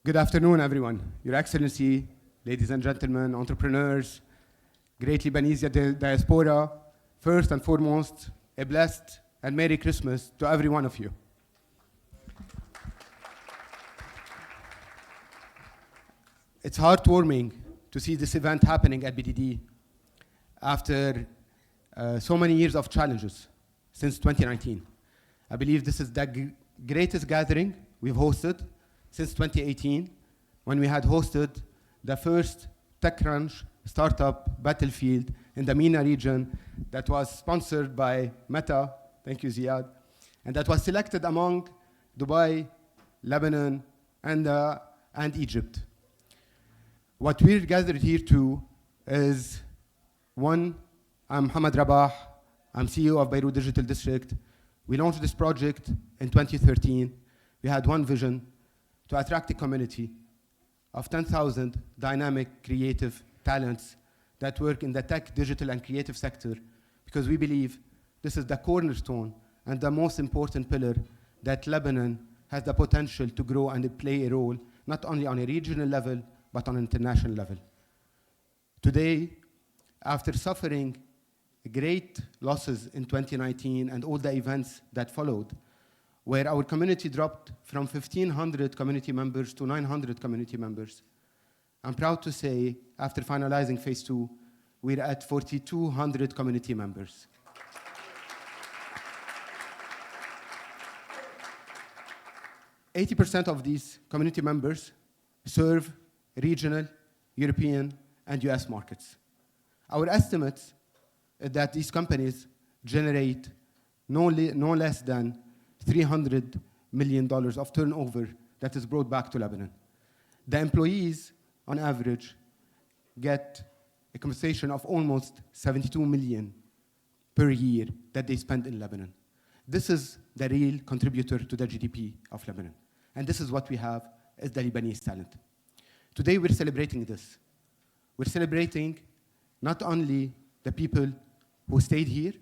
Good afternoon, everyone. Your Excellency, ladies and gentlemen, entrepreneurs, great Lebanese diaspora, first and foremost, a blessed and Merry Christmas to every one of you. It's heartwarming to see this event happening at BDD after so many years of challenges since 2019. I believe this is the greatest gathering we've hosted since 2018, when we had hosted the first TechCrunch startup battlefield in the MENA region that was sponsored by Meta, thank you Ziad, and that was selected among Dubai, Lebanon, and Egypt. What we're gathered here to is, one, I'm Mohamed Rabah, I'm CEO of Beirut Digital District. We launched this project in 2013. We had one vision: to attract a community of 10,000 dynamic, creative talents that work in the tech, digital, and creative sector, because we believe this is the cornerstone and the most important pillar that Lebanon has the potential to grow and play a role, not only on a regional level, but on an international level. Today, after suffering great losses in 2019 and all the events that followed, where our community dropped from 1,500 community members to 900 community members, I'm proud to say, after finalizing phase 2, we're at 4,200 community members. %80 of these community members serve regional, European, and US markets. Our estimates is that these companies generate no less than $300 million of turnover that is brought back to Lebanon. The employees, on average, get a compensation of almost $72 million per year that they spend in Lebanon. This is the real contributor to the GDP of Lebanon. And this is what we have as the Lebanese talent. Today, we're celebrating this. We're celebrating not only the people who stayed here,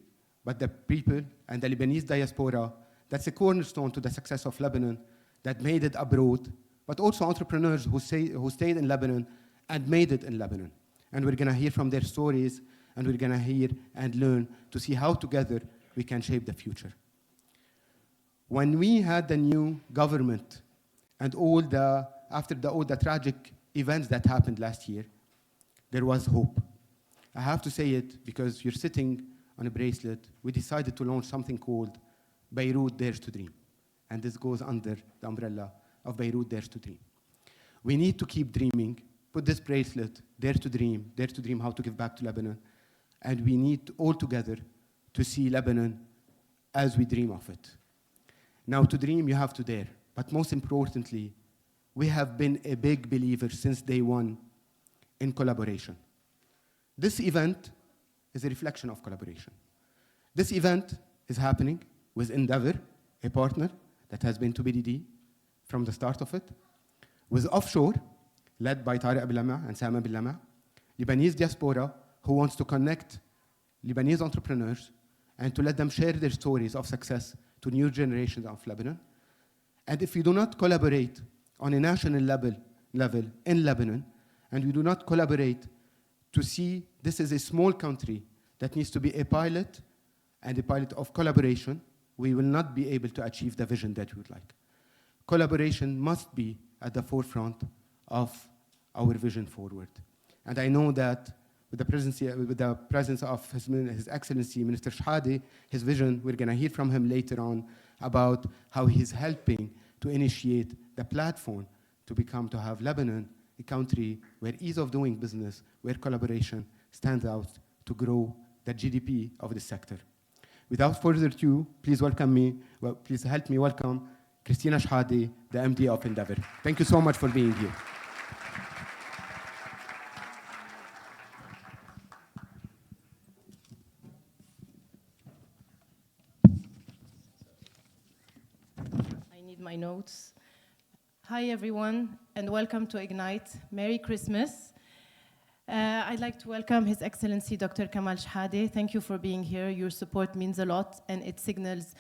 but the people and the Lebanese diaspora. That's a cornerstone to the success of Lebanon, that made it abroad, but also entrepreneurs who stayed in Lebanon and made it in Lebanon. And we're going to hear from their stories, and we're going to hear and learn to see how together we can shape the future. When we had the new government and after all the tragic events that happened last year, there was hope. I have to say it because you're sitting on a bracelet. We decided to launch something called Beirut Dares to Dream. And this goes under the umbrella of Beirut Dares to Dream. We need to keep dreaming, put this bracelet, dare to dream how to give back to Lebanon. And we need all together to see Lebanon as we dream of it. Now, to dream, you have to dare. But most importantly, we have been a big believer since day one in collaboration. This event is a reflection of collaboration. This event is happening with Endeavor, a partner that has been to BDD from the start of it, with Offshore, led by Tariq Abilama and Sama Bilama, Lebanese diaspora, who wants to connect Lebanese entrepreneurs and to let them share their stories of success to new generations of Lebanon. And if we do not collaborate on a national level in Lebanon, and we do not collaborate to see this is a small country that needs to be a pilot and a pilot of collaboration, we will not be able to achieve the vision that we would like. Collaboration must be at the forefront of our vision forward. And I know that with the presence of His Excellency Minister Shahade, his vision, we're going to hear from him later on about how he's helping to initiate the platform to have Lebanon a country where ease of doing business, where collaboration stands out to grow the GDP of the sector. Without further ado, please help me welcome Christina Shahade, the MD of Endeavor. Thank you so much for being here. I need my notes. Hi, everyone, and welcome to Ignite. Merry Christmas. I'd like to welcome His Excellency Dr. Kamal Shehadeh. Thank you for being here. Your support means a lot, and it signals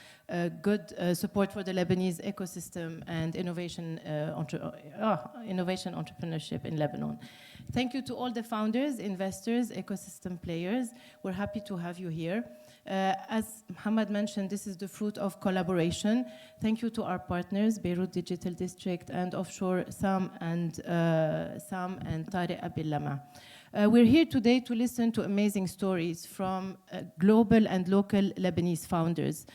good support for the Lebanese ecosystem and innovation entrepreneurship in Lebanon. Thank you to all the founders, investors, ecosystem players. We're happy to have you here. As Mohammed mentioned, this is the fruit of collaboration. Thank you to our partners, Beirut Digital District and Offshore, Sam and Tariq Abil Lama. We're here today to listen to amazing stories from global and local Lebanese founders.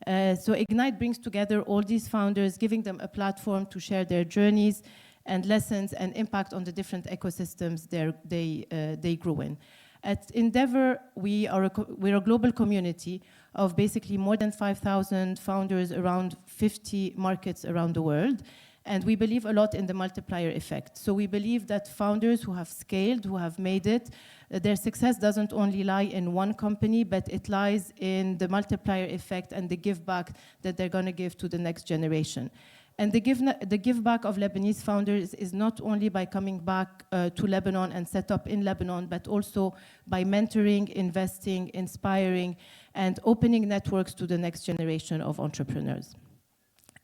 So Ignite brings together all these founders, giving them a platform to share their journeys and lessons and impact on the different ecosystems they grew in. At Endeavor, we're a global community of basically more than 5,000 founders around 50 markets around the world. And we believe a lot in the multiplier effect. So we believe that founders who have scaled, who have made it, their success doesn't only lie in one company, but it lies in the multiplier effect and the give back that they're going to give to the next generation. And the give back of Lebanese founders is not only by coming back to Lebanon and set up in Lebanon, but also by mentoring, investing, inspiring, and opening networks to the next generation of entrepreneurs.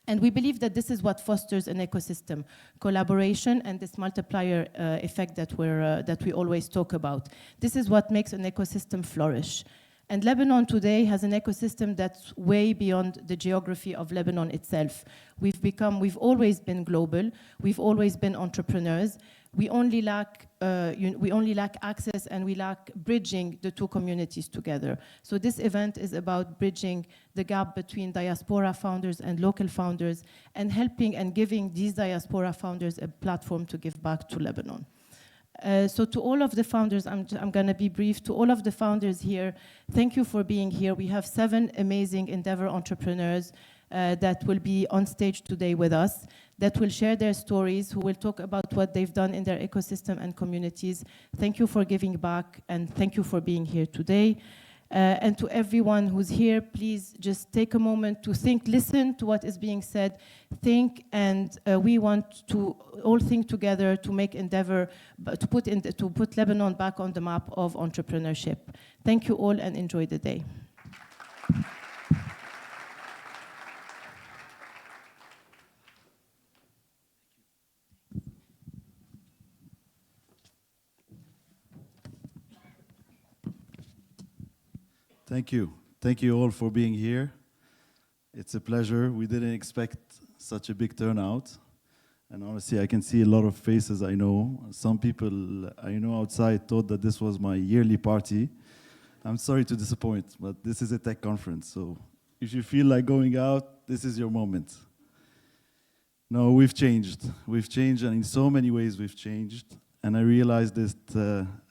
And we believe that this is what fosters an ecosystem, collaboration and this multiplier effect that we always talk about. This is what makes an ecosystem flourish. And Lebanon today has an ecosystem that's way beyond the geography of Lebanon itself. We've always been global. We've always been entrepreneurs. We only lack access, and we lack bridging the two communities together. So this event is about bridging the gap between diaspora founders and local founders, and helping and giving these diaspora founders a platform to give back to Lebanon. So to all of the founders, I'm going to be brief. To all of the founders here, thank you for being here. We have 7 amazing Endeavor entrepreneurs that will be on stage today with us, that will share their stories, who will talk about what they've done in their ecosystem and communities. Thank you for giving back, and thank you for being here today. And to everyone who's here, please just take a moment to think, listen to what is being said, think, and we want to all think together to make Endeavor, to put Lebanon back on the map of entrepreneurship. Thank you all, and enjoy the day. Thank you. Thank you all for being here. It's a pleasure. We didn't expect such a big turnout. And honestly, I can see a lot of faces I know. Some people I know outside thought that this was my yearly party. I'm sorry to disappoint, but this is a tech conference. So if you feel like going out, this is your moment. No, we've changed. We've changed, and in so many ways we've changed. And I realized this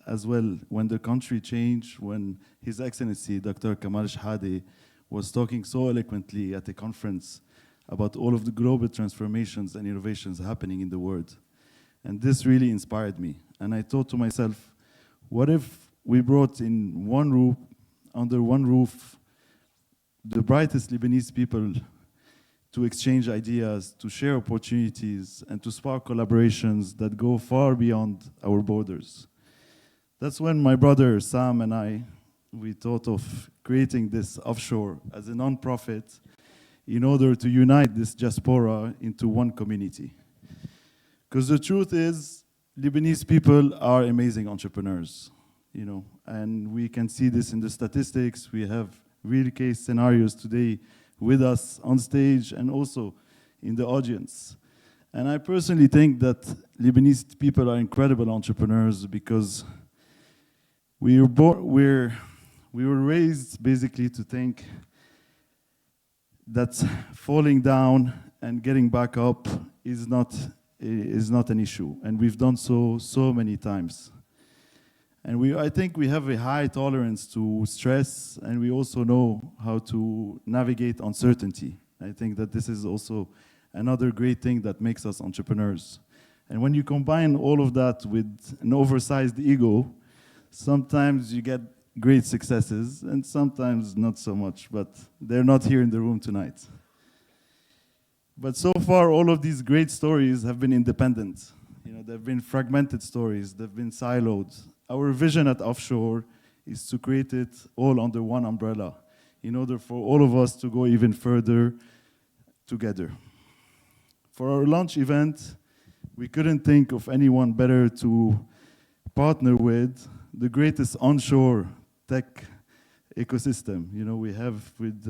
as well when the country changed, when His Excellency Dr. Kamal Shehadeh was talking so eloquently at a conference about all of the global transformations and innovations happening in the world. And this really inspired me. And I thought to myself, what if we brought in one roof, under one roof, the brightest Lebanese people to exchange ideas, to share opportunities, and to spark collaborations that go far beyond our borders. That's when my brother Sam and we thought of creating this offshore as a non-profit in order to unite this diaspora into one community. Because the truth is, Lebanese people are amazing entrepreneurs, and we can see this in the statistics. We have real case scenarios today with us on stage and also in the audience. And I personally think that Lebanese people are incredible entrepreneurs because we were raised basically to think that falling down and getting back up is not an issue. And we've done so many times. And I think we have a high tolerance to stress, and we also know how to navigate uncertainty. I think that this is also another great thing that makes us entrepreneurs. And when you combine all of that with an oversized ego, sometimes you get great successes, and sometimes not so much, but they're not here in the room tonight. But so far, all of these great stories have been independent. They've been fragmented stories, they've been siloed. our vision at Offshore is to create it all under one umbrella in order for all of us to go even further together. For our launch event, we couldn't think of anyone better to partner with the greatest onshore tech ecosystem. You know, we have with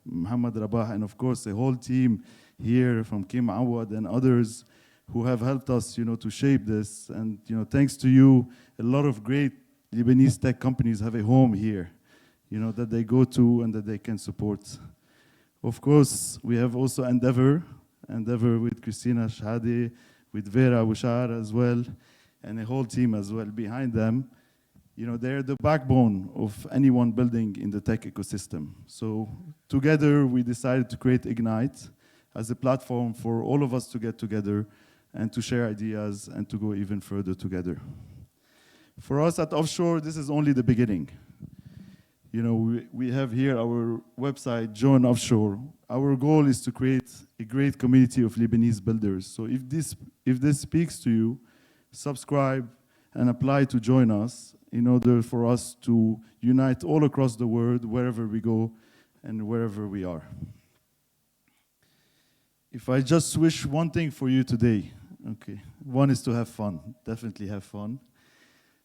Mohammed Rabah and of course the whole team here from Kim Awad and others who have helped us, you know, to shape this. And, you know, thanks to you, a lot of great Lebanese tech companies have a home here, you know, that they go to and that they can support. Of course, we have also Endeavor with Christina Shadi, with Vera Wushar as well, and a whole team as well behind them. You know, they're the backbone of anyone building in the tech ecosystem. So together, we decided to create Ignite as a platform for all of us to get together and to share ideas and to go even further together. For us at Offshore, this is only the beginning. You know, we have here our website, Join Offshore. Our goal is to create a great community of Lebanese builders. So if this speaks to you, subscribe and apply to join us in order for us to unite all across the world, wherever we go and wherever we are. If I just wish one thing for you today, okay, one is to have fun, definitely have fun.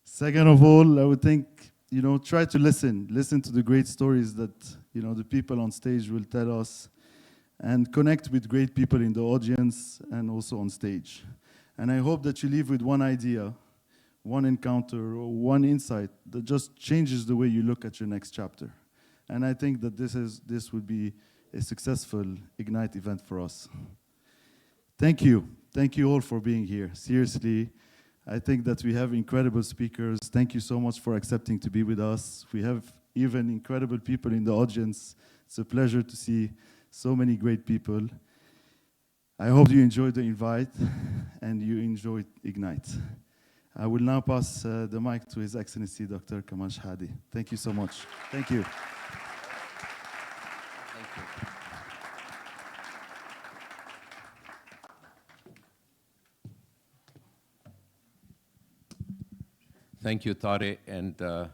Second of all, I would think, you know, try to listen to the great stories that, you know, the people on stage will tell us, and connect with great people in the audience and also on stage. And I hope that you leave with one idea, one encounter, or one insight that just changes the way you look at your next chapter. And I think that this would be a successful Ignite event for us. Thank you. Thank you all for being here. Seriously, I think that we have incredible speakers. Thank you so much for accepting to be with us. We have even incredible people in the audience. It's a pleasure to see so many great people. I hope you enjoyed the invite and you enjoyed Ignite. I will now pass the mic to His Excellency Dr. Kamal Shadi. Thank you so much. Thank you. Thank you, Tariq, and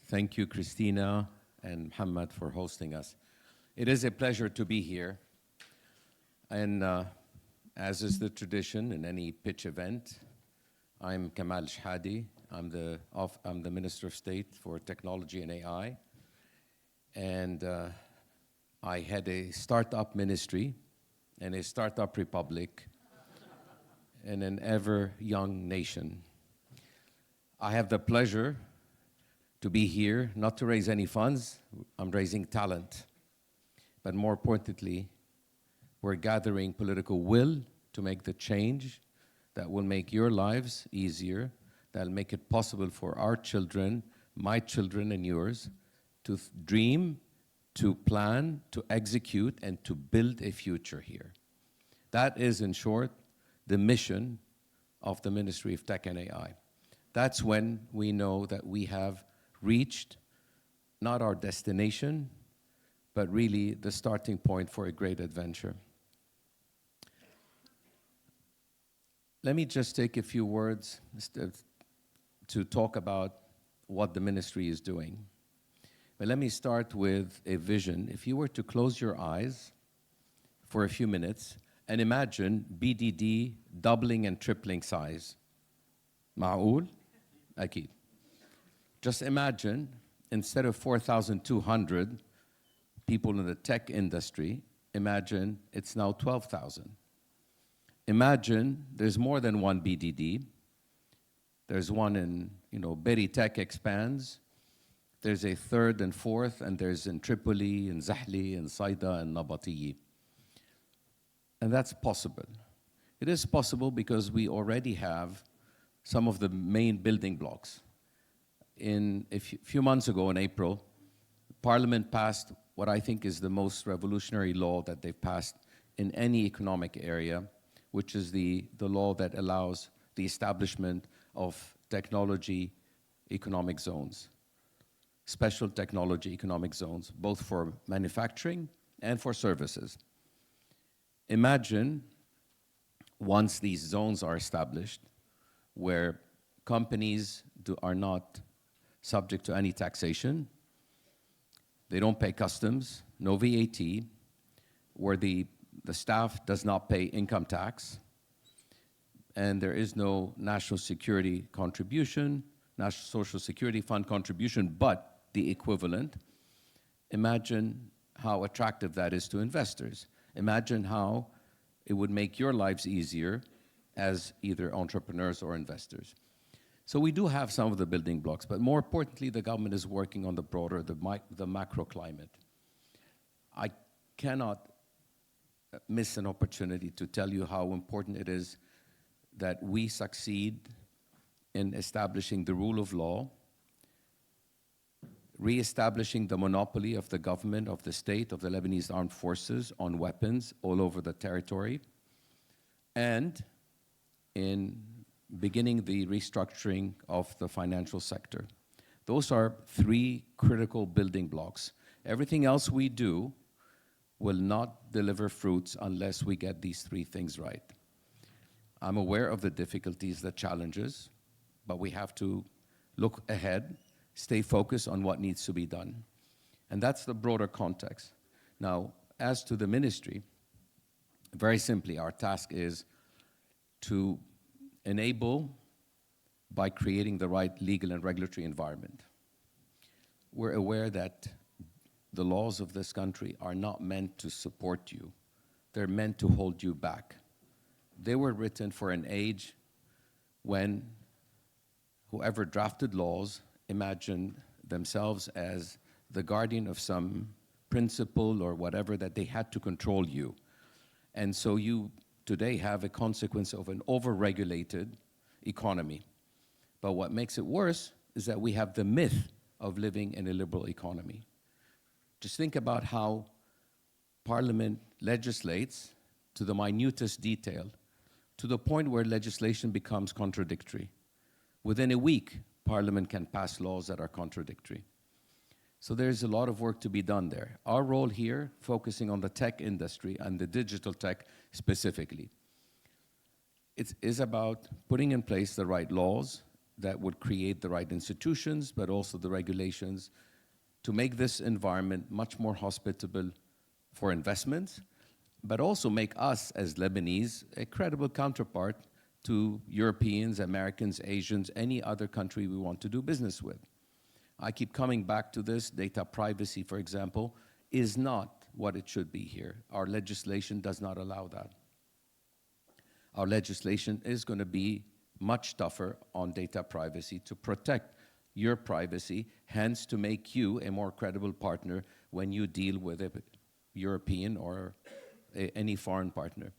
thank you, Christina and Muhammad, for hosting us. It is a pleasure to be here. And as is the tradition in any pitch event, I'm Kamal Shadi. I'm the Minister of State for Technology and AI. And I had a startup ministry and a startup republic in an ever young nation. I have the pleasure to be here, not to raise any funds. I'm raising talent. But more importantly, we're gathering political will to make the change that will make your lives easier, that will make it possible for our children, my children and yours, to dream, to plan, to execute, and to build a future here. That is, in short, the mission of the Ministry of Tech and AI. That's when we know that we have reached not our destination, but really the starting point for a great adventure. Let me just take a few words to talk about what the ministry is doing. But let me start with a vision. If you were to close your eyes for a few minutes and imagine BDD doubling and tripling size. معقول? أكيد. Just imagine, instead of 4,200 people in the tech industry, imagine it's now 12,000. Imagine there's more than one BDD. There's one in, Berry Tech expands. There's a third and fourth, and there's in Tripoli, in Zahli, in Saida, and Nabatiyi. And that's possible. It is possible because we already have some of the main building blocks. In a few months ago, in April, Parliament passed what I think is the most revolutionary law that they've passed in any economic area, which is the law that allows the establishment of technology economic zones, special technology economic zones, both for manufacturing and for services. Imagine once these zones are established, where companies are not subject to any taxation. They don't pay customs, no VAT, where the staff does not pay income tax, and there is no national security contribution, national social security fund contribution, but the equivalent. Imagine how attractive that is to investors. Imagine how it would make your lives easier as either entrepreneurs or investors. So we do have some of the building blocks, but more importantly, the government is working on the broader, the macro climate. I cannot miss an opportunity to tell you how important it is that we succeed in establishing the rule of law, re-establishing the monopoly of the government, of the state, of the Lebanese armed forces on weapons all over the territory, and in beginning the restructuring of the financial sector. Those are three critical building blocks. Everything else we do will not deliver fruits unless we get these three things right. I'm aware of the difficulties, the challenges, but we have to look ahead, stay focused on what needs to be done. And that's the broader context. Now, as to the ministry, very simply, our task is to enable by creating the right legal and regulatory environment. We're aware that the laws of this country are not meant to support you. They're meant to hold you back. They were written for an age when whoever drafted laws imagined themselves as the guardian of some principle or whatever, that they had to control you. And so you today have a consequence of an over-regulated economy. But what makes it worse is that we have the myth of living in a liberal economy. Just think about how Parliament legislates to the minutest detail, to the point where legislation becomes contradictory. Within a week, Parliament can pass laws that are contradictory. So there's a lot of work to be done there. Our role here, focusing on the tech industry and the digital tech specifically, it is about putting in place the right laws that would create the right institutions, but also the regulations to make this environment much more hospitable for investments, but also make us as Lebanese a credible counterpart to Europeans, Americans, Asians, any other country we want to do business with. I keep coming back to this. Data privacy, for example, is not what it should be here. Our legislation does not allow that. Our legislation is going to be much tougher on data privacy to protect your privacy, hence to make you a more credible partner when you deal with a European or any foreign partner.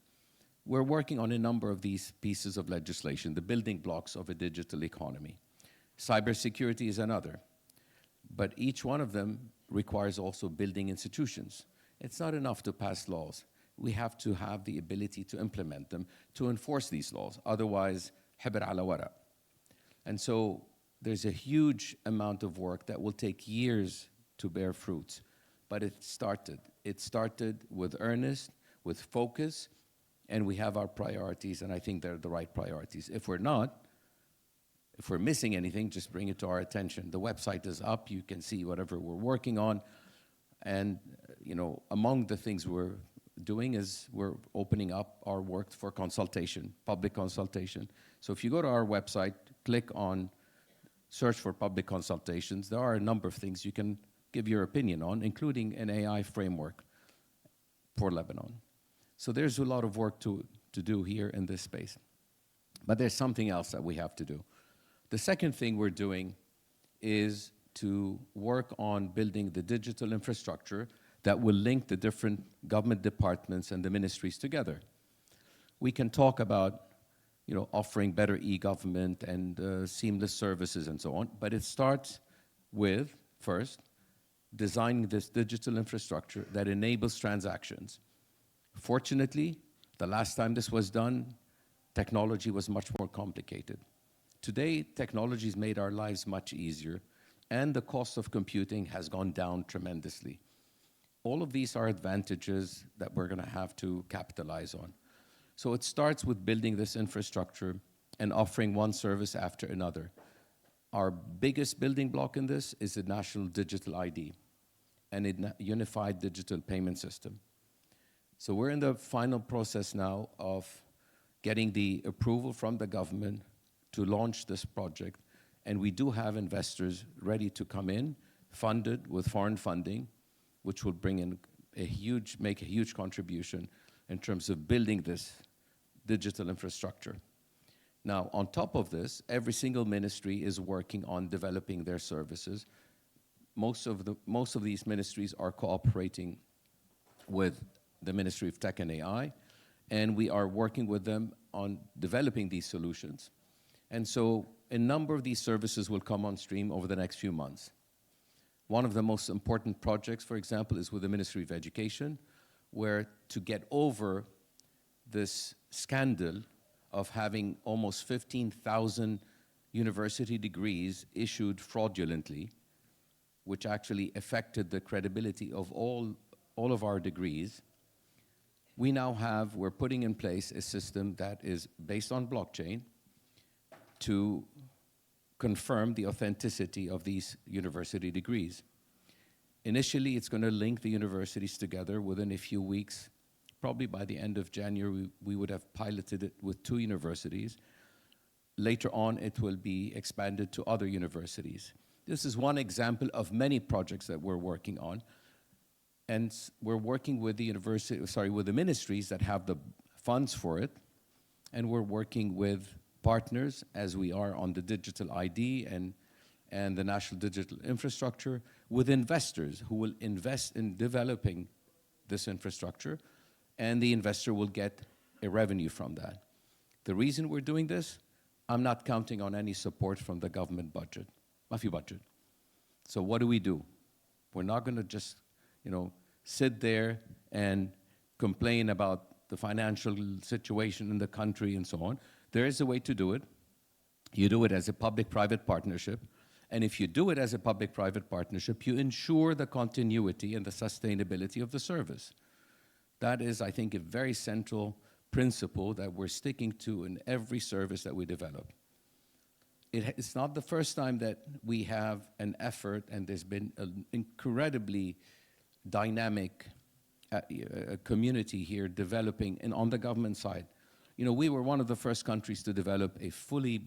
We're working on a number of these pieces of legislation, the building blocks of a digital economy. Cybersecurity is another, but each one of them requires also building institutions. It's not enough to pass laws. We have to have the ability to implement them, to enforce these laws. Otherwise, حبر على ورق. And so there's a huge amount of work that will take years to bear fruits. But it started. It started with earnest, with focus, and we have our priorities, and I think they're the right priorities. If we're not, if we're missing anything, just bring it to our attention. The website is up. You can see whatever we're working on. And among the things we're doing is we're opening up our work for consultation, public consultation. So if you go to our website, click on search for public consultations, there are a number of things you can give your opinion on, including an AI framework for Lebanon. So there's a lot of work to do here in this space. But there's something else that we have to do. The second thing we're doing is to work on building the digital infrastructure that will link the different government departments and the ministries together. We can talk about offering better e-government and seamless services and so on, but it starts with, first, designing this digital infrastructure that enables transactions. Fortunately, the last time this was done, technology was much more complicated. Today, technology has made our lives much easier, and the cost of computing has gone down tremendously. All of these are advantages that we're going to have to capitalize on. So it starts with building this infrastructure and offering one service after another. Our biggest building block in this is the national digital ID and a unified digital payment system. So we're in the final process now of getting the approval from the government to launch this project. And we do have investors ready to come in, funded with foreign funding, which will bring in make a huge contribution in terms of building this digital infrastructure. Now, on top of this, every single ministry is working on developing their services. Most of these ministries are cooperating with the Ministry of Tech and AI, and we are working with them on developing these solutions. And so a number of these services will come on stream over the next few months. One of the most important projects, for example, is with the Ministry of Education, where to get over this scandal of having almost 15,000 university degrees issued fraudulently, which actually affected the credibility of all of our degrees, we're putting in place a system that is based on blockchain to confirm the authenticity of these university degrees. Initially, it's going to link the universities together within a few weeks. Probably by the end of January, we would have piloted it with 2 universities. Later on, it will be expanded to other universities. This is one example of many projects that we're working on. And we're working with the ministries that have the funds for it. And we're working with partners, as we are on the digital ID and the national digital infrastructure, with investors who will invest in developing this infrastructure, and the investor will get a revenue from that. The reason we're doing this, I'm not counting on any support from the government budget, Mafi budget. So what do? We're not going to just, sit there and complain about the financial situation in the country and so on. There is a way to do it. You do it as a public-private partnership. And if you do it as a public-private partnership, you ensure the continuity and the sustainability of the service. That is, I think, a very central principle that we're sticking to in every service that we develop. It's not the first time that we have an effort, and there's been an incredibly dynamic community here developing, and on the government side. We were one of the first countries to develop a fully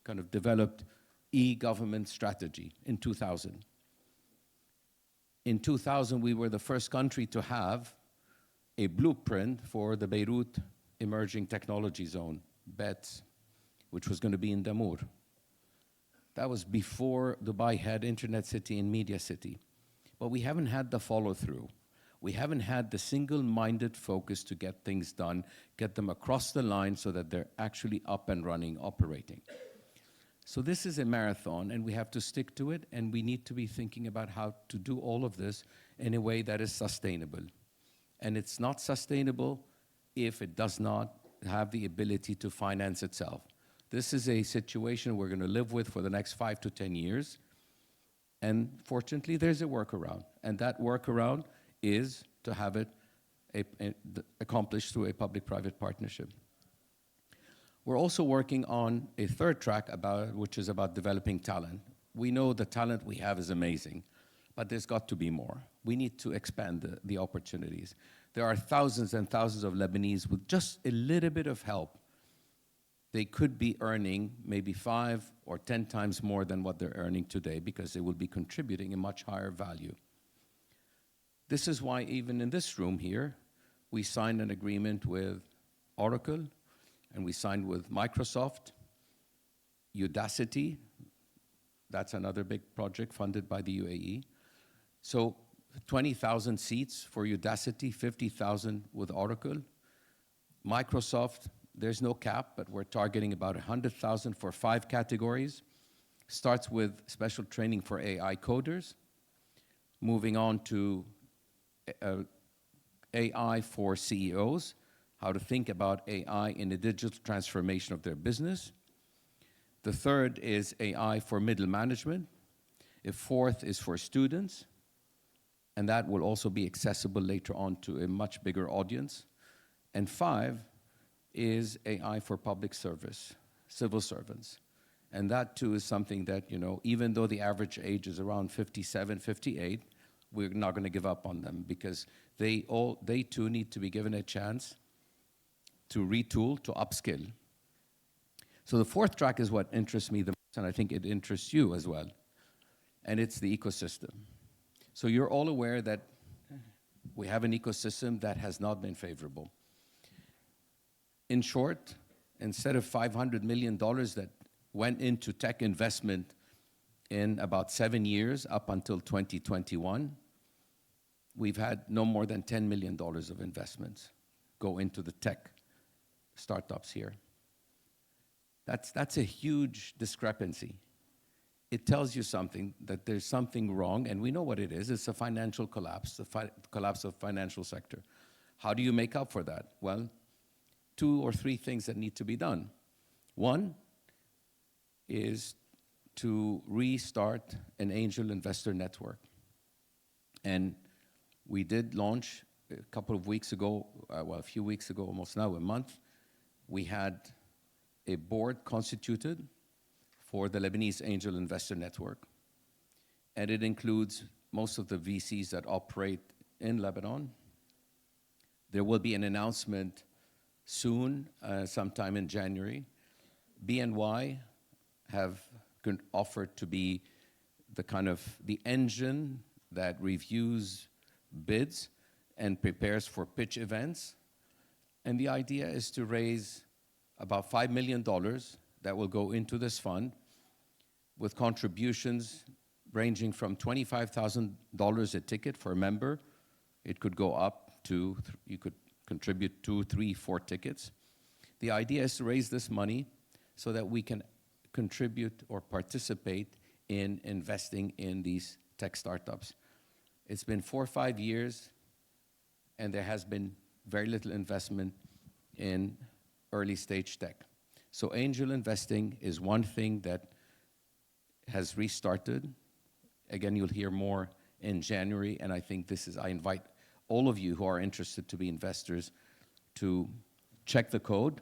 kind of developed e-government strategy in 2000. In 2000, we were the first country to have a blueprint for the Beirut Emerging Technology Zone, BETS, which was going to be in Damour. That was before Dubai had Internet City and Media City. But we haven't had the follow-through. We haven't had the single-minded focus to get things done, get them across the line so that they're actually up and running, operating. So this is a marathon, and we have to stick to it, and we need to be thinking about how to do all of this in a way that is sustainable. And it's not sustainable if it does not have the ability to finance itself. This is a situation we're going to live with for the next 5 to 10 years. And fortunately, there's a workaround. And that workaround is to have it accomplished through a public-private partnership. We're also working on a third track which is about developing talent. We know the talent we have is amazing, but there's got to be more. We need to expand the opportunities. There are thousands and thousands of Lebanese with just a little bit of help. They could be earning maybe 5 or 10 times more than what they're earning today, because they will be contributing a much higher value. This is why even in this room here, we signed an agreement with Oracle, and we signed with Microsoft, Udacity. That's another big project funded by the UAE. So 20,000 seats for Udacity, 50,000 with Oracle. Microsoft, there's no cap, but we're targeting about 100,000 for 5 categories. Starts with special training for AI coders, moving on to AI for CEOs, how to think about AI in the digital transformation of their business. The third is AI for middle management. A fourth is for students, and that will also be accessible later on to a much bigger audience. And 5 is AI for public service, civil servants. And that too is something that, even though the average age is around 57, 58, we're not going to give up on them, because they too need to be given a chance to retool, to upskill. So the fourth track is what interests me the most, and I think it interests you as well, and it's the ecosystem. So you're all aware that we have an ecosystem that has not been favorable. In short, instead of $500 million that went into tech investment in about 7 years up until 2021, we've had no more than $10 million of investments go into the tech startups here. That's a huge discrepancy. It tells you something, that there's something wrong, and we know what it is. It's a financial collapse, the collapse of financial sector. How do you make up for that? Well, 2 or 3 things that need to be done. One is to restart an angel investor network. And we did launch a couple of weeks ago, a few weeks ago, almost now a month, we had a board constituted for the Lebanese Angel Investor Network. And it includes most of the VCs that operate in Lebanon. There will be an announcement soon, sometime in January. BNY have offered to be the engine that reviews bids and prepares for pitch events. And the idea is to raise about $5 million that will go into this fund, with contributions ranging from $25,000 a ticket for a member. It could go up to, you could contribute 2, 3, 4 tickets. The idea is to raise this money so that we can contribute or participate in investing in these tech startups. It's been 4 or 5 years, and there has been very little investment in early stage tech. So angel investing is one thing that has restarted. Again, you'll hear more in January, and I think I invite all of you who are interested to be investors to check the code.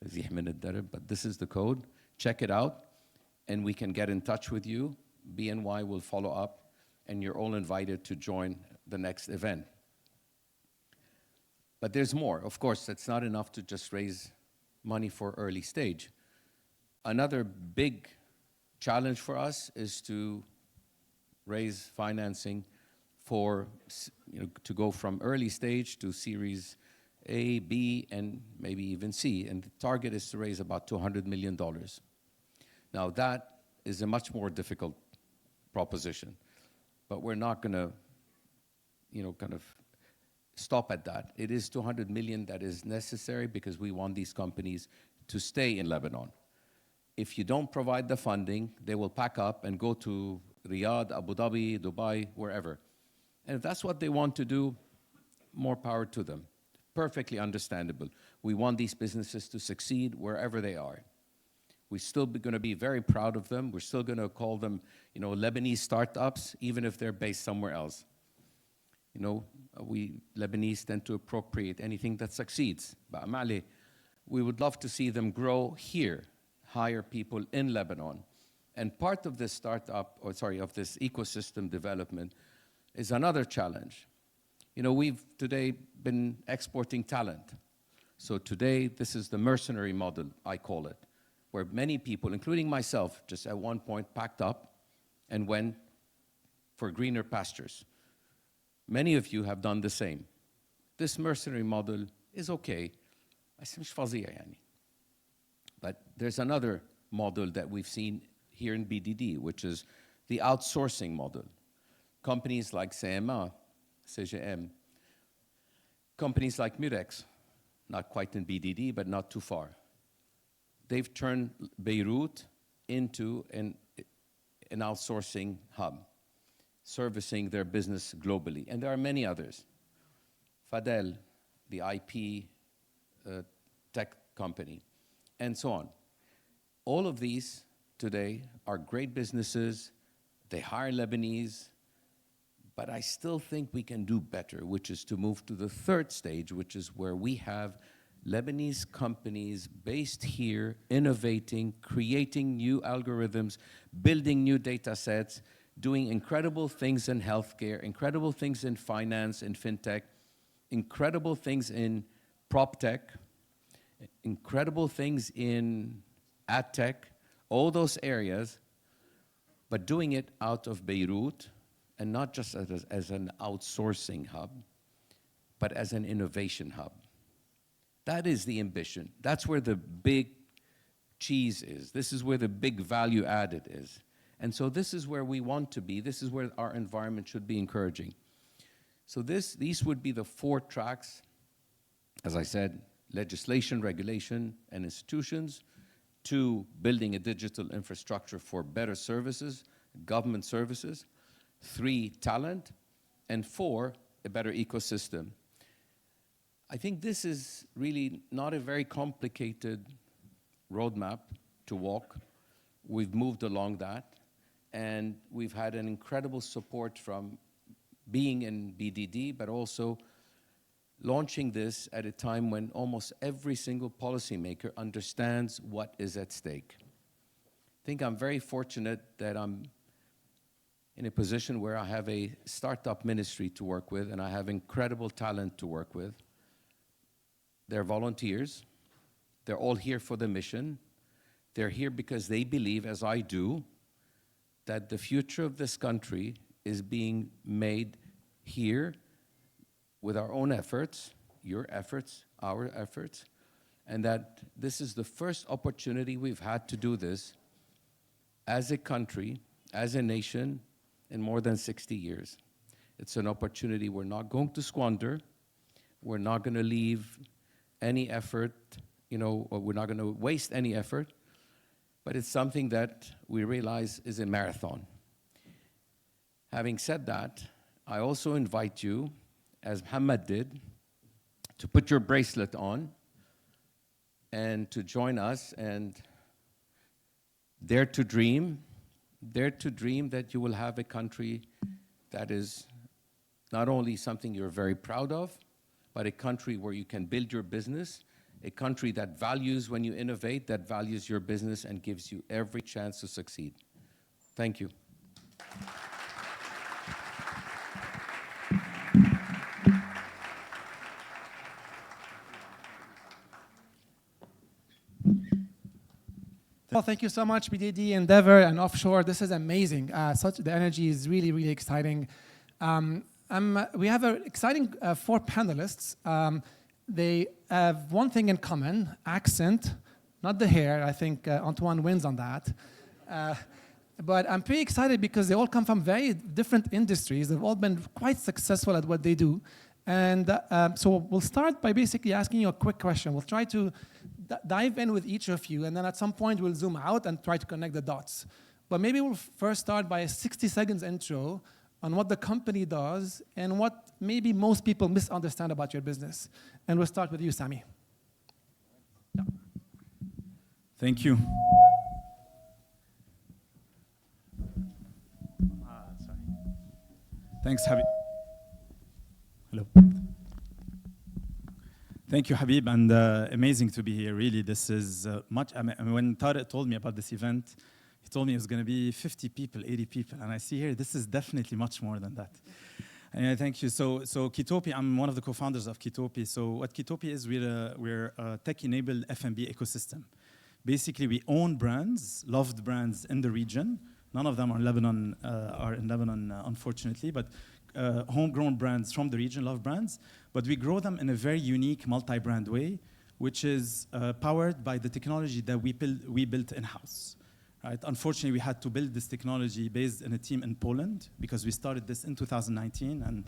But this is the code. Check it out, and we can get in touch with you. BNY will follow up, and you're all invited to join the next event. But there's more. Of course, it's not enough to just raise money for early stage. Another big challenge for us is to raise financing for, to go from early stage to Series A, B, and maybe even C. And the target is to raise about $200 million. Now, that is a much more difficult proposition. But we're not going to, stop at that. It is $200 million that is necessary because we want these companies to stay in Lebanon. If you don't provide the funding, they will pack up and go to Riyadh, Abu Dhabi, Dubai, wherever. And if that's what they want to do, more power to them. Perfectly understandable. We want these businesses to succeed wherever they are. We're still going to be very proud of them. We're still going to call them, Lebanese startups, even if they're based somewhere else. We Lebanese tend to appropriate anything that succeeds. But we would love to see them grow here, hire people in Lebanon. And part of this of this ecosystem development is another challenge. We've today been exporting talent. So today, this is the mercenary model, I call it, where many people, including myself, just at one point packed up and went for greener pastures. Many of you have done the same. This mercenary model is okay. But there's another model that we've seen here in BDD, which is the outsourcing model. Companies like CMA, CGM, companies like Murex, not quite in BDD, but not too far. They've turned Beirut into an outsourcing hub, servicing their business globally. And there are many others. Fadel, the IP tech company, and so on. All of these today are great businesses. They hire Lebanese. But I still think we can do better, which is to move to the third stage, which is where we have Lebanese companies based here, innovating, creating new algorithms, building new data sets, doing incredible things in healthcare, incredible things in finance and fintech, incredible things in prop tech, incredible things in ad tech, all those areas, but doing it out of Beirut, and not just as an outsourcing hub, but as an innovation hub. That is the ambition. That's where the big cheese is. This is where the big value added is. And so this is where we want to be. This is where our environment should be encouraging. So these would be the 4 tracks. As I said, legislation, regulation, and institutions. 2, building a digital infrastructure for better services, government services. 3, talent. And 4, a better ecosystem. I think this is really not a very complicated roadmap to walk. We've moved along that, and we've had an incredible support from being in BDD, but also launching this at a time when almost every single policymaker understands what is at stake. I think I'm very fortunate that I'm in a position where I have a startup ministry to work with, and I have incredible talent to work with. They're volunteers. They're all here for the mission. They're here because they believe, as I do, that the future of this country is being made here with our own efforts, your efforts, our efforts, and that this is the first opportunity we've had to do this as a country, as a nation, in more than 60 years. It's an opportunity we're not going to squander. We're not going to leave any effort, or we're not going to waste any effort, but it's something that we realize is a marathon. Having said that, I also invite you, as Muhammad did, to put your bracelet on and to join us and dare to dream that you will have a country that is not only something you're very proud of, but a country where you can build your business, a country that values when you innovate, that values your business and gives you every chance to succeed. Thank you. Well, thank you so much, BDD, Endeavor, and Offshore. This is amazing. The energy is really, really exciting. We have an exciting 4 panelists. They have one thing in common: accent, not the hair. I think Antoine wins on that. But I'm pretty excited because they all come from very different industries. They've all been quite successful at what they do. And so we'll start by basically asking you a quick question. We'll try to dive in with each of you, and then at some point we'll zoom out and try to connect the dots. But maybe we'll first start by a 60 seconds intro on what the company does and what maybe most people misunderstand about your business. And we'll start with you, Sami. Yeah. Thank you. Sorry. Thanks, Habib. Hello. Thank you, Habib, and amazing to be here. Really, this is much. When Tariq told me about this event, he told me it was going to be 50 people, 80 people, and I see here this is definitely much more than that. And thank you. So Kitopi, I'm one of the co-founders of Kitopi. So what Kitopi is, we're a tech-enabled F&B ecosystem. Basically, we own brands, loved brands in the region. None of them are in Lebanon, unfortunately, but homegrown brands from the region, loved brands. But we grow them in a very unique multi-brand way, which is powered by the technology that we built in-house. Right? Unfortunately, we had to build this technology based in a team in Poland because we started this in 2019, and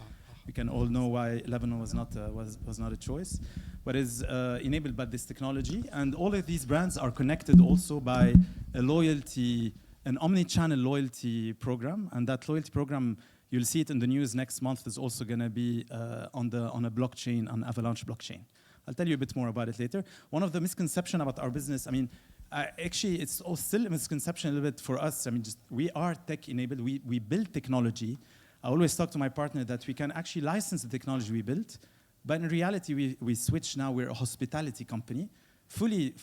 we can all know why Lebanon was not a choice. But it's enabled by this technology, and all of these brands are connected also by a loyalty, an omni-channel loyalty program, and that loyalty program, you'll see it in the news next month, is also going to be on a blockchain, on Avalanche blockchain. I'll tell you a bit more about it later. One of the misconceptions about our business, actually, it's still a misconception a little bit for us. We are tech-enabled. We build technology. I always talk to my partner that we can actually license the technology we built, But in reality, we switched now. We're a hospitality company, fully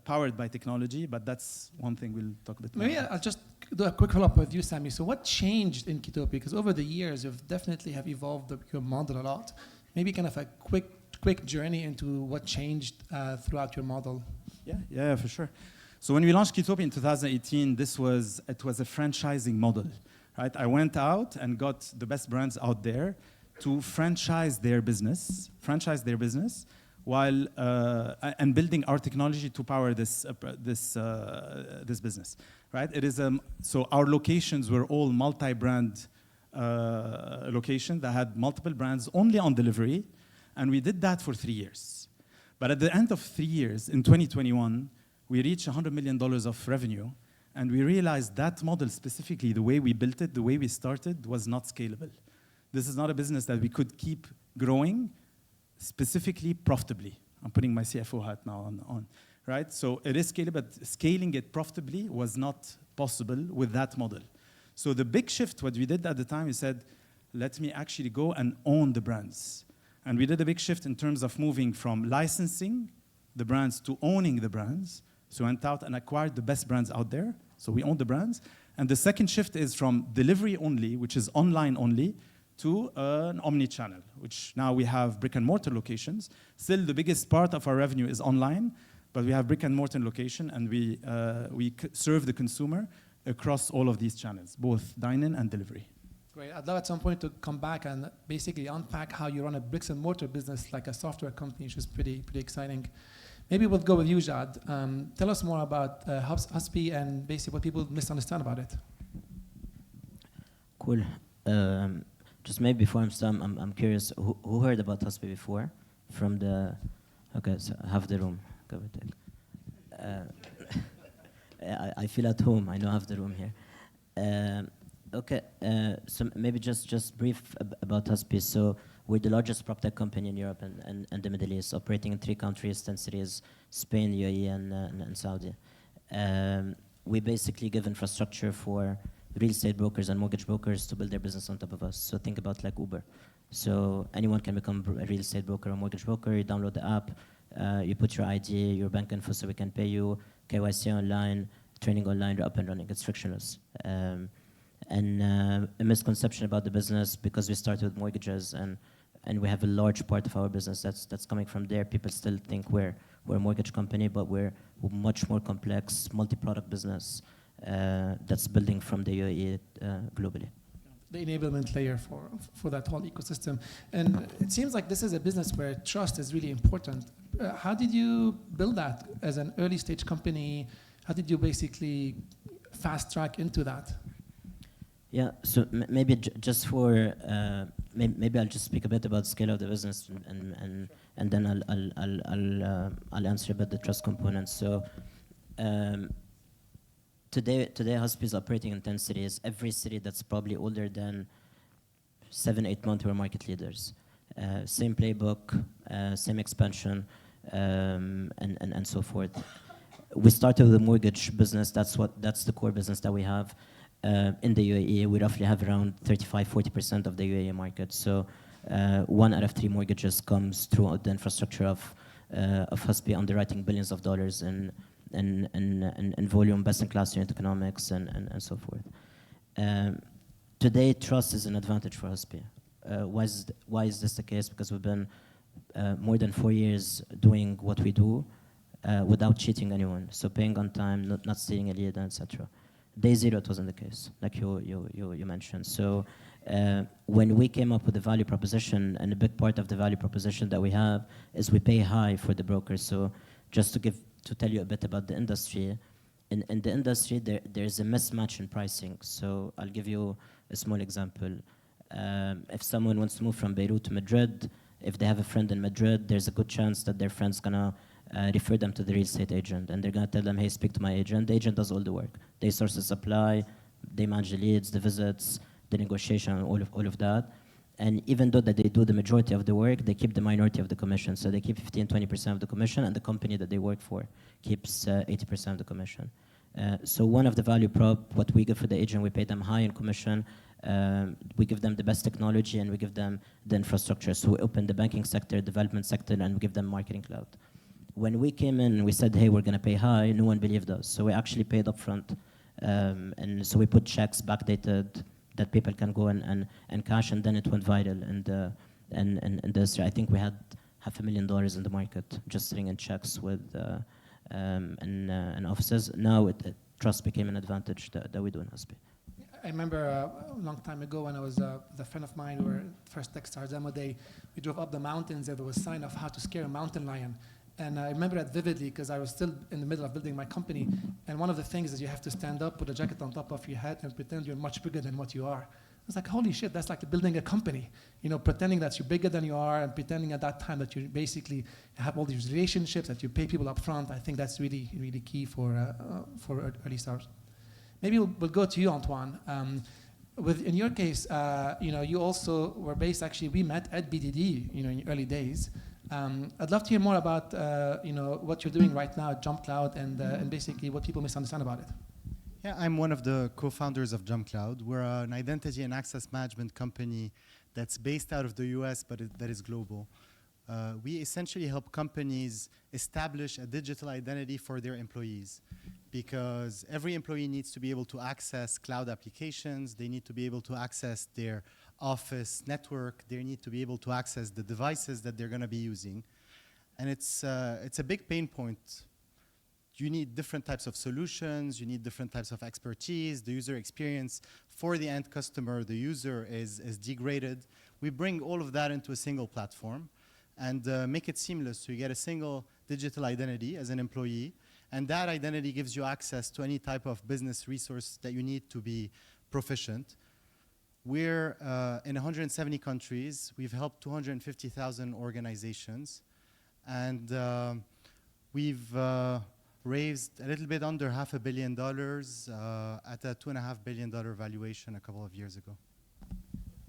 powered by technology. But that's one thing we'll talk a bit more Maybe about. I'll just do a quick follow-up with you, Sami. So what changed in Kitopia? Because over the years, you've definitely have evolved your model a lot. Maybe kind of a quick journey into what changed throughout your model. Yeah, for sure. So when we launched Kitopia in 2018, it was a franchising model, right? I went out and got the best brands out there to franchise their business, while and building our technology to power this business, right? It is so our locations were all multi-brand locations that had multiple brands only on delivery, and we did that for 3 years. But at the end of 3 years, in 2021, we reached $100 million of revenue, and we realized that model specifically, the way we built it, the way we started, was not scalable. This is not a business that we could keep growing specifically profitably. I'm putting my CFO hat now on, right? So it is scalable, but scaling it profitably was not possible with that model. So the big shift, what we did at the time, we said, let me actually go and own the brands. And we did a big shift in terms of moving from licensing the brands to owning the brands. So we went out and acquired the best brands out there. So we own the brands. And the second shift is from delivery only, which is online only, to an omni-channel, which now we have brick and mortar locations. Still, the biggest part of our revenue is online, but we have brick and mortar location, and we serve the consumer across all of these channels, both dine-in and delivery. Great. I'd love at some point to come back and basically unpack how you run a bricks and mortar business like a software company, which is pretty exciting. Maybe we'll go with you, Jad. Tell us more about Husby and basically what people misunderstand about it. Cool. Just maybe before I'm curious, who heard about Husby before? From the, okay, so half the room. Go with it. I feel at home. I know half the room here. Okay, so maybe just brief about Husby. So we're the largest PropTech company in Europe and the Middle East, operating in 3 countries, 10 cities, Spain, UAE, and Saudi. We basically give infrastructure for real estate brokers and mortgage brokers to build their business on top of us. So think about like Uber. So anyone can become a real estate broker or mortgage broker. You download the app, you put your ID, your bank info so we can pay you, KYC online, training online, you're up and running. It's frictionless. And a misconception about the business, because we started with mortgages and we have a large part of our business that's coming from there. People still think we're a mortgage company, but we're much more complex, multi-product business that's building from the UAE globally. The enablement layer for that whole ecosystem. And it seems like this is a business where trust is really important. How did you build that as an early stage company? How did you basically fast track into that? Yeah, so maybe just for maybe I'll just speak a bit about the scale of the business, and then I'll answer about the trust component. So today Husby is operating in 10 cities. Every city that's probably older than 7-8 months, we're market leaders. Same playbook, same expansion, and so forth. We started with a mortgage business. That's the core business that we have. In the UAE, we roughly have around 35-40% of the UAE market. So 1 out of 3 mortgages comes through the infrastructure of Husby, underwriting billions of dollars in volume, best-in-class unit economics, and so forth. Today, trust is an advantage for Husby. Why is this the case? Because we've been more than 4 years doing what we do without cheating anyone. So paying on time, not stealing a lead, etc. Day 0, it wasn't the case, like you mentioned. So when we came up with the value proposition, and a big part of the value proposition that we have is we pay high for the brokers. So just to tell you a bit about the industry, in the industry there's a mismatch in pricing. So I'll give you a small example. If someone wants to move from Beirut to Madrid, if they have a friend in Madrid, there's a good chance that their friend's gonna refer them to the real estate agent, and they're gonna tell them, hey, speak to my agent. The agent does all the work. They source the supply, they manage the leads, the visits, the negotiation, all of that. And even though that they do the majority of the work, they keep the minority of the commission. So they keep 15-20% of the commission, and the company that they work for keeps 80% of the commission. So one of the value prop, what we give for the agent, we pay them high in commission, We give them the best technology and we give them the infrastructure. So we open the banking sector, development sector, and we give them marketing cloud. When we came in, we said, hey, we're going to pay high. No one believed us. So we actually paid upfront. And so we put checks backdated that people can go and cash, and then it went viral. And this, I think we had $500,000 in the market just sitting in checks with and offices. Now trust became an advantage that we do in Husby. I remember a long time ago when I was with a friend of mine, we were first Techstars demo day, we drove up the mountains and there was a sign of how to scare a mountain lion. And I remember that vividly because I was still in the middle of building my company. And one of the things is you have to stand up, put a jacket on top of your head and pretend you're much bigger than what you are. I was like, holy shit, that's like building a company. You know, pretending that you're bigger than you are and pretending at that time that you basically have all these relationships, that you pay people up front. I think that's really, really key for early stars. Maybe we'll go to you, Antoine. In your case, you know, you also were based, actually, we met at BDD, you know, in your early days. I'd love to hear more about, you know, what you're doing right now at JumpCloud and basically what people misunderstand about it. Yeah, I'm one of the co-founders of JumpCloud. We're an identity and access management company that's based out of the US, but that is global. We essentially help companies establish a digital identity for their employees, because every employee needs to be able to access cloud applications. They need to be able to access their office network. They need to be able to access the devices that they're going to be using. And it's a big pain point. You need different types of solutions. You need different types of expertise. The user experience for the end customer, the user, is degraded. We bring all of that into a single platform and make it seamless. So you get a single digital identity as an employee, and that identity gives you access to any type of business resource that you need to be proficient. We're in 170 countries. We've helped 250,000 organizations, and we've raised a little bit under $500 million at a $2.5 billion valuation a couple of years ago.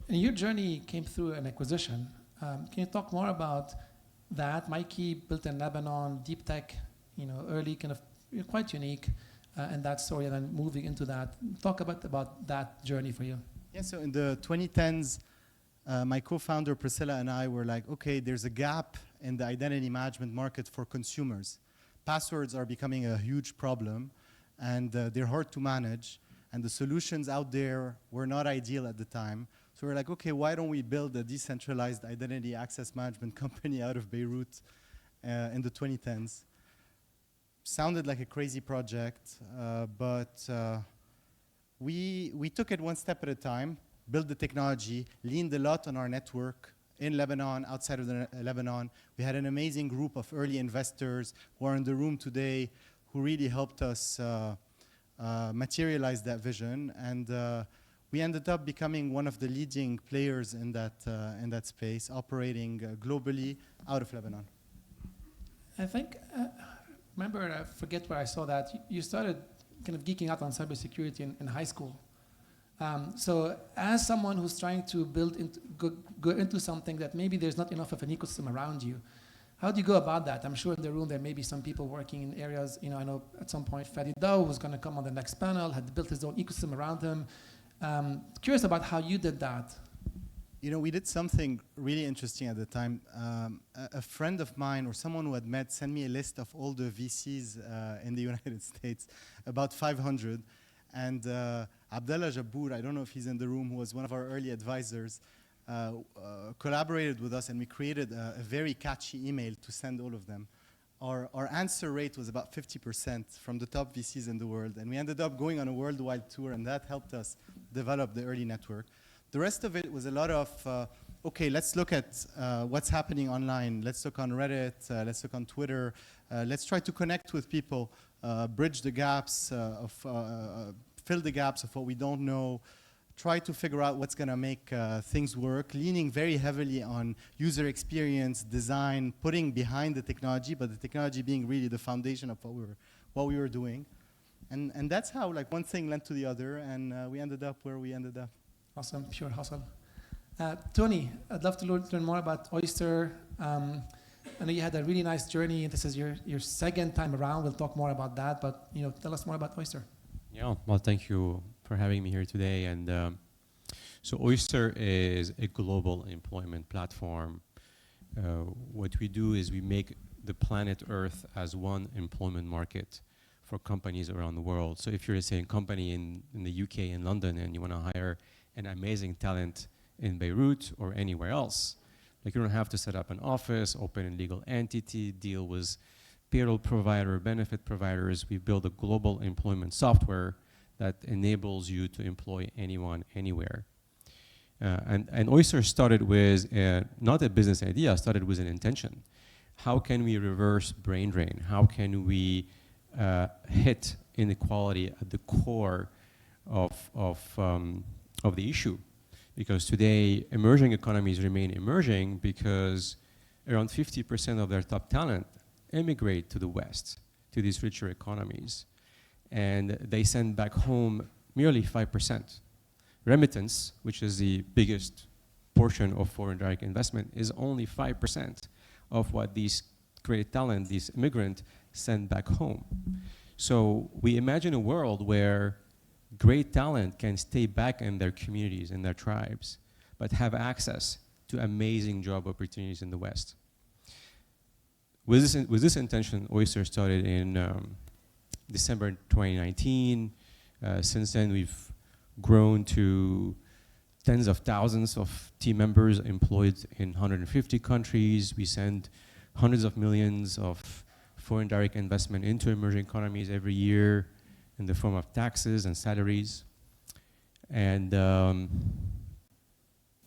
And your journey came through an acquisition. Can you talk more about that? Mikey built in Lebanon, deep tech, you know, early, kind of quite unique, and that story, and then moving into that. Talk about that journey for you. Yeah, so in the 2010s, my co-founder Priscilla and I were like, okay, there's a gap in the identity management market for consumers. Passwords are becoming a huge problem, and they're hard to manage, and the solutions out there were not ideal at the time. So we're like, okay, why don't we build a decentralized identity access management company out of Beirut in the 2010s? Sounded like a crazy project, but we took it one step at a time, built the technology, leaned a lot on our network in Lebanon, outside of Lebanon. We had an amazing group of early investors who are in the room today who really helped us materialize that vision. And we ended up becoming one of the leading players in that space, operating globally out of Lebanon. I think, remember, I forget where I saw that, you started kind of geeking out on cybersecurity in high school. So as someone who's trying to go into something that maybe there's not enough of an ecosystem around you, how do you go about that? I'm sure in the room there may be some people working in areas, you know, I know at some point Fadi Dow, who's going to come on the next panel, had built his own ecosystem around him. Curious about how you did that. You know, we did something really interesting at the time. A friend of mine or someone who had met sent me a list of all the VCs in the United States, about 500. And Abdallah Jabbour, I don't know if he's in the room, who was one of our early advisors, collaborated with us, and we created a very catchy email to send all of them. Our answer rate was about 50% from the top VCs in the world, and we ended up going on a worldwide tour, and that helped us develop the early network. The rest of it was a lot of, okay, let's look at what's happening online. Let's look on Reddit, let's look on Twitter. Let's try to connect with people, bridge the gaps, fill the gaps of what we don't know, try to figure out what's going to make things work, leaning very heavily on user experience, design, putting behind the technology, but the technology being really the foundation of what we were doing. And that's how, like, one thing led to the other, and we ended up where we ended up. Awesome, pure hustle. Tony, I'd love to learn more about Oyster. I know you had a really nice journey. This is your second time around. We'll talk more about that, but tell us more about Oyster. Yeah, well, thank you for having me here today. And So Oyster is a global employment platform. What we do is we make the planet Earth as one employment market for companies around the world. So if you're, say, a company in the UK, in London, and you want to hire an amazing talent in Beirut or anywhere else, like, you don't have to set up an office, open a legal entity, deal with payroll provider, benefit providers. We build a global employment software that enables you to employ anyone, anywhere. And Oyster started with not a business idea, started with an intention. How can we reverse brain drain? How can we hit inequality at the core of the issue? Because today, emerging economies remain emerging because around 50% of their top talent immigrate to the West, to these richer economies. And they send back home merely 5%. Remittance, which is the biggest portion of foreign direct investment, is only 5% of what these great talent, these immigrants, send back home. So we imagine a world where great talent can stay back in their communities, in their tribes, but have access to amazing job opportunities in the West. With this intention, Oyster started in December 2019. Since then, we've grown to tens of thousands of team members employed in 150 countries. We send hundreds of millions of foreign direct investment into emerging economies every year in the form of taxes and salaries. And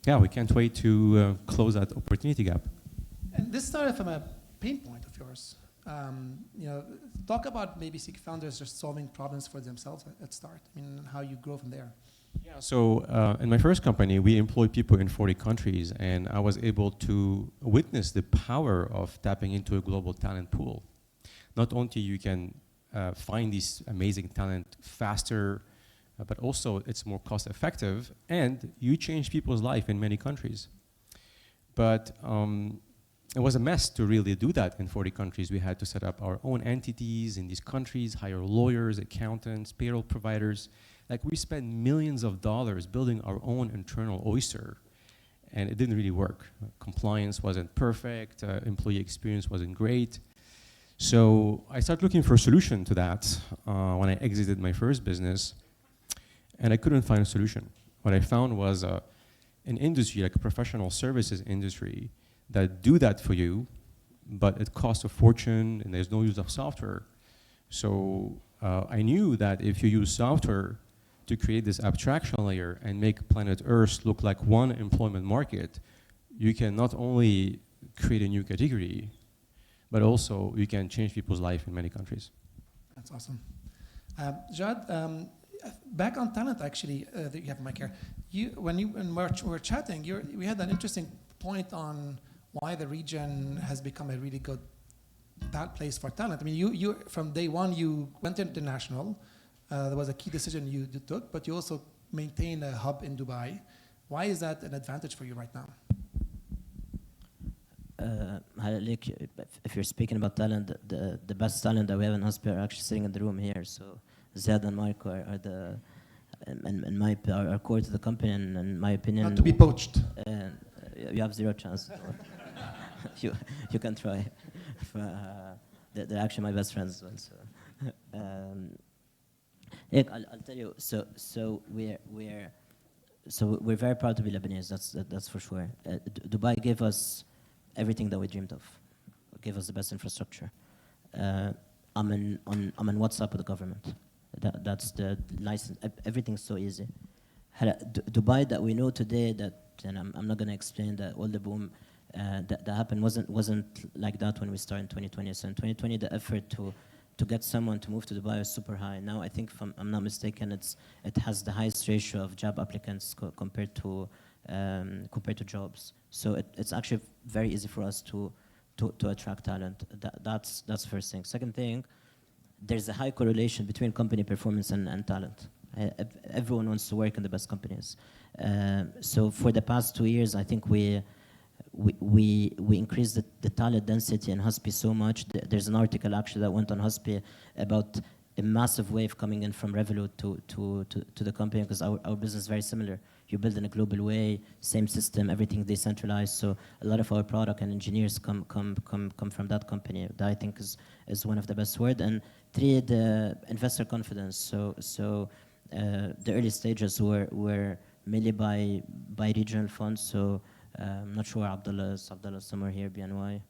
yeah, we can't wait to close that opportunity gap. And this started from a pain point of yours. You know, talk about maybe Seek founders just solving problems for themselves at start. I mean, how you grow from there. Yeah, so in my first company, we employ people in 40 countries, and I was able to witness the power of tapping into a global talent pool. Not only you can find these amazing talent faster, but also it's more cost effective, and you change people's life in many countries. But it was a mess to really do that in 40 countries. We had to set up our own entities in these countries, hire lawyers, accountants, payroll providers. Like, we spent millions of dollars building our own internal Oyster, and it didn't really work. Compliance wasn't perfect, employee experience wasn't great. So I started looking for a solution to that when I exited my first business, and I couldn't find a solution. What I found was an industry, like a professional services industry, that do that for you, but it costs a fortune and there's no use of software. So I knew that if you use software to create this abstraction layer and make planet Earth look like one employment market, you can not only create a new category, but also you can change people's life in many countries. That's awesome. Jad, back on talent, actually, you have a mic here. When we were chatting, we had an interesting point on why the region has become a really good place for talent. I mean, you from day one, you went international. There was a key decision you took, but you also maintain a hub in Dubai. Why is that an advantage for you right now? If you're speaking about talent, the best talent that we have in Hospi are actually sitting in the room here. So Ziad and Marco are the, are core to the company, and in my opinion, not to be poached. You have zero chance. you can try. They're actually my best friends as well. So. I'll tell you. So we're very proud to be Lebanese. That's for sure. Dubai gave us everything that we dreamed of. Gave us the best infrastructure. I'm in WhatsApp with the government. That's the license. Everything's so easy. Dubai that we know today, and I'm not going to explain that all the boom that happened wasn't like that when we started in 2020. So in 2020, the effort to get someone to move to Dubai is super high. Now I think, if I'm not mistaken, it has the highest ratio of job applicants compared to jobs. So it's actually very easy for us to attract talent. That's first thing. Second thing, there's a high correlation between company performance and talent. Everyone wants to work in the best companies. So for the past 2 years, I think we increased the talent density in Hospi so much. There's an article actually that went on Hospi about a massive wave coming in from Revolut to the company, because our business is very similar. you build in a global way, same system, everything decentralized. So a lot of our product and engineers come from that company. That I think is one of the best word. And three, the investor confidence. So the early stages were mainly by regional funds. So I'm not sure Abdullah is somewhere here, BNY.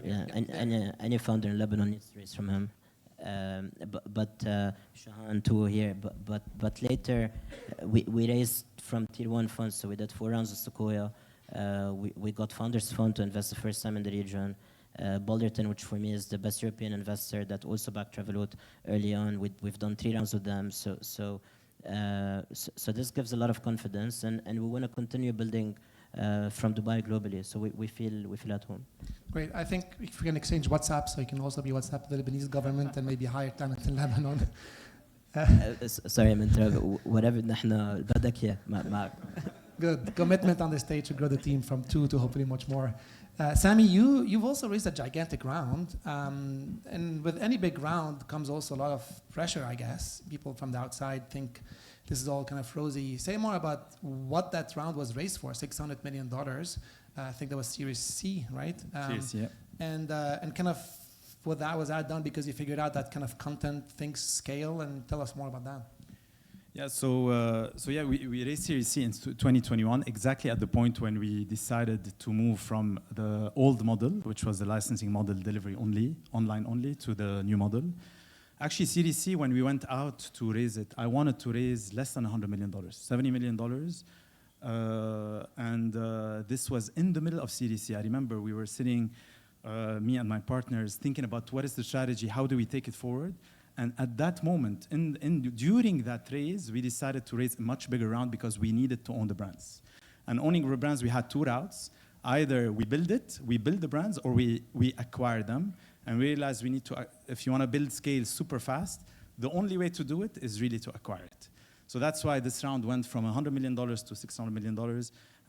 Yeah, and any founder in Lebanon needs to raise from him. But Shahan too here. But later we raised from tier 1 funds. So we did 4 rounds of Sequoia. We got Founders Fund to invest the first time in the region. Balderton, which for me is the best European investor that also backed Revolut early on. We've done 3 rounds with them. So this gives a lot of confidence, and we want to continue building from Dubai globally. So we feel at home. Great. I think if we can exchange WhatsApp, so you can also be WhatsApp the Lebanese government and maybe hire talent in Lebanon. Sorry, I'm in whatever نحن بدك إياه معك. Good. Commitment on the stage to grow the team from 2 to hopefully much more. Sami, you've also raised a gigantic round. And with any big round comes also a lot of pressure, I guess. People from the outside think this is all kind of rosy. Say more about what that round was raised for, $600 million. I think that was Series C, right? Series C, yeah. And kind of was that done because you figured out that kind of content things scale? And tell us more about that. Yeah, so we raised Series C in 2021, exactly at the point when we decided to move from the old model, which was the licensing model, delivery only, online only, to the new model. Actually, Series C, when we went out to raise it, I wanted to raise less than $100 million, $70 million. This was in the middle of Series C. I remember we were sitting, me and my partners, thinking about what is the strategy, how do we take it forward? And at that moment, during that raise, we decided to raise a much bigger round because we needed to own the brands. And owning the brands, we had 2 routes. Either we build the brands, or we acquire them. And we realized we need to, if you want to build scale super fast, the only way to do it is really to acquire it. So that's why this round went from $100 million to $600 million.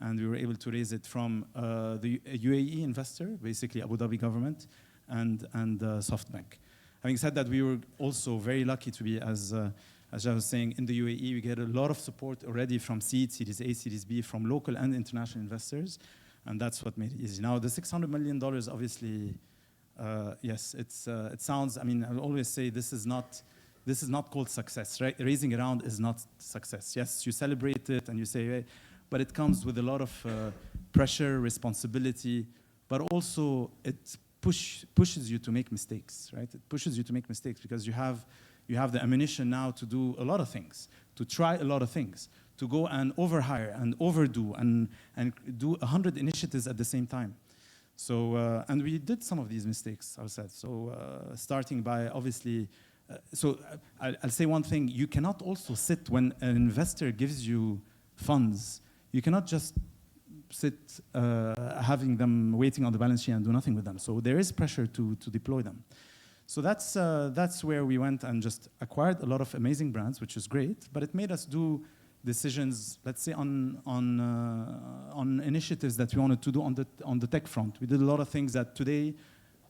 And we were able to raise it from the UAE investor, basically Abu Dhabi government, and SoftBank. Having said that, we were also very lucky to be, as I was saying, in the UAE. We get a lot of support already from seed, Series A, Series B, from local and international investors, and that's what made it easy. Now, the $600 million, obviously, yes, it sounds. I mean, I always say this is not called success, right? Raising a round is not success. Yes, you celebrate it and you say, hey, but it comes with a lot of pressure, responsibility, but also it pushes you to make mistakes, right? It pushes you to make mistakes because you have the ammunition now to do a lot of things, to try a lot of things, to go and overhire and overdo and do 100 initiatives at the same time. So, and we did some of these mistakes ourselves. So starting by obviously, I'll say one thing, you cannot also sit when an investor gives you funds, you cannot just sit having them waiting on the balance sheet and do nothing with them. So there is pressure to deploy them. So that's where we went and just acquired a lot of amazing brands, which is great, but it made us do decisions, let's say, on initiatives that we wanted to do on the tech front. We did a lot of things that today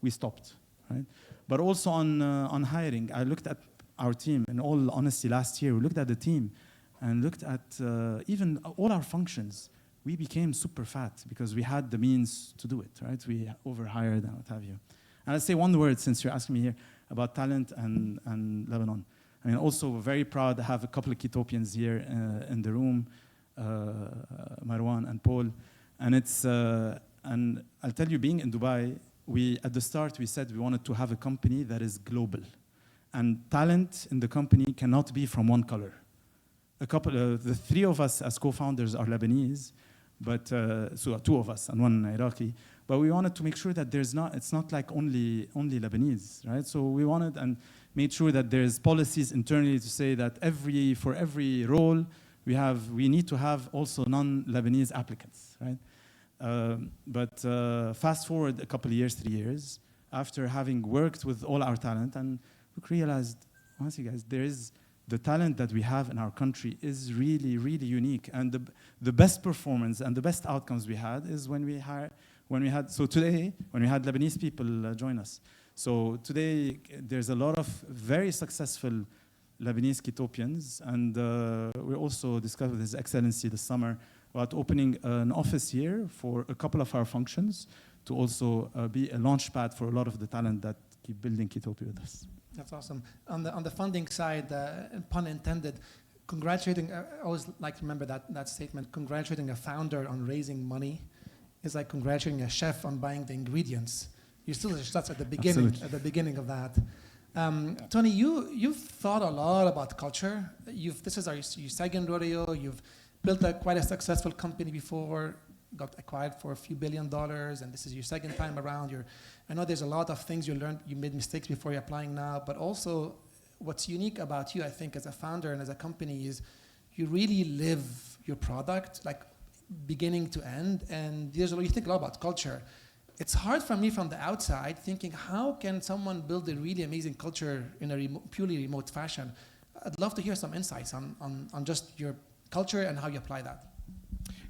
we stopped, right? But also on hiring. I looked at our team, in all honesty, last year, we looked at the team and looked at even all our functions. We became super fat because we had the means to do it, right? We overhired and what have you. And I'll say one word, since you're asking me here, about talent and Lebanon. I mean, also very proud to have a couple of Ketopians here in the room, Marwan and Paul. And and I'll tell you, being in Dubai, at the start, we said we wanted to have a company that is global. And talent in the company cannot be from one color. The 3 of us as co-founders are Lebanese, but so 2 of us and 1 Iraqi. But we wanted to make sure that it's not like only Lebanese, right? So we wanted and made sure that there's policies internally to say that for every role we need to have also non-Lebanese applicants, right? But fast forward a couple of years, 3 years, after having worked with all our talent, and we realized, honestly, guys, the talent that we have in our country is really, really unique. And the best performance and the best outcomes we had is when we had Lebanese people join us. So today, there's a lot of very successful Lebanese Ketopians, and we also discussed with His Excellency this summer about opening an office here for a couple of our functions to also be a launch pad for a lot of the talent that keep building Ketopia with us. That's awesome. On the funding side, pun intended, congratulating, I always like to remember that statement, congratulating a founder on raising money is like congratulating a chef on buying the ingredients. You still that's at the beginning, Absolutely. at the beginning of that. Tony, you've thought a lot about culture. This is your second rodeo. You've built quite a successful company before, got acquired for a few $1 billion, and this is your second time around. I know there's a lot of things you learned, you made mistakes before you're applying now, but also what's unique about you, I think, as a founder and as a company is you really live your product, like beginning to end, and you think a lot about culture. It's hard for me from the outside thinking, how can someone build a really amazing culture in a purely remote fashion? I'd love to hear some insights on just your culture and how you apply that.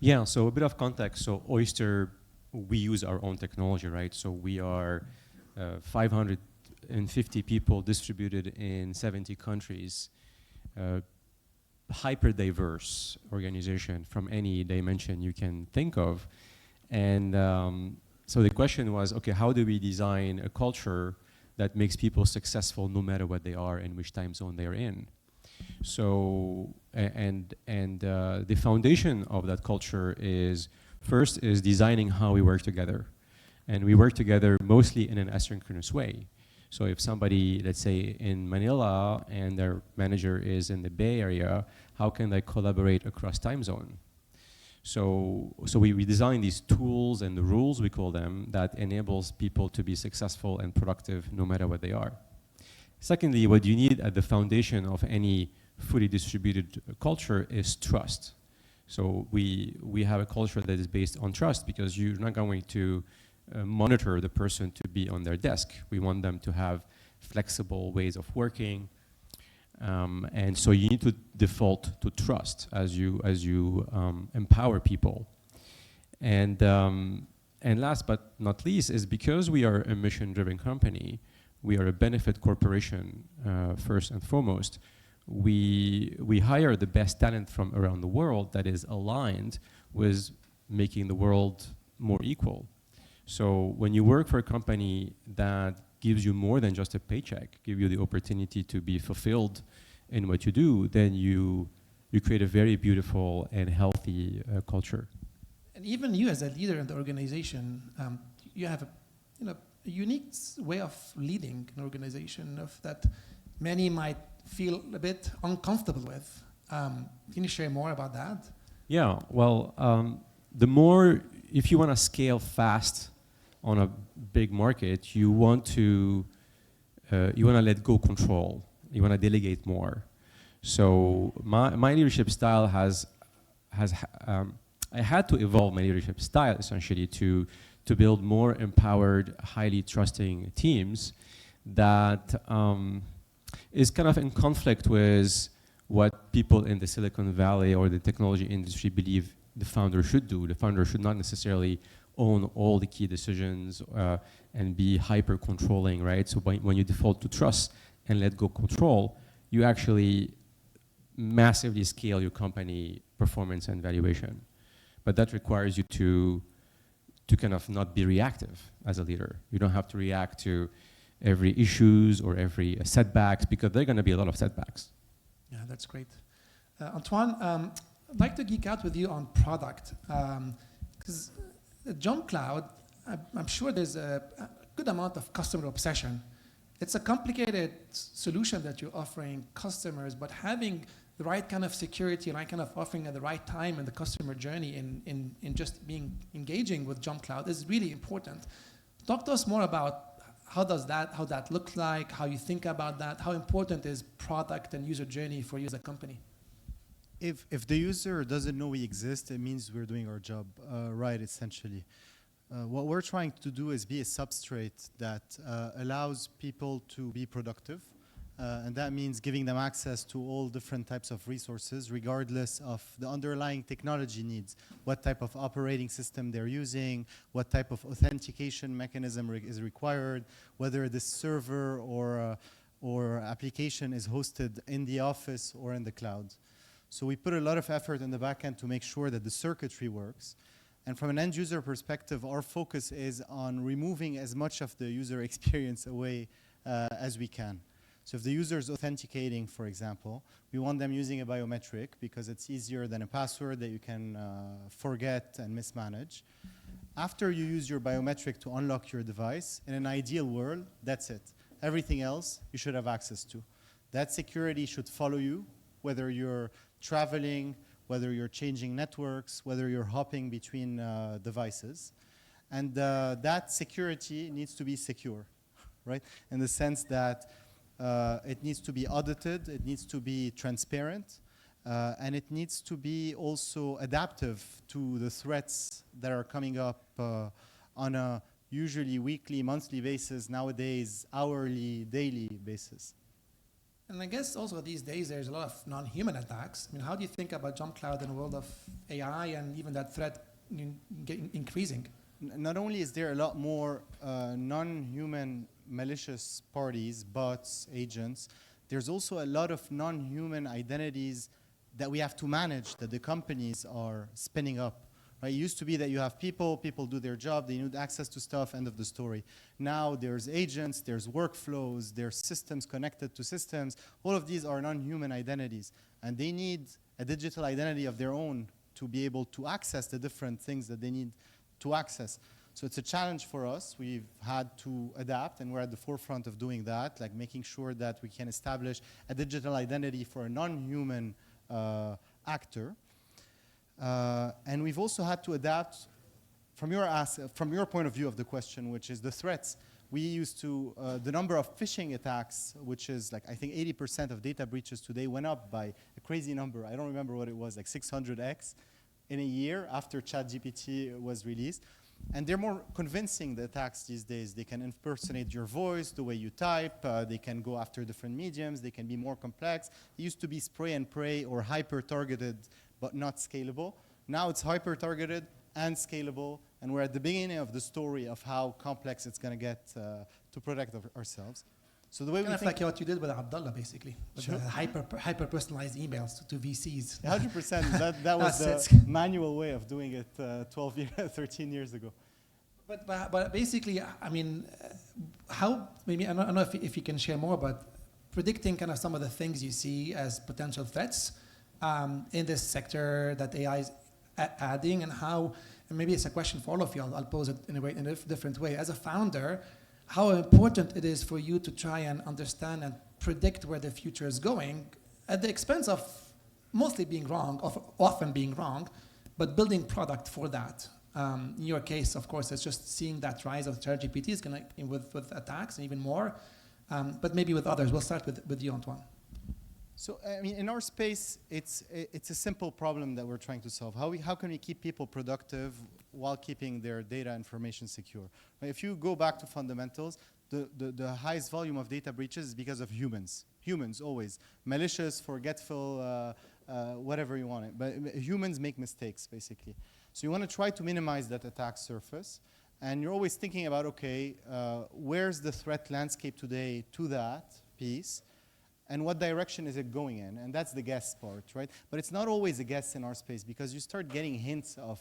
Yeah, so a bit of context. So Oyster, we use our own technology, right? So we are 550 people distributed in 70 countries, hyper diverse organization from any dimension you can think of. And so the question was, okay, how do we design a culture that makes people successful no matter what they are and which time zone they're in? So, the foundation of that culture is, first is designing how we work together. And we work together mostly in an asynchronous way. So if somebody, let's say in Manila and their manager is in the Bay Area, how can they collaborate across time zone? So we design these tools and the rules, we call them, that enables people to be successful and productive no matter what they are. Secondly, what you need at the foundation of any fully distributed culture is trust. So we have a culture that is based on trust because you're not going to monitor the person to be on their desk. We want them to have flexible ways of working. And so you need to default to trust as you empower people. And last but not least is because we are a mission-driven company, we are a benefit corporation first and foremost. We hire the best talent from around the world that is aligned with making the world more equal. So when you work for a company that gives you more than just a paycheck, give you the opportunity to be fulfilled in what you do, then you create a very beautiful and healthy culture. And even you as a leader in the organization, you have a unique way of leading an organization that many might feel a bit uncomfortable with. Can you share more about that? Yeah, well, if you want to scale fast on a big market, you want to let go control. You want to delegate more. So my leadership style I had to evolve my leadership style essentially to build more empowered, highly trusting teams that is kind of in conflict with what people in the Silicon Valley or the technology industry believe the founder should do. The founder should not necessarily own all the key decisions and be hyper controlling, right? So when you default to trust and let go control, you actually massively scale your company performance and valuation. But that requires you to kind of not be reactive as a leader. You don't have to react to every issues or every setbacks because there are going to be a lot of setbacks. Yeah, that's great. Antoine, I'd like to geek out with you on product. Because at JumpCloud, I'm sure there's a good amount of customer obsession. It's a complicated solution that you're offering customers, but having the right kind of security, right kind of offering at the right time in the customer journey in just engaging with JumpCloud is really important. Talk to us more about how that look like, how you think about that, how important is product and user journey for you as a company? If the user doesn't know we exist, it means we're doing our job right, essentially. What we're trying to do is be a substrate that allows people to be productive. And that means giving them access to all different types of resources, regardless of the underlying technology needs, what type of operating system they're using, what type of authentication mechanism is required, whether this server or or application is hosted in the office or in the cloud. So we put a lot of effort in the backend to make sure that the circuitry works. And from an end user perspective, our focus is on removing as much of the user experience away as we can. So if the user is authenticating, for example, we want them using a biometric because it's easier than a password that you can forget and mismanage. After you use your biometric to unlock your device, in an ideal world, that's it. Everything else you should have access to. That security should follow you, whether you're traveling, whether you're changing networks, whether you're hopping between devices. And that security needs to be secure, right? In the sense that it needs to be audited, it needs to be transparent, and it needs to be also adaptive to the threats that are coming up on a usually weekly, monthly basis, nowadays hourly, daily basis. And I guess also these days there's a lot of non-human attacks. I mean, how do you think about Jump Cloud in a world of AI and even that threat increasing? Not only is there a lot more non-human malicious parties, bots, agents, there's also a lot of non-human identities that we have to manage, that the companies are spinning up. Right? It used to be that you have people do their job, they need access to stuff, end of the story. Now there's agents, there's workflows, there's systems connected to systems. All of these are non-human identities, and they need a digital identity of their own to be able to access the different things that they need to access. So it's a challenge for us. We've had to adapt, and we're at the forefront of doing that, like making sure that we can establish a digital identity for a non-human actor. And we've also had to adapt from your point of view of the question, which is the threats. We used to, the number of phishing attacks, which is like, I think 80% of data breaches today went up by a crazy number. I don't remember what it was, like 600x in a year after ChatGPT was released. And they're more convincing, the attacks these days. They can impersonate your voice, the way you type. They can go after different mediums. They can be more complex. It used to be spray and pray or hyper-targeted, but not scalable. Now it's hyper-targeted and scalable, and we're at the beginning of the story of how complex it's going to get to protect ourselves. So the way we think, like what you did with Abdullah, basically, with sure. hyper-personalized emails to VCs. 100%. That was the manual way of doing it 13 years ago. But basically, I mean, how, maybe, I don't know if you can share more, but predicting kind of some of the things you see as potential threats in this sector that AI is adding, and how, and maybe it's a question for all of you, I'll pose it in a different way. As a founder, how important it is for you to try and understand and predict where the future is going at the expense of mostly being wrong, often being wrong, but building product for that. In your case, of course, it's just seeing that rise of ChatGPT is going to, with attacks and even more, but maybe with others. We'll start with you, Antoine. So, I mean, in our space, it's a simple problem that we're trying to solve. How can we keep people productive while keeping their data information secure? Right? If you go back to fundamentals, the highest volume of data breaches is because of humans. Humans, always. Malicious, forgetful, whatever you want it. But humans make mistakes, basically. So you want to try to minimize that attack surface. And you're always thinking about, okay, where's the threat landscape today to that piece? And what direction is it going in? And that's the guess part, right? But it's not always a guess in our space, because you start getting hints of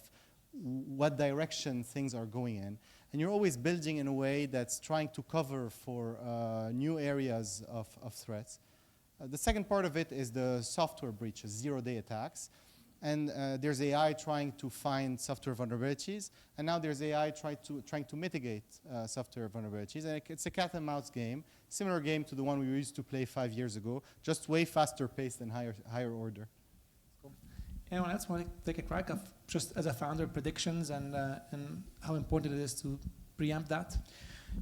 what direction things are going in. And you're always building in a way that's trying to cover for new areas of threats. The second part of it is the software breaches, zero-day attacks. And there's AI trying to find software vulnerabilities. And now there's AI trying to mitigate software vulnerabilities. And it's a cat and mouse game, similar game to the one we used to play 5 years ago, just way faster paced and higher order. Cool. Anyone else want to take a crack of just as a founder predictions and how important it is to preempt that?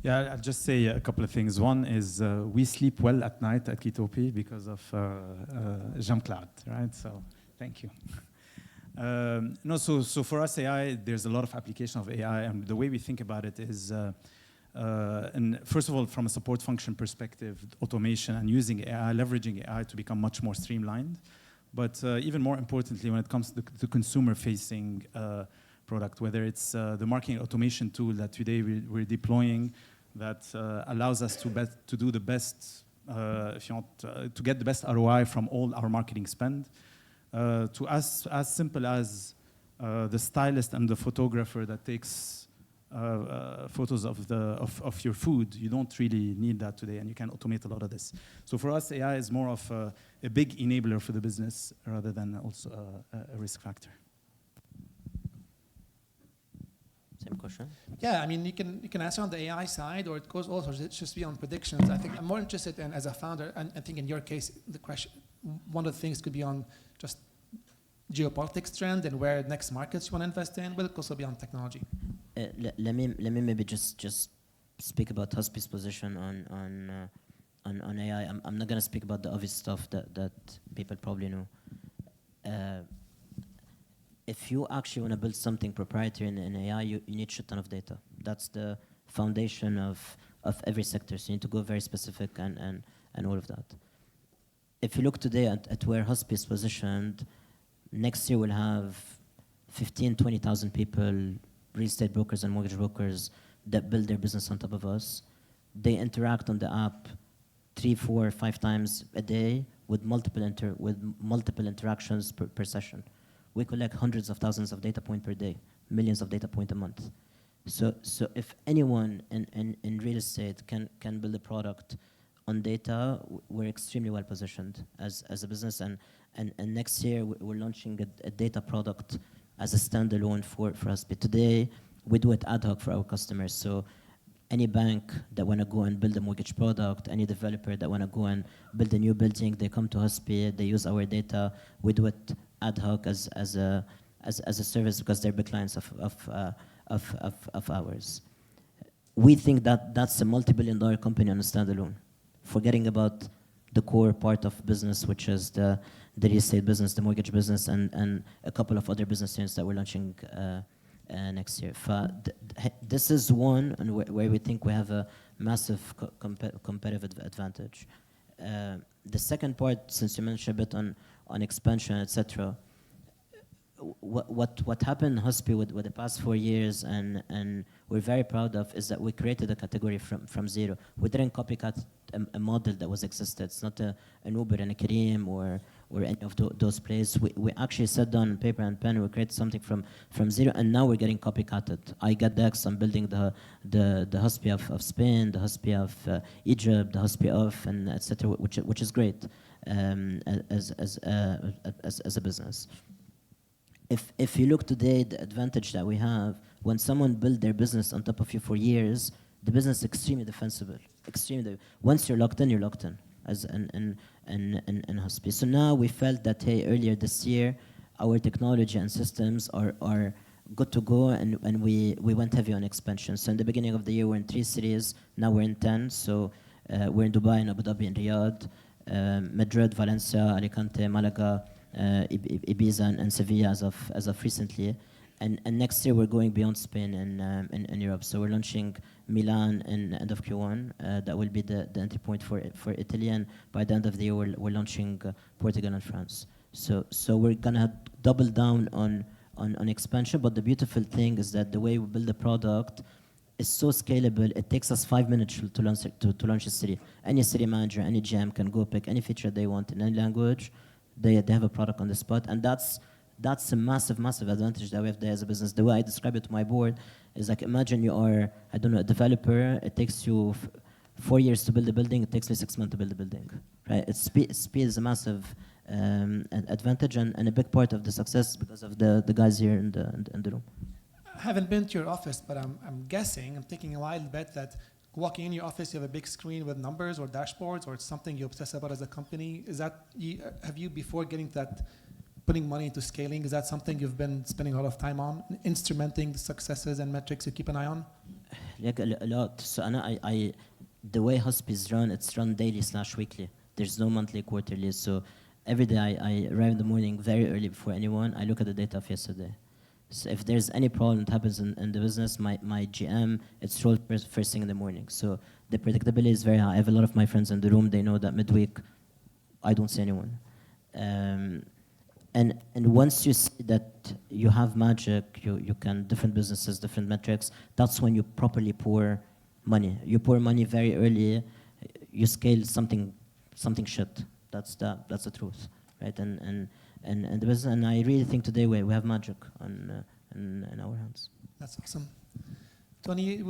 Yeah, I'll just say a couple of things. One is we sleep well at night at Kitopi because of Jump Cloud, right? So thank you. No, so for us, AI, there's a lot of application of AI, and the way we think about it is, and first of all, from a support function perspective, automation and using AI, leveraging AI to become much more streamlined. But even more importantly, when it comes to the consumer-facing product, whether it's the marketing automation tool that today we're deploying that allows us to do the best if you want to get the best ROI from all our marketing spend, to as simple as the stylist and the photographer that takes photos of your food. You don't really need that today, and you can automate a lot of this. So for us, AI is more of a big enabler for the business rather than also a risk factor. Same question? Yeah, I mean, you can answer on the AI side, or it goes also just be on predictions. I think I'm more interested in, as a founder, and I think in your case, the question, one of the things could be on just geopolitics trend and where next markets you want to invest in, but it could also be on technology. Let me maybe just speak about Huspie's position on AI. I'm not going to speak about the obvious stuff that people probably know. If you actually want to build something proprietary in AI, you need a shit ton of data. That's the foundation of every sector. So you need to go very specific and all of that. If you look today at where Huspie is positioned, next year we'll have 15, 20,000 people, real estate brokers and mortgage brokers that build their business on top of us. They interact on the app 3, 4, 5 times a day with multiple interactions per session. We collect hundreds of thousands of data points per day, millions of data points a month. So if anyone in real estate can build a product on data, we're extremely well positioned as a business. And next year we're launching a data product as a standalone for us. But today we do it ad hoc for our customers. So any bank that want to go and build a mortgage product, any developer that want to go and build a new building, they come to Huspie, they use our data. We do it ad hoc as a service because they're big clients of ours. We think that that's a multi-billion-dollar company on a standalone, forgetting about the core part of business, which is the real estate business, the mortgage business, and a couple of other business units that we're launching next year. This is one and where we think we have a massive competitive advantage. The second part, since you mentioned a bit on expansion, etc., what happened in Huspie with the past 4 years and we're very proud of is that we created a category from zero. We didn't copycat a model that was existed. It's not an Uber and a Careem or any of those places. We actually sat down on paper and pen. We created something from zero, and now we're getting copycatted. I got Dex. I'm building the Huspie of Spain, the Huspie of Egypt, the Huspie of, and etc., which is great as a business. If you look today, the advantage that we have, when someone build their business on top of you for years, the business is extremely defensible. Once you're locked in, as in Huspie. So now we felt that, hey, earlier this year, our technology and systems are good to go, and we went heavy on expansion. So in the beginning of the year, we're in 3 cities. Now we're in 10. So we're in Dubai, and Abu Dhabi, and Riyadh, Madrid, Valencia, Alicante, Malaga, Ibiza and Sevilla as of recently, and next year we're going beyond Spain and Europe. So we're launching Milan in end of Q1. That will be the entry point for Italy, and by the end of the year we're launching Portugal and France. So we're gonna double down on expansion. But the beautiful thing is that the way we build the product is so scalable. It takes us 5 minutes to launch a city. Any city manager, any GM can go pick any feature they want in any language. They have a product on the spot, and that's a massive advantage that we have there as a business. The way I describe it to my board is like, imagine you are, I don't know, a developer. It takes you 4 years to build a building. It takes me 6 months to build a building, right? Speed is a massive advantage, and a big part of the success because of the guys here in the room. I haven't been to your office, but I'm guessing, I'm taking a wild bet that walking in your office, you have a big screen with numbers or dashboards, or it's something you obsess about as a company. Is that, have you, before getting to that, putting money into scaling, is that something you've been spending a lot of time on, instrumenting the successes and metrics you keep an eye on? Like a lot. So the way Huspie is run, it's run daily/weekly. There's no monthly, quarterly. So every day I arrive in the morning very early before anyone. I look at the data of yesterday. So if there's any problem that happens in the business, my GM, it's rolled first thing in the morning. So the predictability is very high. I have a lot of my friends in the room. They know that midweek, I don't see anyone. And once you see that you have magic, you can, different businesses, different metrics, that's when you properly pour money. You pour money very early. you scale something shit. That's the truth, right? And I really think today we have magic in our hands. That's awesome. Tony,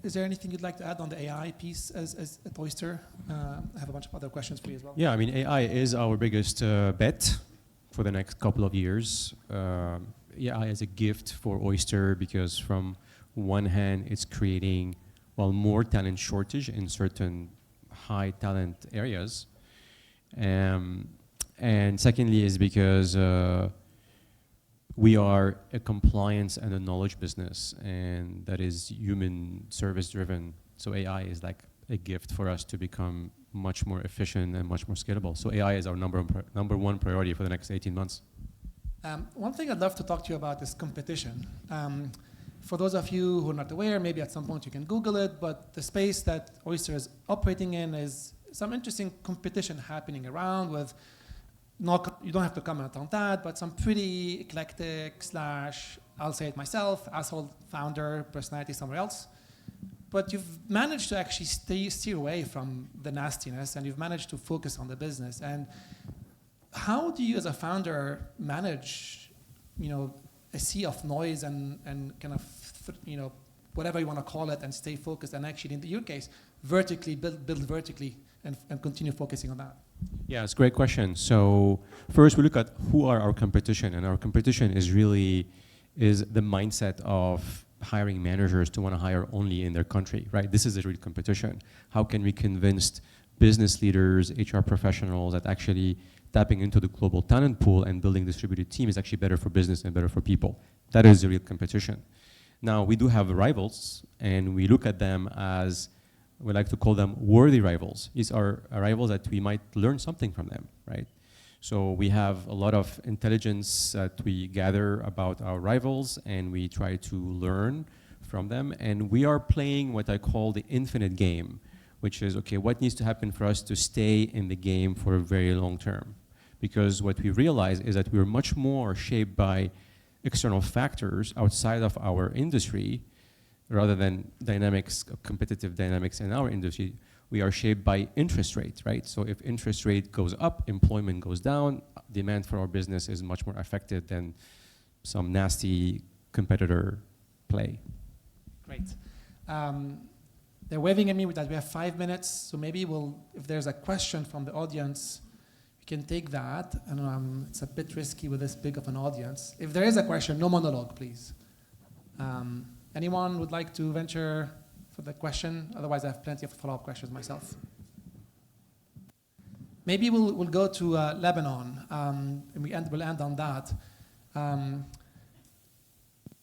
is there anything you'd like to add on the AI piece as at Oyster? I have a bunch of other questions for you as well. Yeah, I mean, AI is our biggest bet for the next couple of years. AI is a gift for Oyster because from one hand, it's creating, well, more talent shortage in certain high talent areas. And secondly is because we are a compliance and a knowledge business, and that is human service driven. So AI is like a gift for us to become much more efficient and much more scalable. So AI is our number one priority for the next 18 months. One thing I'd love to talk to you about is competition. For those of you who are not aware, maybe at some point you can Google it, but the space that Oyster is operating in is some interesting competition happening around with, you don't have to comment on that, but some pretty eclectic / I'll say it myself, asshole founder personality somewhere else. But you've managed to actually steer away from the nastiness, and you've managed to focus on the business. And how do you, as a founder, manage, a sea of noise and kind of, whatever you want to call it, and stay focused, and actually, in your case, vertically build vertically, and continue focusing on that? Yeah, it's a great question. So first, we look at who are our competition, and our competition is the mindset of hiring managers to want to hire only in their country, right? This is a real competition. How can we convince business leaders, HR professionals that actually tapping into the global talent pool and building distributed team is actually better for business and better for people? That is the real competition. Now, we do have rivals, and we look at them as, we like to call them worthy rivals. These are rivals that we might learn something from them, right? So we have a lot of intelligence that we gather about our rivals, and we try to learn from them. And we are playing what I call the infinite game, which is, okay, what needs to happen for us to stay in the game for a very long term? Because what we realize is that we're much more shaped by external factors outside of our industry rather than competitive dynamics in our industry. We are shaped by interest rate, right? So if interest rate goes up, employment goes down, demand for our business is much more affected than some nasty competitor play. Great. They're waving at me that we have 5 minutes, so maybe if there's a question from the audience, we can take that. And it's a bit risky with this big of an audience. If there is a question, no monologue, please. Anyone would like to venture for the question? Otherwise, I have plenty of follow-up questions myself. Maybe we'll go to Lebanon, and we'll end on that.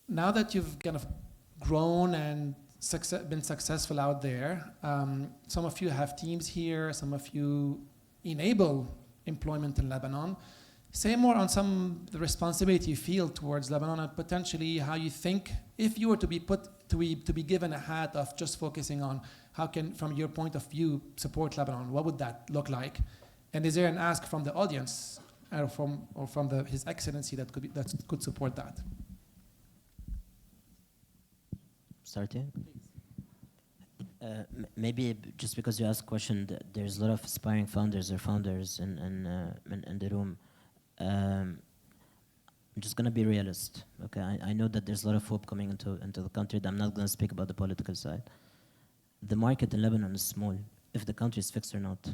Now that you've kind of grown and been successful out there, some of you have teams here, some of you enable employment in Lebanon. Say more on the responsibility you feel towards Lebanon, and potentially how you think, if you were to be given a hat of just focusing on how can, from your point of view, support Lebanon, what would that look like? And is there an ask from the audience or from His Excellency that could support that? Starting? Maybe just because you asked a question, there's a lot of aspiring founders or founders in the room. I'm just going to be realist. Okay, I know that there's a lot of hope coming into the country. I'm not going to speak about the political side. The market in Lebanon is small, if the country is fixed or not.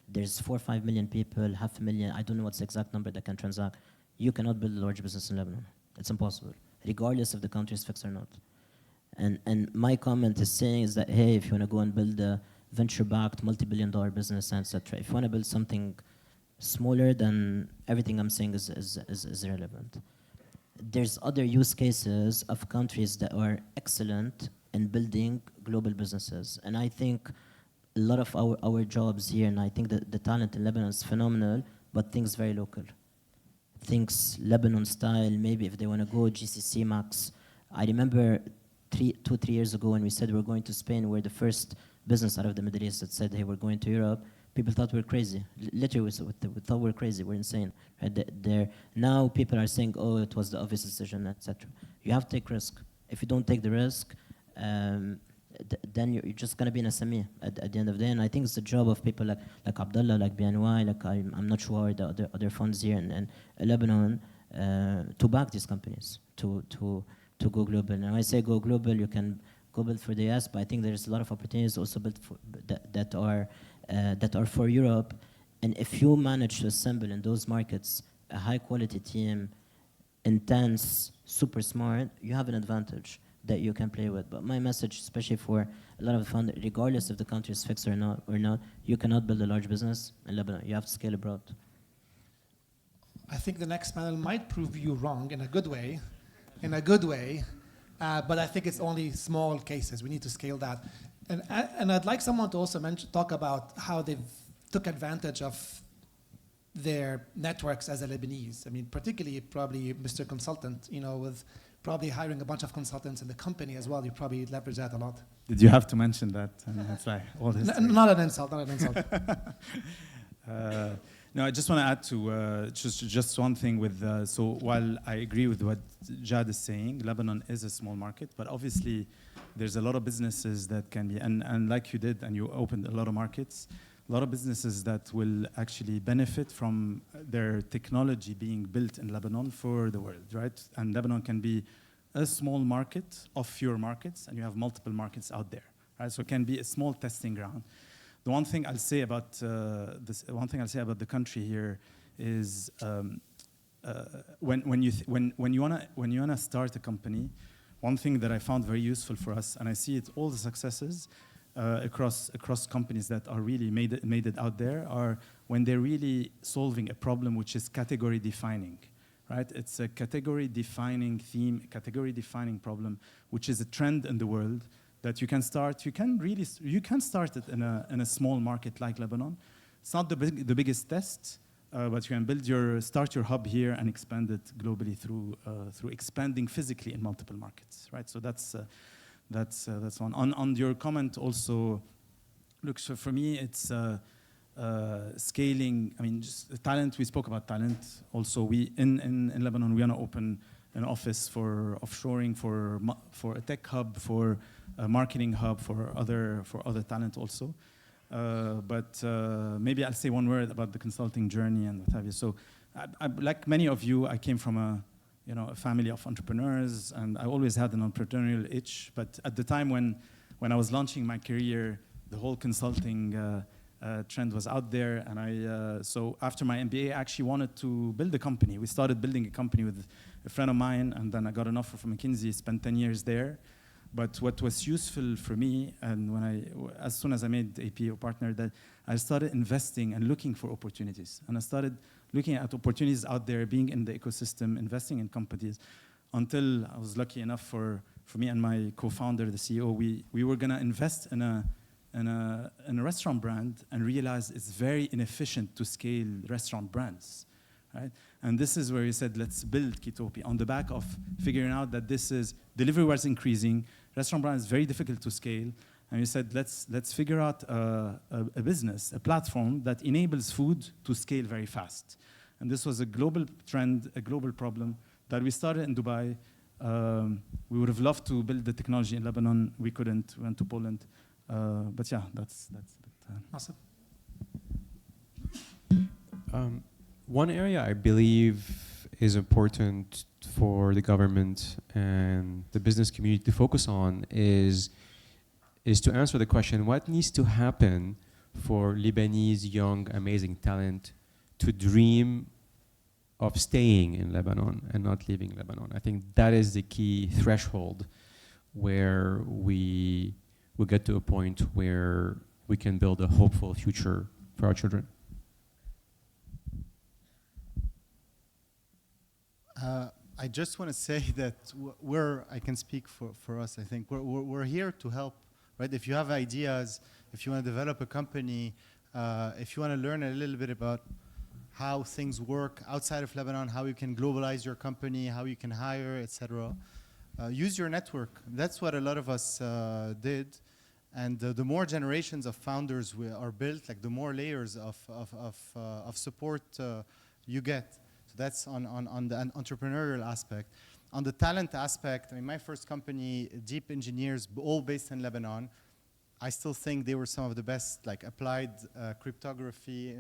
There's 4 or 5 million people, 500,000, I don't know what's the exact number that can transact. You cannot build a large business in Lebanon. It's impossible, regardless if the country is fixed or not. And my comment is saying is that, hey, if you want to go and build a venture-backed, multi-billion-dollar business, etc., if you want to build something smaller, then everything I'm saying is irrelevant. There's other use cases of countries that are excellent in building global businesses. And I think a lot of our jobs here, and I think that the talent in Lebanon is phenomenal, but things very local. Things Lebanon style, maybe if they want to go GCC max. I remember 2-3 years ago when we said we're going to Spain, we're the first business out of the Middle East that said, hey, we're going to Europe. People thought we were crazy. Literally, we thought we were crazy. We're insane. Right? Now people are saying, oh, it was the obvious decision, etc. You have to take risk. If you don't take the risk, then you're just gonna be an SME at the end of the day. And I think it's the job of people like Abdullah, like BNY, like I'm not sure the other funds here in Lebanon, to back these companies to go global. And when I say go global, you can go build for the US, but I think there's a lot of opportunities also built for that are for Europe. And if you manage to assemble in those markets a high quality team, intense, super smart, you have an advantage that you can play with. But my message, especially for a lot of funders, regardless if the country is fixed or not, you cannot build a large business in Lebanon. You have to scale abroad. I think the next panel might prove you wrong in a good way, but I think it's only small cases. We need to scale that. And I'd like someone to also talk about how they've took advantage of their networks as a Lebanese. I mean, particularly probably Mr. Consultant, with probably hiring a bunch of consultants in the company as well. You probably leverage that a lot. Did you have to mention that? It's like all this. Not an insult. No, I just want to add to just one thing with, so while I agree with what Jad is saying, Lebanon is a small market, but obviously there's a lot of businesses that can be, and like you did, and you opened a lot of markets, a lot of businesses that will actually benefit from their technology being built in Lebanon for the world, right? And Lebanon can be a small market of fewer markets, and you have multiple markets out there, right? So it can be a small testing ground. The one thing I'll say about the country here is when you wanna start a company, one thing that I found very useful for us, and I see it all the successes across companies that are really made it out there, are when they're really solving a problem which is category defining, right? It's a category defining theme, a category defining problem, which is a trend in the world that you can start. You can start it in a small market like Lebanon. It's not the biggest test, but you can start your hub here and expand it globally through expanding physically in multiple markets, right? So that's one. On your comment also, look, so for me it's scaling. I mean, just the talent. We spoke about talent. Also, we in Lebanon we want to open an office for offshoring, for a tech hub, for a marketing hub, for other talent also. But maybe I'll say one word about the consulting journey and what have you. So, like many of you, I came from a family of entrepreneurs, and I always had an entrepreneurial itch. But at the time when I was launching my career, the whole consulting trend was out there, and so after my MBA, I actually wanted to build a company. We started building a company with a friend of mine, and then I got an offer from McKinsey, spent 10 years there. But what was useful for me, and as soon as I made APO partner, that I started investing and looking for opportunities. And I started looking at opportunities out there, being in the ecosystem, investing in companies, until I was lucky enough for me and my co-founder, the CEO, we were gonna invest in a restaurant brand and realize it's very inefficient to scale restaurant brands, right? And this is where we said, let's build Kitopi on the back of figuring out that delivery was increasing, restaurant brand is very difficult to scale, and we said, let's figure out a business, a platform that enables food to scale very fast. And this was a global trend, a global problem that we started in Dubai. We would have loved to build the technology in Lebanon. We couldn't. We went to Poland. But yeah, that's Awesome. One area I believe is important for the government and the business community to focus on is to answer the question, what needs to happen for Lebanese young, amazing talent to dream of staying in Lebanon and not leaving Lebanon? I think that is the key threshold where we will get to a point where we can build a hopeful future for our children. I just want to say that I can speak for us, I think. We're here to help, right? If you have ideas, if you want to develop a company, if you want to learn a little bit about how things work outside of Lebanon, how you can globalize your company, how you can hire, etc. Use your network. That's what a lot of us did. And the more generations of founders are built, like the more layers of support you get. So that's on the entrepreneurial aspect. On the talent aspect, I mean, my first company, deep engineers, all based in Lebanon. I still think they were some of the best, like applied cryptography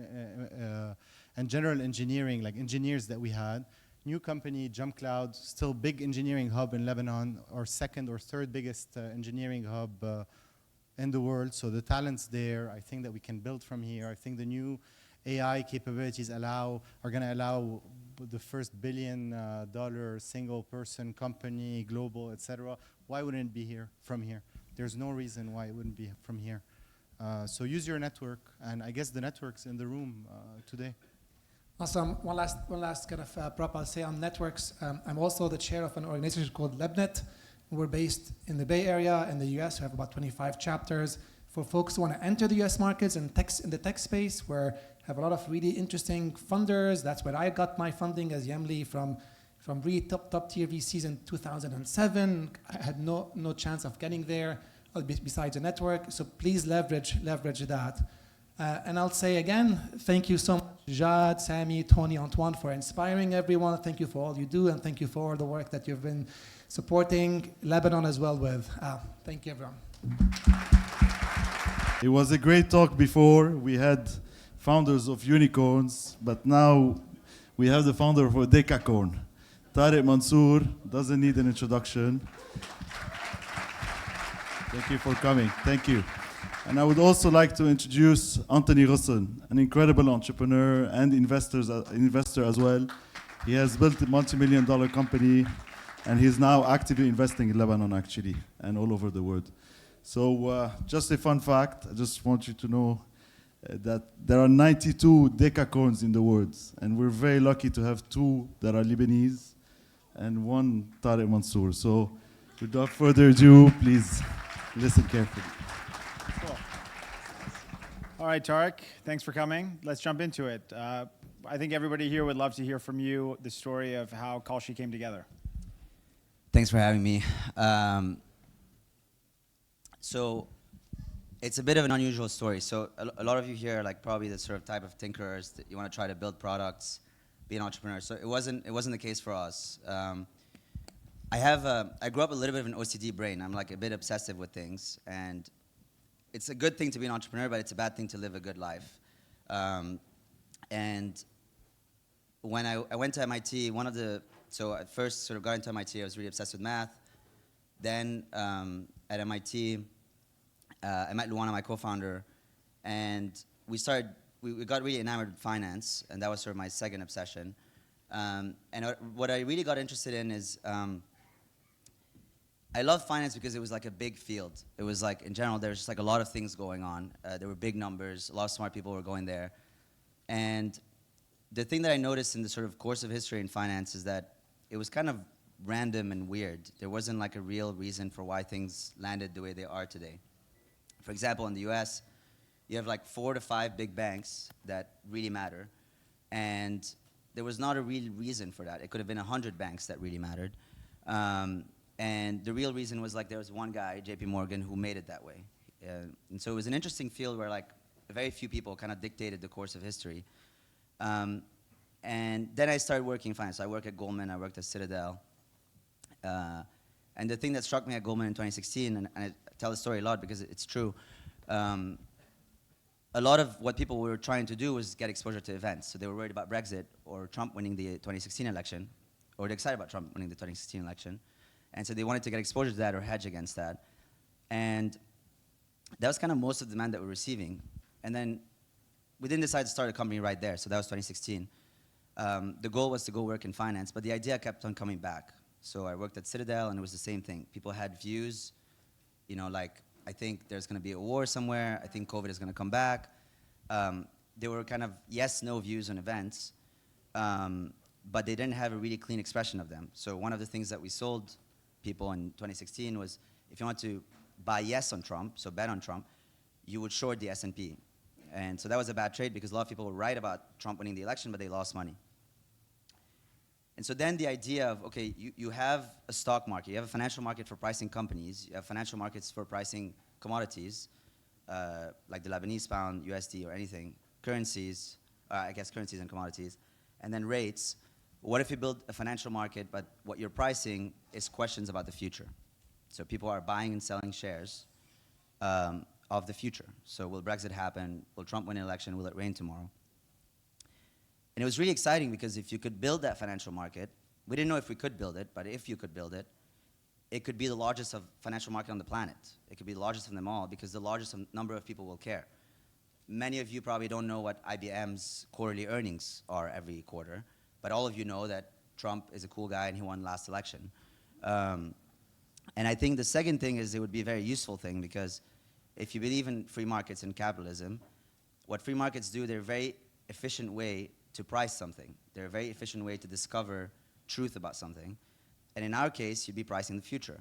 and general engineering, like engineers that we had. New company, Jump Cloud, still big engineering hub in Lebanon, our second or third biggest engineering hub in the world. So the talent's there. I think that we can build from here. I think the new AI capabilities are going to allow the first $1 billion single person company, global, etc. Why wouldn't it be here, from here? There's no reason why it wouldn't be from here. So use your network, and I guess the network's in the room today. Awesome. One last kind of prop I'll say on networks. I'm also the chair of an organization called LebNet. We're based in the Bay Area in the US. We have about 25 chapters for folks who want to enter the US markets and in the tech space, where have a lot of really interesting funders. That's where I got my funding as Yemli from really top tier VCs in 2007. I had no chance of getting there besides a network. So please leverage that. And I'll say again, thank you so much, Jad, Sami, Tony, Antoine, for inspiring everyone. Thank you for all you do, and thank you for all the work that you've been supporting Lebanon as well with. Thank you, everyone. It was a great talk before. We had founders of unicorns, but now we have the founder of a decacorn. Tariq Mansour doesn't need an introduction. Thank you for coming. Thank you. And I would also like to introduce Anthony Russell, an incredible entrepreneur and investor as well. He has built a multi-million-dollar company, and he's now actively investing in Lebanon, actually, and all over the world. So just a fun fact, I just want you to know that there are 92 decacorns in the world, and we're very lucky to have 2 that are Lebanese and 1 Tariq Mansour. So without further ado, please listen carefully. Cool. All right, Tariq, thanks for coming. Let's jump into it. I think everybody here would love to hear from you the story of how Kalshi came together. Thanks for having me. So it's a bit of an unusual story. So a lot of you here are like probably the sort of type of tinkerers that you want to try to build products, be an entrepreneur. So it wasn't the case for us. I grew up a little bit of an OCD brain. I'm like a bit obsessive with things, and it's a good thing to be an entrepreneur, but it's a bad thing to live a good life. And when I went to MIT, so at first sort of got into MIT, I was really obsessed with math. Then at MIT, I met Luana, my co-founder, and we got really enamored with finance, and that was sort of my second obsession. And what I really got interested in is, I loved finance because it was like a big field. It was like, in general, there's just like a lot of things going on. There were big numbers, a lot of smart people were going there. And the thing that I noticed in the sort of course of history in finance is that it was kind of random and weird. There wasn't like a real reason for why things landed the way they are today. For example, in the US, you have like 4 to 5 big banks that really matter. And there was not a real reason for that. It could have been 100 banks that really mattered. And the real reason was like there was one guy, JP Morgan, who made it that way. And so it was an interesting field where like very few people kind of dictated the course of history. And then I started working in finance. I worked at Goldman, I worked at Citadel. And the thing that struck me at Goldman in 2016, and I tell the story a lot because it's true, a lot of what people were trying to do was get exposure to events. So they were worried about Brexit or Trump winning the 2016 election, or they're excited about Trump winning the 2016 election. And so they wanted to get exposure to that or hedge against that. And that was kind of most of the demand that we're receiving. And then we didn't decide to start a company right there, so that was 2016. The goal was to go work in finance, but the idea kept on coming back. So I worked at Citadel, and it was the same thing. People had views, you know, like, I think there's going to be a war somewhere. I think COVID is going to come back. There were kind of yes, no views on events, but they didn't have a really clean expression of them. So one of the things that we sold people in 2016 was, if you want to buy yes on Trump, so bet on Trump, you would short the S&P. And so that was a bad trade because a lot of people were right about Trump winning the election, but they lost money. And so then the idea of, okay, you have a stock market, you have a financial market for pricing companies, you have financial markets for pricing commodities, like the Lebanese pound, USD, or anything, currencies, I guess currencies and commodities, and then rates. What if you build a financial market, but what you're pricing is questions about the future? So people are buying and selling shares of the future. So will Brexit happen? Will Trump win an election? Will it rain tomorrow? And it was really exciting because if you could build that financial market, we didn't know if we could build it, but if you could build it, it could be the largest financial market on the planet. It could be the largest of them all because the largest number of people will care. Many of you probably don't know what IBM's quarterly earnings are every quarter, but all of you know that Trump is a cool guy and he won the last election. And I think the second thing is it would be a very useful thing because if you believe in free markets and capitalism, what free markets do, they're a very efficient way to price something. They're a very efficient way to discover truth about something. And in our case, you'd be pricing the future.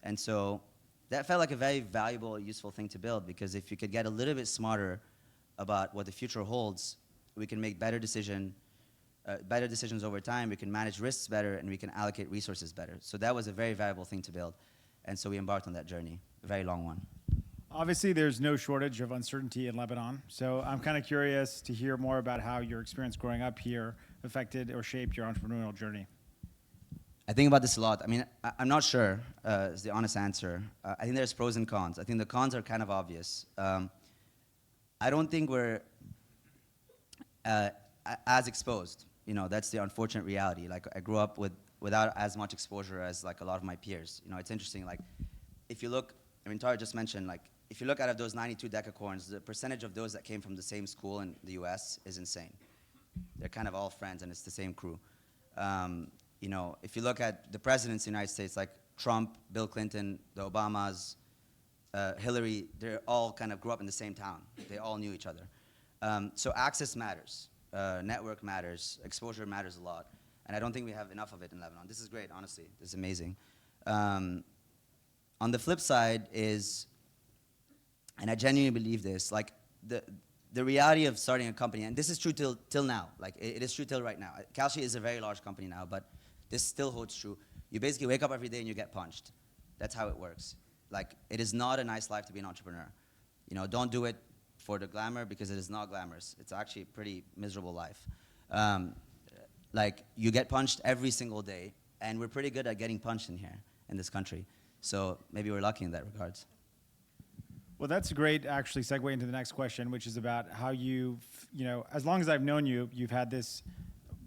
And so that felt like a very valuable, useful thing to build because if you could get a little bit smarter about what the future holds, we can make better decisions over time, we can manage risks better, and we can allocate resources better. So that was a very valuable thing to build. And so we embarked on that journey, a very long one. Obviously, there's no shortage of uncertainty in Lebanon. So I'm kind of curious to hear more about how your experience growing up here affected or shaped your entrepreneurial journey. I think about this a lot. I mean, I'm not sure is the honest answer. I think there's pros and cons. I think the cons are kind of obvious. I don't think we're as exposed. You know, that's the unfortunate reality. Like, I grew up without as much exposure as like a lot of my peers. You know, it's interesting. Like, if you look, I mean, Tara just mentioned, like, if you look out of those 92 decacorns, the percentage of those that came from the same school in the US is insane. They're kind of all friends and it's the same crew. You know, if you look at the presidents in the United States, like Trump, Bill Clinton, the Obamas, Hillary, they all kind of grew up in the same town. They all knew each other. So access matters, network matters, exposure matters a lot. And I don't think we have enough of it in Lebanon. This is great, honestly. This is amazing. On the flip side is, and I genuinely believe this, like the reality of starting a company, and this is true till now, like it is true till right now. Kalshi is a very large company now, but this still holds true. You basically wake up every day and you get punched. That's how it works. Like, it is not a nice life to be an entrepreneur. You know, don't do it for the glamour because it is not glamorous. It's actually a pretty miserable life. Like, you get punched every single day, and we're pretty good at getting punched in here, in this country. So maybe we're lucky in that regards. Well, that's a great, actually, segue into the next question, which is about how you've, you know, as long as I've known you, you've had this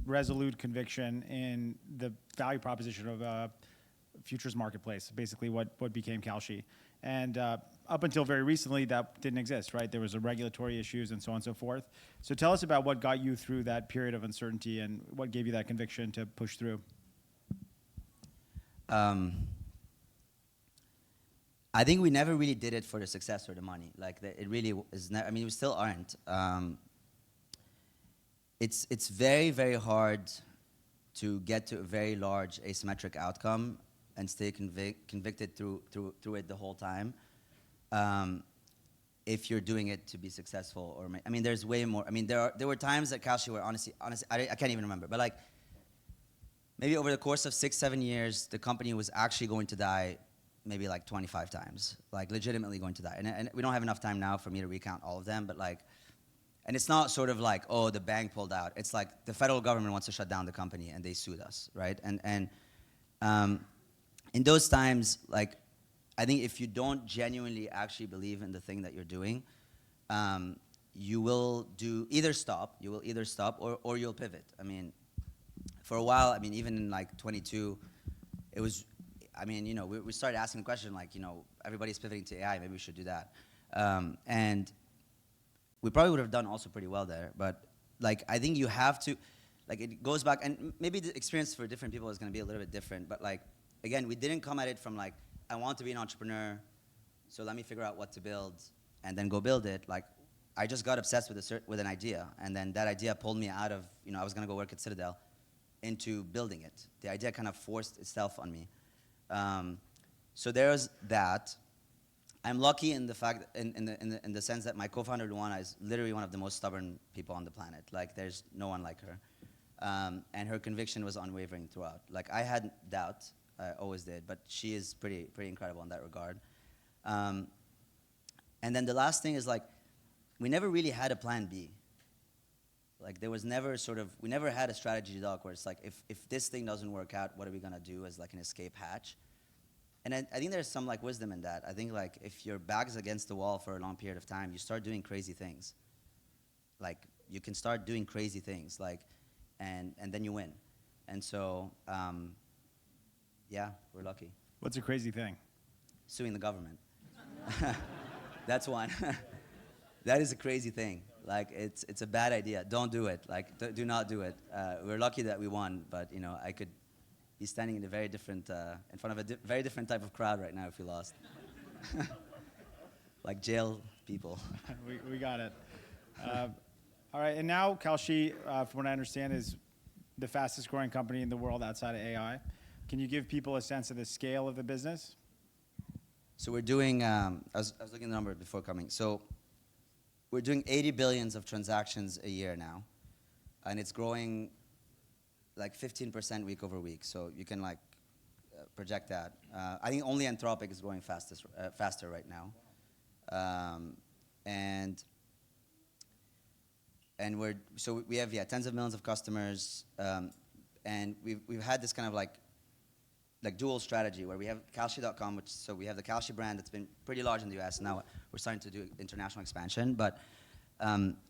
resolute conviction in the value proposition of a futures marketplace, basically what became Kalshi. And up until very recently, that didn't exist, right? There was regulatory issues and so on and so forth. So tell us about what got you through that period of uncertainty and what gave you that conviction to push through. I think we never really did it for the success or the money. Like, it really is I mean, we still aren't. It's very, very hard to get to a very large asymmetric outcome and stay convicted through it the whole time. If you're doing it to be successful, or I mean, there's way more. I mean, there were times at Kalshi where honestly, I can't even remember. But like, maybe over the course of 6-7 years, the company was actually going to die, maybe like 25 times, like legitimately going to die. And we don't have enough time now for me to recount all of them, but like. And it's not sort of like, oh, the bank pulled out. It's like the federal government wants to shut down the company and they sued us, right? And in those times, like, I think if you don't genuinely actually believe in the thing that you're doing, you will either stop or you'll pivot. I mean, for a while, I mean, even in like 22, it was, I mean, you know, we started asking the question like, you know, everybody's pivoting to AI, maybe we should do that. And we probably would have done also pretty well there, but like, I think you have to, like, it goes back, and maybe the experience for different people is going to be a little bit different, but like, again, we didn't come at it from like, I want to be an entrepreneur, so let me figure out what to build and then go build it. Like, I just got obsessed with an idea, and then that idea pulled me out of, you know, I was going to go work at Citadel, into building it. The idea kind of forced itself on me. So there's that. I'm lucky in the fact, in the sense that my co-founder Luana is literally one of the most stubborn people on the planet. Like, there's no one like her, and her conviction was unwavering throughout. Like, I had doubt, I always did, but she is pretty incredible in that regard. And then the last thing is like, we never really had a plan B. Like there was never sort of, we never had a strategy doc where it's like, if this thing doesn't work out, what are we gonna do as like an escape hatch? And I think there's some like wisdom in that. I think like if your back's against the wall for a long period of time, you start doing crazy things. Like you can start doing crazy things, like, and then you win. And so, yeah, we're lucky. What's a crazy thing? Suing the government. That's one. That is a crazy thing. Like it's a bad idea. Don't do it. Like do not do it. We're lucky that we won, but you know I could be standing in a very different, in front of a very different type of crowd right now if we lost. Like jail people. we got it. All right, and now Kalshi, from what I understand, is the fastest growing company in the world outside of AI. Can you give people a sense of the scale of the business? So we're doing, I was looking at the number before coming. So we're doing 80 billions of transactions a year now. And it's growing like 15% week over week. So you can like project that. I think only Anthropic is growing faster right now. And we have tens of millions of customers. And we've had this kind of like dual strategy where we have Kalshi.com, so we have the Kalshi brand that's been pretty large in the US. Now we're starting to do international expansion, but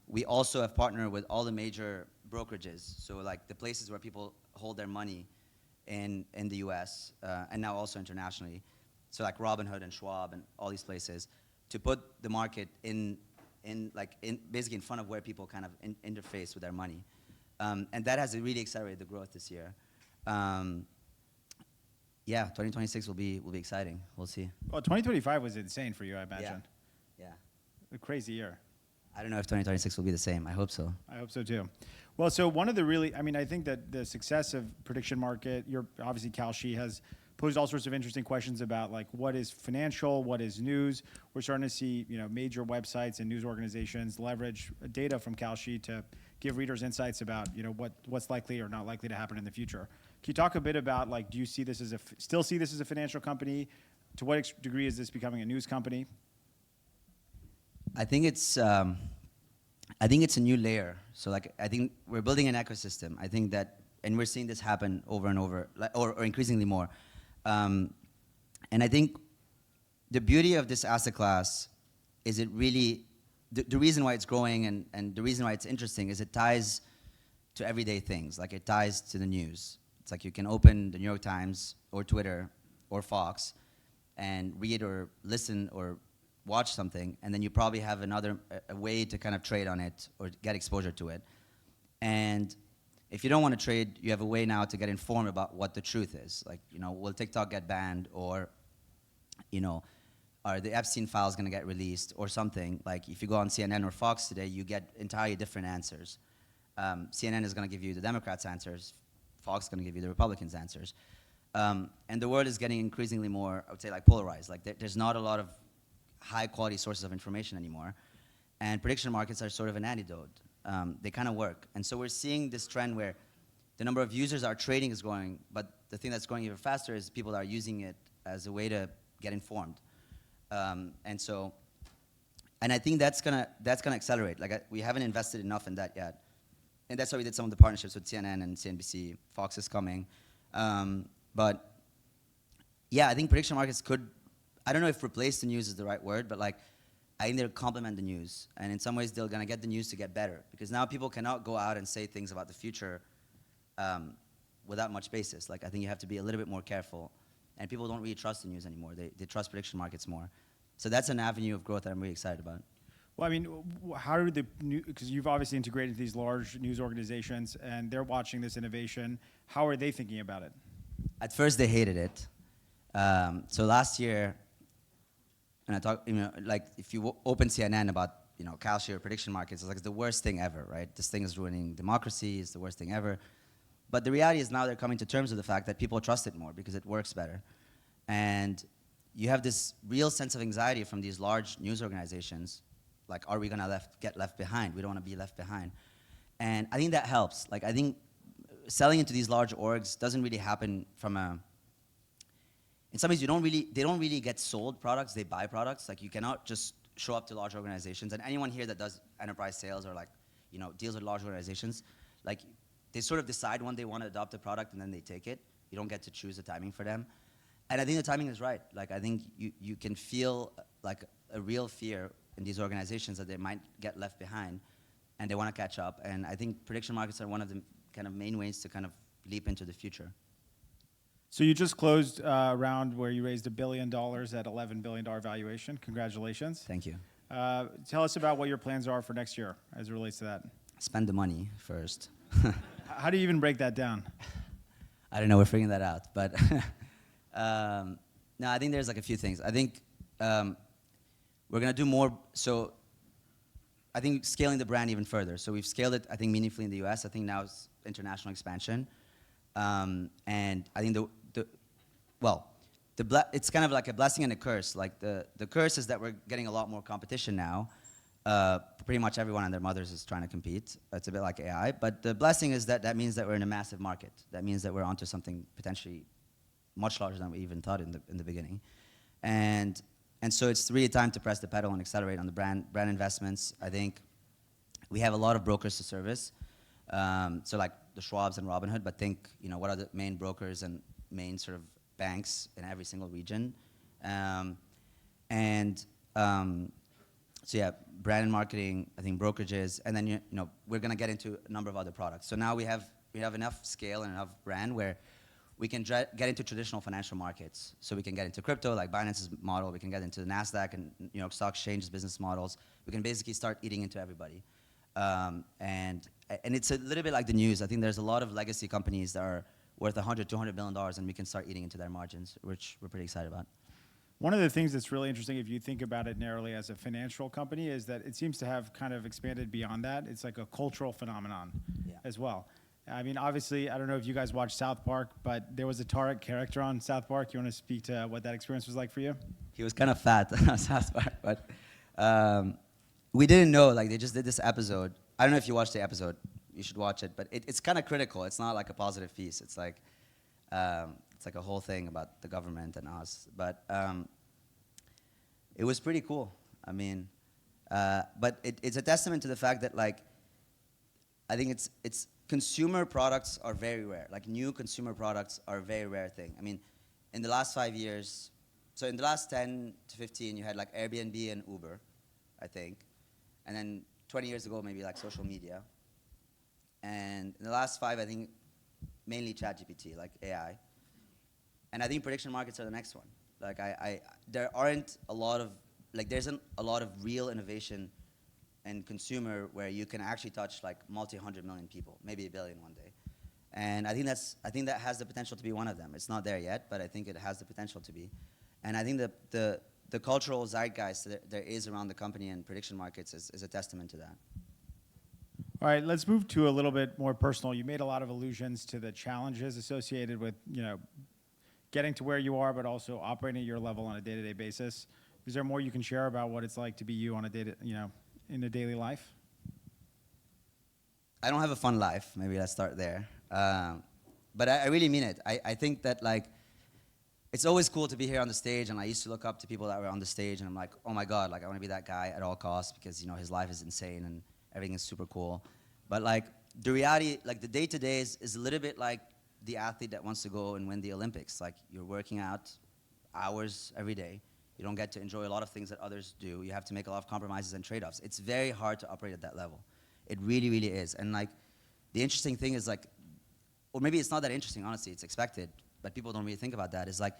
we also have partnered with all the major brokerages. So like the places where people hold their money in the US and now also internationally. So like Robinhood and Schwab and all these places to put the market basically in front of where people kind of interface with their money. And that has really accelerated the growth this year. Yeah, 2026 will be exciting. We'll see. Well, 2025 was insane for you, I imagine. Yeah. A crazy year. I don't know if 2026 will be the same. I hope so. I hope so too. Well, so one of the I think that the success of prediction market, obviously Kalshi has posed all sorts of interesting questions about like what is financial, what is news. We're starting to see major websites and news organizations leverage data from Kalshi to give readers insights about what's likely or not likely to happen in the future. Can you talk a bit about like, do you see this as still see this as a financial company? To what degree is this becoming a news company? I think it's a new layer. So like I think we're building an ecosystem. I think that, and we're seeing this happen over and over, or increasingly more. And I think the beauty of this asset class is it really, the reason why it's growing and the reason why it's interesting is it ties to everyday things. Like it ties to the news. It's like you can open the New York Times or Twitter or Fox and read or listen or watch something, and then you probably have a way to kind of trade on it or get exposure to it. And if you don't want to trade, you have a way now to get informed about what the truth is. Like, will TikTok get banned, or, are the Epstein files going to get released or something? Like if you go on CNN or Fox today, you get entirely different answers. CNN is going to give you the Democrats' answers. Fox is going to give you the Republicans' answers. And the world is getting increasingly more, I would say, like polarized. Like there's not a lot of high quality sources of information anymore. And prediction markets are sort of an antidote. They kind of work. And so we're seeing this trend where the number of users are trading is growing, but the thing that's growing even faster is people are using it as a way to get informed. And I think that's gonna accelerate. Like we haven't invested enough in that yet. And that's why we did some of the partnerships with CNN and CNBC. Fox is coming. But yeah, I think prediction markets could, I don't know if replace the news is the right word, but like I think they'll complement the news. And in some ways, they're going to get the news to get better. Because now people cannot go out and say things about the future without much basis. Like I think you have to be a little bit more careful. And people don't really trust the news anymore. They trust prediction markets more. So that's an avenue of growth that I'm really excited about. Well, I mean, how do because you've obviously integrated these large news organizations and they're watching this innovation. How are they thinking about it? At first, they hated it. So last year, and I talk, like if you open CNN about, Kalshi or prediction markets, it's like it's the worst thing ever, right? This thing is ruining democracy. It's the worst thing ever. But the reality is now they're coming to terms with the fact that people trust it more because it works better. And you have this real sense of anxiety from these large news organizations. Like, are we gonna get left behind? We don't wanna be left behind. And I think that helps. Like, I think selling into these large orgs doesn't really happen from in some ways they don't really get sold products, they buy products. Like you cannot just show up to large organizations, and anyone here that does enterprise sales or like, deals with large organizations, like they sort of decide when they want to adopt a product and then they take it. You don't get to choose the timing for them. And I think the timing is right. Like I think you can feel like a real fear in these organizations that they might get left behind and they want to catch up. And I think prediction markets are one of the kind of main ways to kind of leap into the future. So you just closed a round where you raised $1 billion at $11 billion valuation. Congratulations. Thank you. Tell us about what your plans are for next year as it relates to that. Spend the money first. How do you even break that down? I don't know, we're figuring that out. But no, I think there's like a few things. I think we're going to do more. So I think scaling the brand even further. So we've scaled it, I think, meaningfully in the US. I think now it's international expansion. And I think it's kind of like a blessing and a curse. Like the curse is that we're getting a lot more competition now. Pretty much everyone and their mothers is trying to compete. It's a bit like AI. But the blessing is that means that we're in a massive market. That means that we're onto something potentially much larger than we even thought in the beginning. And so it's really time to press the pedal and accelerate on the brand investments. I think we have a lot of brokers to service. So like the Schwabs and Robinhood, but think, what are the main brokers and main sort of banks in every single region? So yeah, brand and marketing, I think brokerages, and then we're gonna get into a number of other products. So now we have enough scale and enough brand where we can get into traditional financial markets. So we can get into crypto, like Binance's model. We can get into the NASDAQ and New York Stock Exchange's business models. We can basically start eating into everybody. And it's a little bit like the news. I think there's a lot of legacy companies that are worth $100, $200 billion, and we can start eating into their margins, which we're pretty excited about. One of the things that's really interesting, if you think about it narrowly as a financial company, is that it seems to have kind of expanded beyond that. It's like a cultural phenomenon as well. I mean, obviously, I don't know if you guys watch South Park, but there was a Tarek character on South Park. You want to speak to what that experience was like for you? He was kind of fat on South Park, but we didn't know. Like, they just did this episode. I don't know if you watched the episode. You should watch it, but it's kind of critical. It's not like a positive piece. It's like a whole thing about the government and us. But it was pretty cool. I mean, but it's a testament to the fact that, like, I think it's consumer products are very rare. Like, new consumer products are a very rare thing. I mean, in the last 5 years, so in the last 10 to 15, you had like Airbnb and Uber, I think. And then 20 years ago, maybe like social media. And in the last 5, I think mainly ChatGPT, like AI. And I think prediction markets are the next one. Like there aren't a lot of, like there isn't a lot of real innovation in consumer where you can actually touch like multi-100 million people, maybe 1 billion one day. And I think that has the potential to be one of them. It's not there yet, but I think it has the potential to be. And I think the cultural zeitgeist that there is around the company and prediction markets is a testament to that. All right, let's move to a little bit more personal. You made a lot of allusions to the challenges associated with, getting to where you are, but also operating at your level on a day-to-day basis. Is there more you can share about what it's like to be you on in a daily life? I don't have a fun life. Maybe let's start there. But I really mean it. I think that, like, it's always cool to be here on the stage, and I used to look up to people that were on the stage, and I'm like, oh my God, like I want to be that guy at all costs because his life is insane and everything is super cool. But like the reality, like the day-to-day is a little bit like the athlete that wants to go and win the Olympics. Like, you're working out hours every day. You don't get to enjoy a lot of things that others do. You have to make a lot of compromises and trade-offs. It's very hard to operate at that level. It really, really is. And like, the interesting thing is like, or maybe it's not that interesting, honestly, it's expected, but people don't really think about that, is like,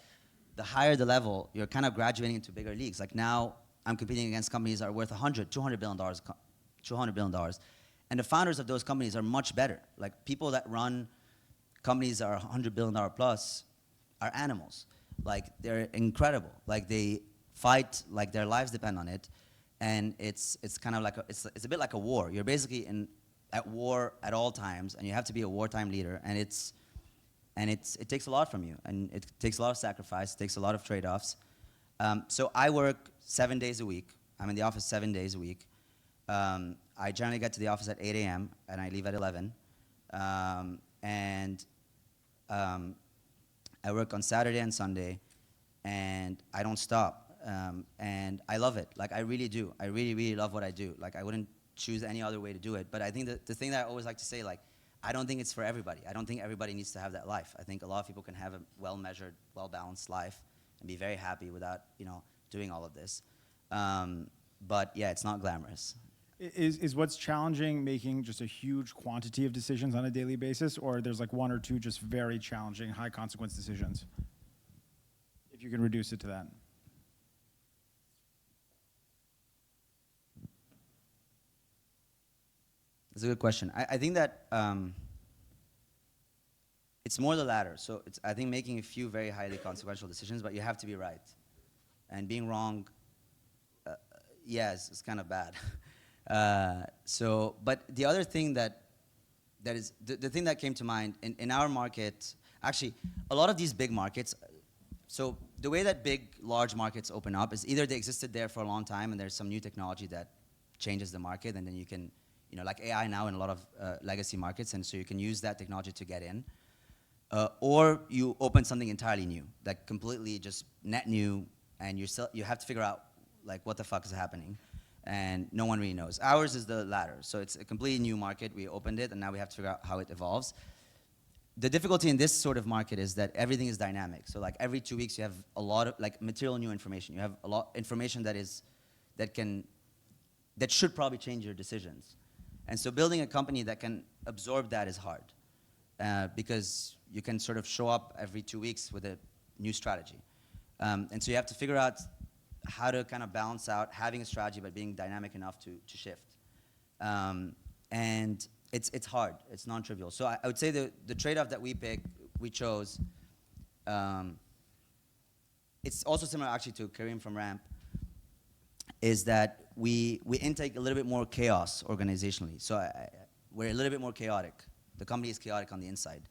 the higher the level, you're kind of graduating into bigger leagues. Like now, I'm competing against companies that are worth $100, $200 billion. And the founders of those companies are much better. Like, people that run companies that are $100 billion plus are animals. Like, they're incredible. Like, they fight like their lives depend on it. And it's kind of like it's a bit like a war. You're basically at war at all times, and you have to be a wartime leader. And it takes a lot from you, and it takes a lot of sacrifice. It takes a lot of trade-offs. So I work 7 days a week. I'm in the office 7 days a week. I generally get to the office at 8 a.m. and I leave at 11. I work on Saturday and Sunday, and I don't stop. And I love it. Like, I really do. I really, really love what I do. Like, I wouldn't choose any other way to do it. But I think the thing that I always like to say, like, I don't think it's for everybody. I don't think everybody needs to have that life. I think a lot of people can have a well-measured, well-balanced life and be very happy without, doing all of this. But yeah, it's not glamorous. Is what's challenging making just a huge quantity of decisions on a daily basis, or there's like one or two just very challenging, high consequence decisions? If you can reduce it to that. That's a good question. I think that it's more the latter. So I think making a few very highly consequential decisions, but you have to be right. And being wrong, yes, it's kind of bad. But the other thing that is, the thing that came to mind in our market, actually, a lot of these big markets, so the way that big, large markets open up is either they existed there for a long time and there's some new technology that changes the market, and then you can, like AI now in a lot of legacy markets, and so you can use that technology to get in. Or you open something entirely new, like completely just net new, and you have to figure out like what the fuck is happening, and no one really knows. Ours is the latter, so it's a completely new market. We opened it, and now we have to figure out how it evolves. The difficulty in this sort of market is that everything is dynamic. So like every 2 weeks, you have a lot of like material new information. You have a lot information that should probably change your decisions. And so building a company that can absorb that is hard, because you can sort of show up every 2 weeks with a new strategy. And so you have to figure out how to kind of balance out having a strategy but being dynamic enough to shift. And it's hard, it's non-trivial. So I would say the trade-off that we chose, it's also similar actually to Kareem from Ramp, is that we intake a little bit more chaos organizationally. So we're a little bit more chaotic. The company is chaotic on the inside,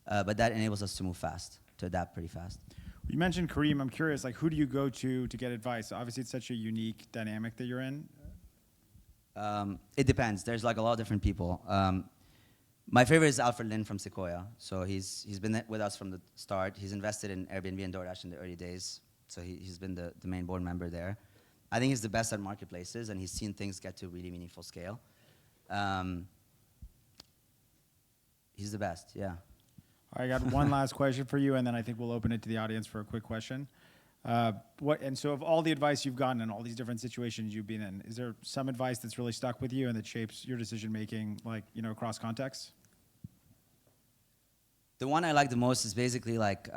but that enables us to move fast, to adapt pretty fast. You mentioned Kareem. I'm curious, like, who do you go to get advice? Obviously, it's such a unique dynamic that you're in. It depends. There's like a lot of different people. My favorite is Alfred Lin from Sequoia. So he's been with us from the start. He's invested in Airbnb and DoorDash in the early days. So he's been the main board member there. I think he's the best at marketplaces, and he's seen things get to really meaningful scale. He's the best, yeah. I got one last question for you, and then I think we'll open it to the audience for a quick question. So of all the advice you've gotten in all these different situations you've been in, is there some advice that's really stuck with you and that shapes your decision-making, like, across contexts? The one I like the most is basically like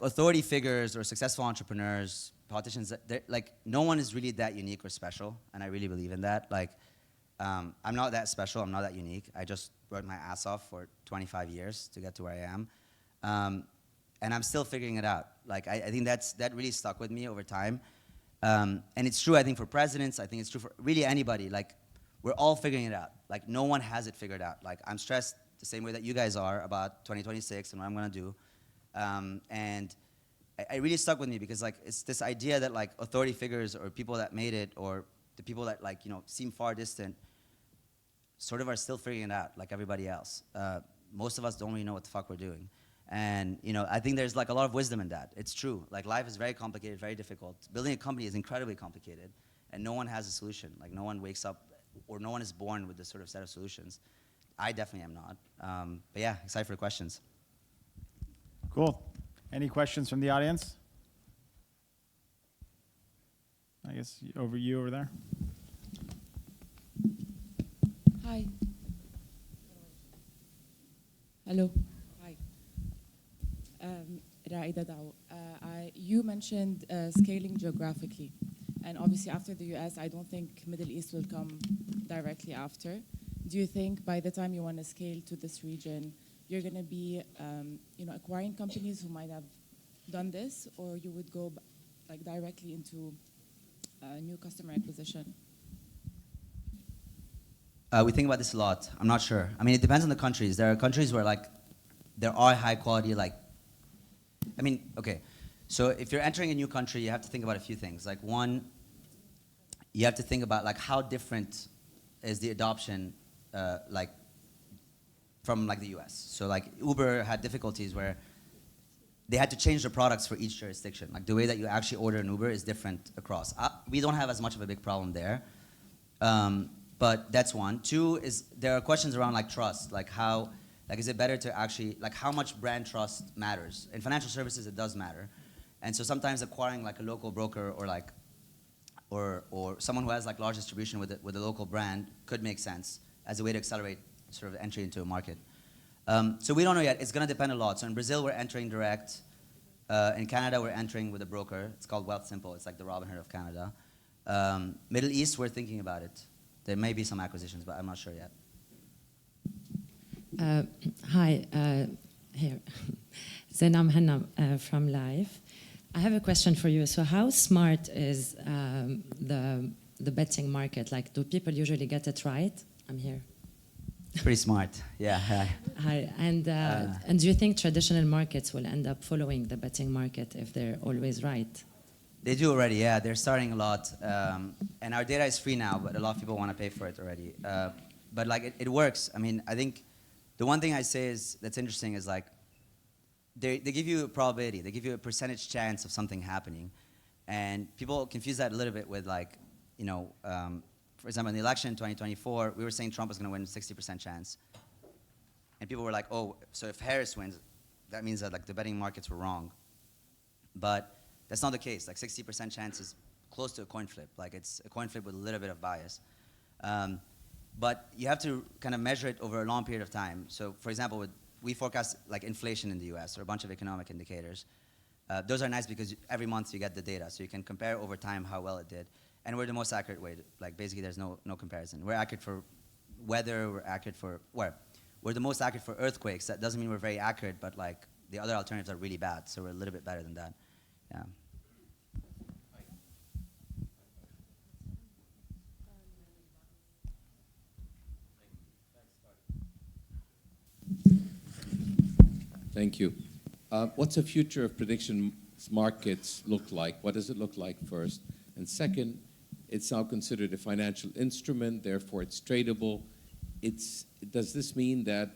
authority figures or successful entrepreneurs, politicians, like no one is really that unique or special, and I really believe in that. Like, I'm not that special, I'm not that unique. I just worked my ass off for 25 years to get to where I am. And I'm still figuring it out. Like, I think that really stuck with me over time. And it's true, I think, for presidents, I think it's true for really anybody. Like, we're all figuring it out. Like, no one has it figured out. Like, I'm stressed the same way that you guys are about 2026 and what I'm gonna do. And it really stuck with me because, like, it's this idea that, like, authority figures or people that made it or the people that, like, seem far distant sort of are still figuring it out like everybody else. Most of us don't really know what the fuck we're doing. And, I think there's, like, a lot of wisdom in that. It's true. Like, life is very complicated, very difficult. Building a company is incredibly complicated, and no one has a solution. Like, no one wakes up, or no one is born with this sort of set of solutions. I definitely am not. But yeah, excited for the questions. Cool. Any questions from the audience? I guess over there. Hi. Hello. Hi. Raida Dao. You mentioned scaling geographically. And obviously after the US, I don't think Middle East will come directly after. Do you think by the time you want to scale to this region, you're going to be acquiring companies who might have done this, or you would go like directly into new customer acquisition? We think about this a lot. I'm not sure. I mean, it depends on the countries. There are countries where, like, there are high quality, like, I mean, okay. So if you're entering a new country, you have to think about a few things. Like, one, you have to think about, like, how different is the adoption, from, like, the US. So, like, Uber had difficulties where they had to change the products for each jurisdiction. Like the way that you actually order an Uber is different across. We don't have as much of a big problem there. But that's one. Two is there are questions around like trust, like how, like is it better to actually, like how much brand trust matters? In financial services, it does matter. And so sometimes acquiring like a local broker or like, or someone who has like large distribution with a local brand could make sense as a way to accelerate sort of entry into a market. So we don't know yet. It's going to depend a lot. So in Brazil, we're entering direct. In Canada, we're entering with a broker. It's called Wealthsimple. It's like the Robinhood of Canada. Middle East, we're thinking about it. There may be some acquisitions, but I'm not sure yet. Hi, here. Zainam Hanna from Live. I have a question for you. So how smart is the betting market? Like, do people usually get it right? I'm here. Pretty smart, yeah. Hi, and do you think traditional markets will end up following the betting market if they're always right? They do already, yeah. They're starting a lot. And our data is free now, but a lot of people want to pay for it already. But like, it works. I mean, I think the one thing I say is, that's interesting is like, they give you a probability. They give you a percentage chance of something happening. And people confuse that a little bit with like, you know, for example, in the election in 2024, we were saying Trump was going to win 60% chance. And people were like, oh, so if Harris wins, that means that like the betting markets were wrong. But that's not the case. Like 60% chance is close to a coin flip. Like it's a coin flip with a little bit of bias. But you have to kind of measure it over a long period of time. So for example, we forecast like inflation in the US or a bunch of economic indicators. Those are nice because every month you get the data. So you can compare over time how well it did. And we're the most accurate way. Like basically there's no comparison. We're accurate for weather, we're accurate for, we're the most accurate for earthquakes. That doesn't mean we're very accurate, but like the other alternatives are really bad. So we're a little bit better than that, yeah. Thank you. What's the future of prediction markets look like? What does it look like first? And second, it's now considered a financial instrument, therefore it's tradable. Does this mean that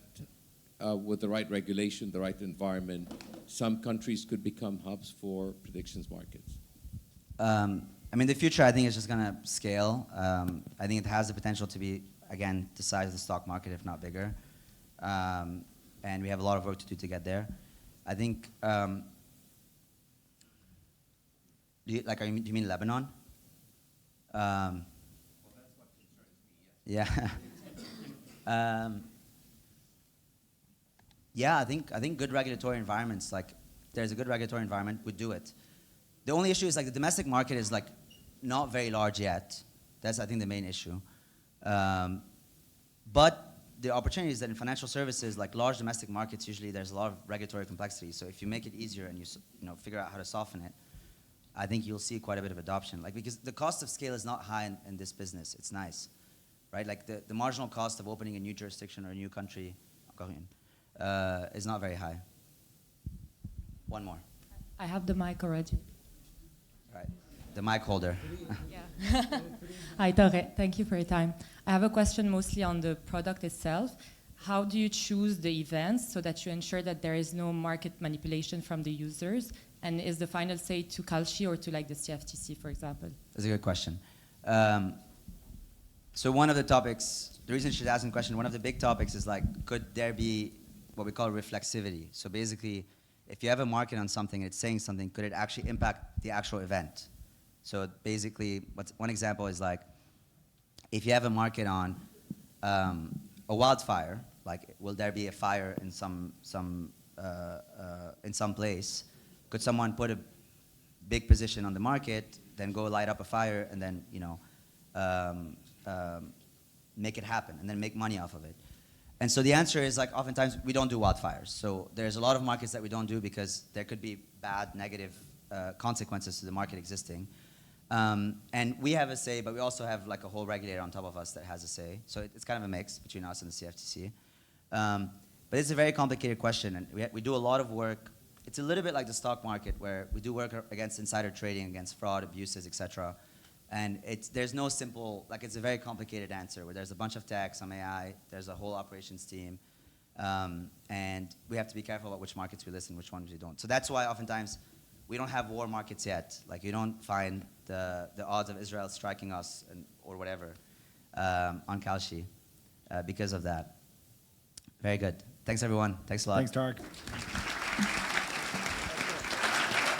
with the right regulation, the right environment, some countries could become hubs for predictions markets? I mean, the future, I think, is just going to scale. I think it has the potential to be, again, the size of the stock market, if not bigger. And we have a lot of work to do to get there. I think, do you mean Lebanon? Well, that's what concerns me, yes. Yeah. Yeah, I think good regulatory environments, like there's a good regulatory environment, would do it. The only issue is like the domestic market is like not very large yet. That's, I think, the main issue. But the opportunity is that in financial services, like large domestic markets, usually there's a lot of regulatory complexity. So if you make it easier and you figure out how to soften it, I think you'll see quite a bit of adoption. Like, because the cost of scale is not high in this business. It's nice, right? Like the marginal cost of opening a new jurisdiction or a new country is not very high. One more. I have the mic already. All right, the mic holder. Yeah. Hi, Tore. Thank you for your time. I have a question mostly on the product itself. How do you choose the events so that you ensure that there is no market manipulation from the users? And is the final say to Kalshi or to like the CFTC, for example? That's a good question. So one of the topics, the reason she's asking the question, one of the big topics is like, could there be what we call reflexivity? So basically, if you have a market on something and it's saying something, could it actually impact the actual event? So basically, one example is like, if you have a market on a wildfire, like will there be a fire in some place? Could someone put a big position on the market, then go light up a fire, and then make it happen, and then make money off of it? And so the answer is like oftentimes we don't do wildfires. So there's a lot of markets that we don't do because there could be bad, negative consequences to the market existing. And we have a say, but we also have like a whole regulator on top of us that has a say. So it's kind of a mix between us and the CFTC. But it's a very complicated question, and we do a lot of work. It's a little bit like the stock market, where we do work against insider trading, against fraud, abuses, etc. And there's no simple, like it's a very complicated answer, where there's a bunch of tech, some AI, there's a whole operations team. And we have to be careful about which markets we listen, which ones we don't. So that's why oftentimes we don't have war markets yet. Like you don't find the odds of Israel striking us or whatever on Kalshi because of that. Very good. Thanks everyone. Thanks a lot. Thanks, Tarek.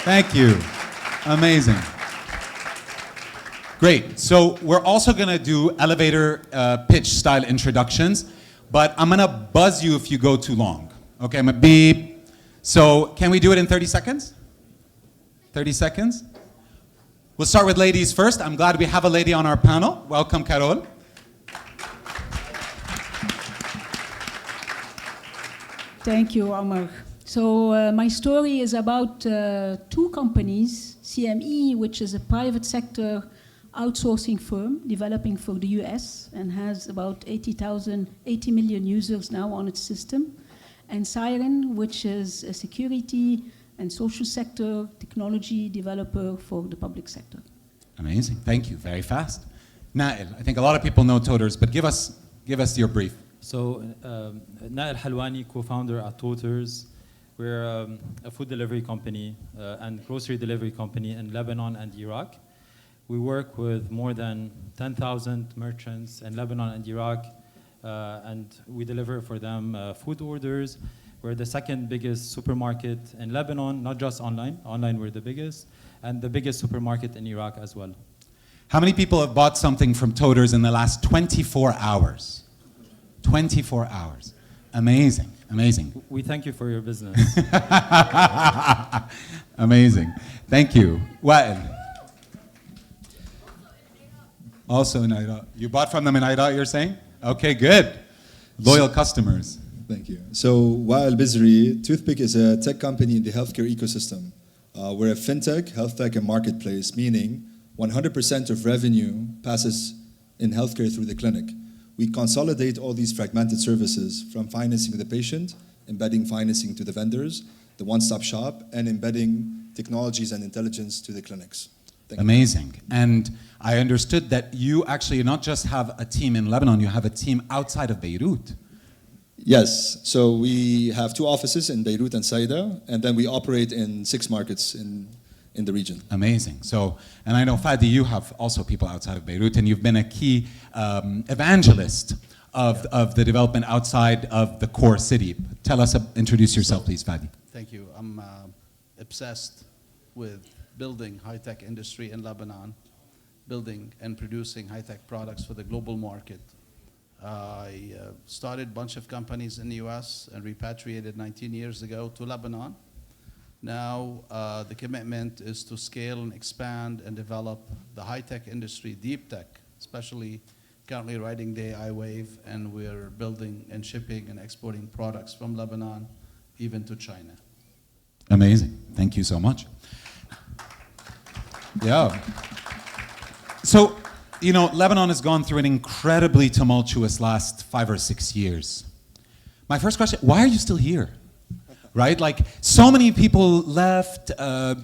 Thank you. Amazing. Great. So we're also going to do elevator pitch style introductions, but I'm going to buzz you if you go too long. Okay, I'm going to beep. So can we do it in 30 seconds? 30 seconds? We'll start with ladies first. I'm glad we have a lady on our panel. Welcome, Carol. Thank you, Omar. So my story is about two companies, CME, which is a private sector outsourcing firm developing for the US and has about 80 million users now on its system, and Siren, which is a security and social sector technology developer for the public sector. Amazing. Thank you. Very fast. Nail, I think a lot of people know Toters, but give us your brief. So, Nail Halwani, co-founder at Toters. We're a food delivery company and grocery delivery company in Lebanon and Iraq. We work with more than 10,000 merchants in Lebanon and Iraq, and we deliver for them food orders. We're the second biggest supermarket in Lebanon, not just online. Online, we're the biggest, and the biggest supermarket in Iraq as well. How many people have bought something from Toters in the last 24 hours? 24 hours. Amazing, amazing. We thank you for your business. Amazing. Thank you. Wael. Also in Iraq. You bought from them in Iraq, you're saying? Okay, good. Loyal customers. Thank you. So Wael Bizri, Toothpick is a tech company in the healthcare ecosystem. We're a fintech, health tech, and marketplace, meaning 100% of revenue passes in healthcare through the clinic. We consolidate all these fragmented services from financing the patient, embedding financing to the vendors, the one-stop shop, and embedding technologies and intelligence to the clinics. Amazing. And I understood that you actually not just have a team in Lebanon, you have a team outside of Beirut. Yes, so we have 2 offices in Beirut and Saida, and then we operate in 6 markets in the region. Amazing. So, and I know, Fadi, you have also people outside of Beirut, and you've been a key evangelist of the development outside of the core city. Tell us, introduce yourself, please, Fadi. Thank you. I'm obsessed with building high-tech industry in Lebanon, building and producing high-tech products for the global market. I started a bunch of companies in the US and repatriated 19 years ago to Lebanon. Now the commitment is to scale and expand and develop the high-tech industry, deep tech, especially currently riding the AI wave, and we're building and shipping and exporting products from Lebanon even to China. Amazing. Thank you so much. Yeah. So, you know, Lebanon has gone through an incredibly tumultuous last 5 or 6 years. My first question, why are you still here? Right? Like, so many people left,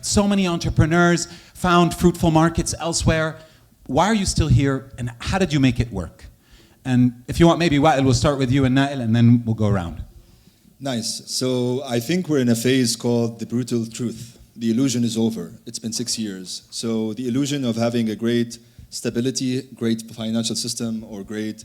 so many entrepreneurs found fruitful markets elsewhere. Why are you still here, and how did you make it work? And if you want, maybe Wael, we'll start with you and Nail, and then we'll go around. Nice. So I think we're in a phase called the brutal truth. The illusion is over. It's been 6 years. So the illusion of having a great stability, great financial system, or great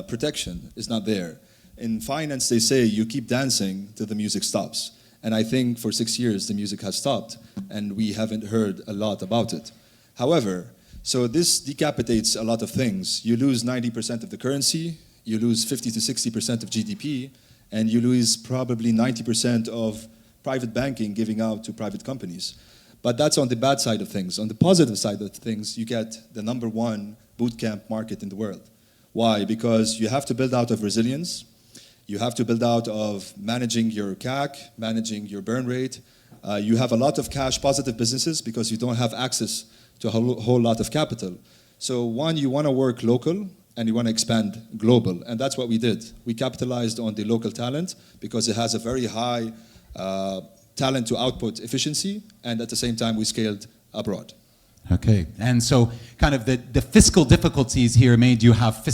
protection is not there. In finance, they say you keep dancing till the music stops. And I think for 6 years, the music has stopped, and we haven't heard a lot about it. However, so this decapitates a lot of things. You lose 90% of the currency, you lose 50 to 60% of GDP, and you lose probably 90% of private banking giving out to private companies. But that's on the bad side of things. On the positive side of things, you get the #1 bootcamp market in the world. Why? Because you have to build out of resilience. You have to build out of managing your CAC, managing your burn rate. You have a lot of cash positive businesses because you don't have access to a whole lot of capital. So one, you want to work local and you want to expand global. And that's what we did. We capitalized on the local talent because it has a very high talent to output efficiency, and at the same time we scaled abroad. Okay, and so kind of the fiscal difficulties here made you have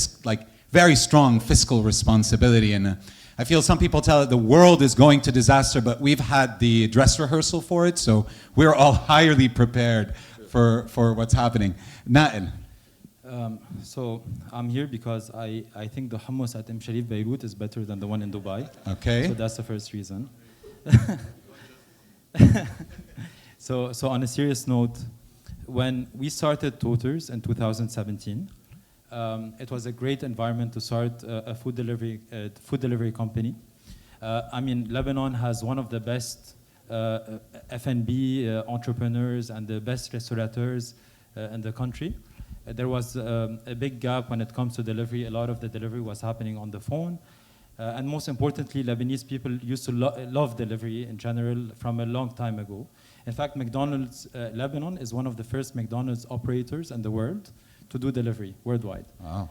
very strong fiscal responsibility, and I feel some people tell it the world is going to disaster, but we've had the dress rehearsal for it, so we're all highly prepared for what's happening. Nail. So I'm here because I think the hummus at Sharif Beirut is better than the one in Dubai. Okay. So that's the first reason. So on a serious note, when we started Toters in 2017, it was a great environment to start a food delivery company. I mean, Lebanon has one of the best F&B entrepreneurs and the best restaurateurs in the country. There was a big gap when it comes to delivery. A lot of the delivery was happening on the phone. And most importantly, Lebanese people used to love delivery in general from a long time ago. In fact, McDonald's Lebanon is one of the first McDonald's operators in the world to do delivery worldwide. Wow.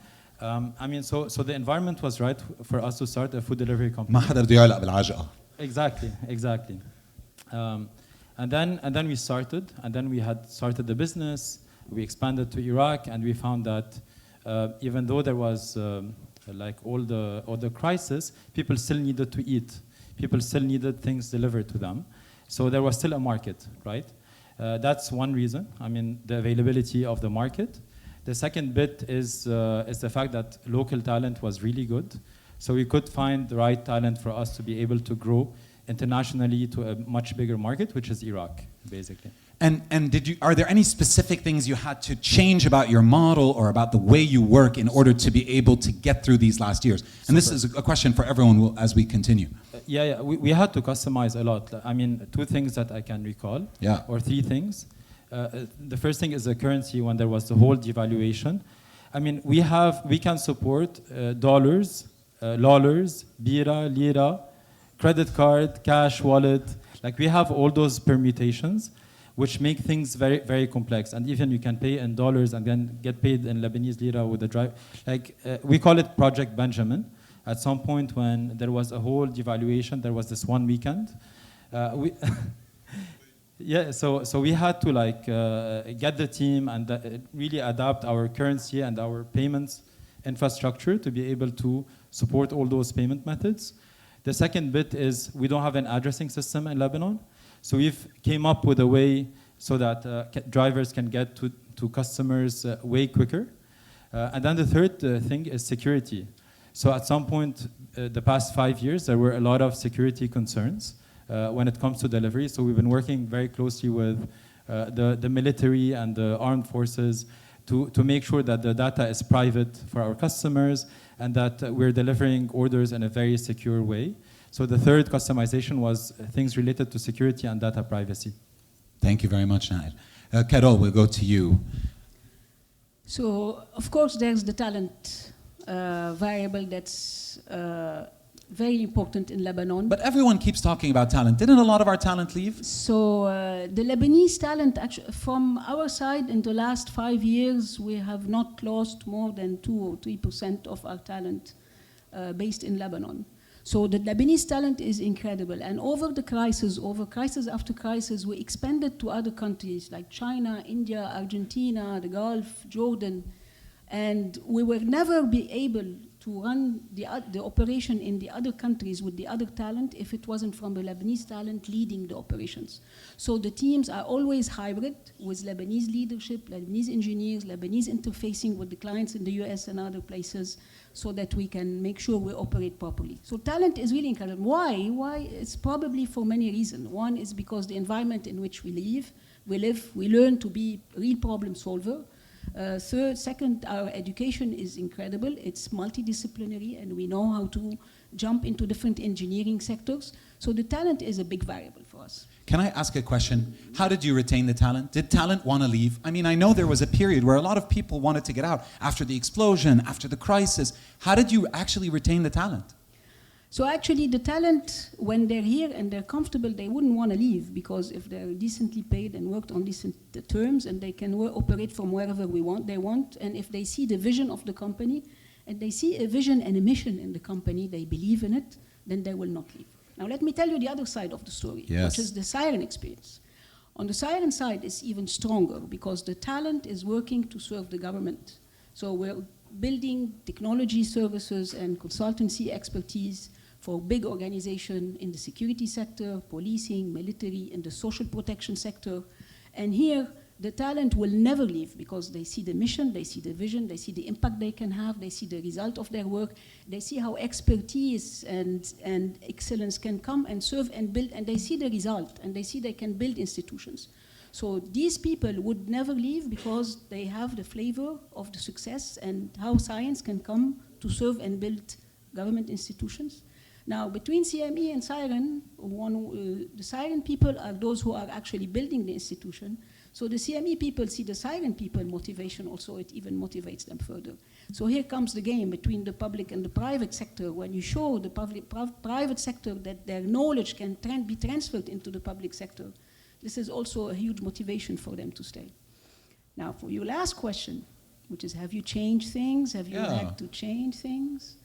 I mean, so the environment was right for us to start a food delivery company. ما حدا بده يعلق بالعجقة. Exactly. And then we started, and then we had started the business. We expanded to Iraq, and we found that even though there was like all the crisis, people still needed to eat. People still needed things delivered to them. So there was still a market, right? That's one reason. I mean, the availability of the market. The second bit is the fact that local talent was really good. So we could find the right talent for us to be able to grow internationally to a much bigger market, which is Iraq, basically. And are there any specific things you had to change about your model or about the way you work in order to be able to get through these last years? And this is a question for everyone as we continue. We had to customize a lot. I mean, two things that I can recall, or three things. The first thing is the currency when there was the whole devaluation. I mean, we can support dollars, dollars, bira, lira, credit card, cash, wallet. Like we have all those permutations, which make things very, very complex. And even you can pay in dollars and then get paid in Lebanese lira with the drive. Like we call it Project Benjamin. At some point when there was a whole devaluation, there was this one weekend. So we had to like get the team and really adapt our currency and our payments infrastructure to be able to support all those payment methods. The second bit is we don't have an addressing system in Lebanon. So we've came up with a way so that drivers can get to customers way quicker. And then the third thing is security. So at some point, the past 5 years, there were a lot of security concerns when it comes to delivery. So we've been working very closely with the military and the armed forces to make sure that the data is private for our customers and that we're delivering orders in a very secure way. So the third customization was things related to security and data privacy. Thank you very much, Nail. Carol, we'll go to you. So, of course, there's the talent variable that's very important in Lebanon. But everyone keeps talking about talent. Didn't a lot of our talent leave? So the Lebanese talent, actually, from our side, in the last 5 years, we have not lost more than 2 or 3% of our talent based in Lebanon. So the Lebanese talent is incredible. And over crisis after crisis, we expanded to other countries like China, India, Argentina, the Gulf, Jordan. And we will never be able to run the operation in the other countries with the other talent if it wasn't from the Lebanese talent leading the operations. So the teams are always hybrid with Lebanese leadership, Lebanese engineers, Lebanese interfacing with the clients in the US and other places so that we can make sure we operate properly. So talent is really incredible. Why? It's probably for many reasons. One is because the environment in which we live, we learn to be real problem solver. Second, our education is incredible. It's multidisciplinary, and we know how to jump into different engineering sectors. So the talent is a big variable for us. Can I ask a question? How did you retain the talent? Did talent want to leave? I mean, I know there was a period where a lot of people wanted to get out after the explosion, after the crisis. How did you actually retain the talent? So actually, the talent, when they're here and they're comfortable, they wouldn't want to leave, because if they're decently paid and worked on decent terms, and they can operate from wherever they want, and if they see the vision of the company, and they see a vision and a mission in the company, they believe in it, then they will not leave. Now let me tell you the other side of the story, which is the Syrian experience. On the Syrian side, it's even stronger, because the talent is working to serve the government. So we're building technology services and consultancy expertise for big organizations in the security sector, policing, military, in the social protection sector. And here, the talent will never leave because they see the mission, they see the vision, they see the impact they can have, they see the result of their work, they see how expertise and excellence can come and serve and build, and they see the result, and they see they can build institutions. So these people would never leave because they have the flavor of the success and how science can come to serve and build government institutions. Now, between CME and Siren, the Siren people are those who are actually building the institution. So the CME people see the Siren people motivation also, it even motivates them further. So here comes the game between the public and the private sector. When you show the private sector that their knowledge can be transferred into the public sector, this is also a huge motivation for them to stay. Now, for your last question, which is, have you changed things? Have you had to change things?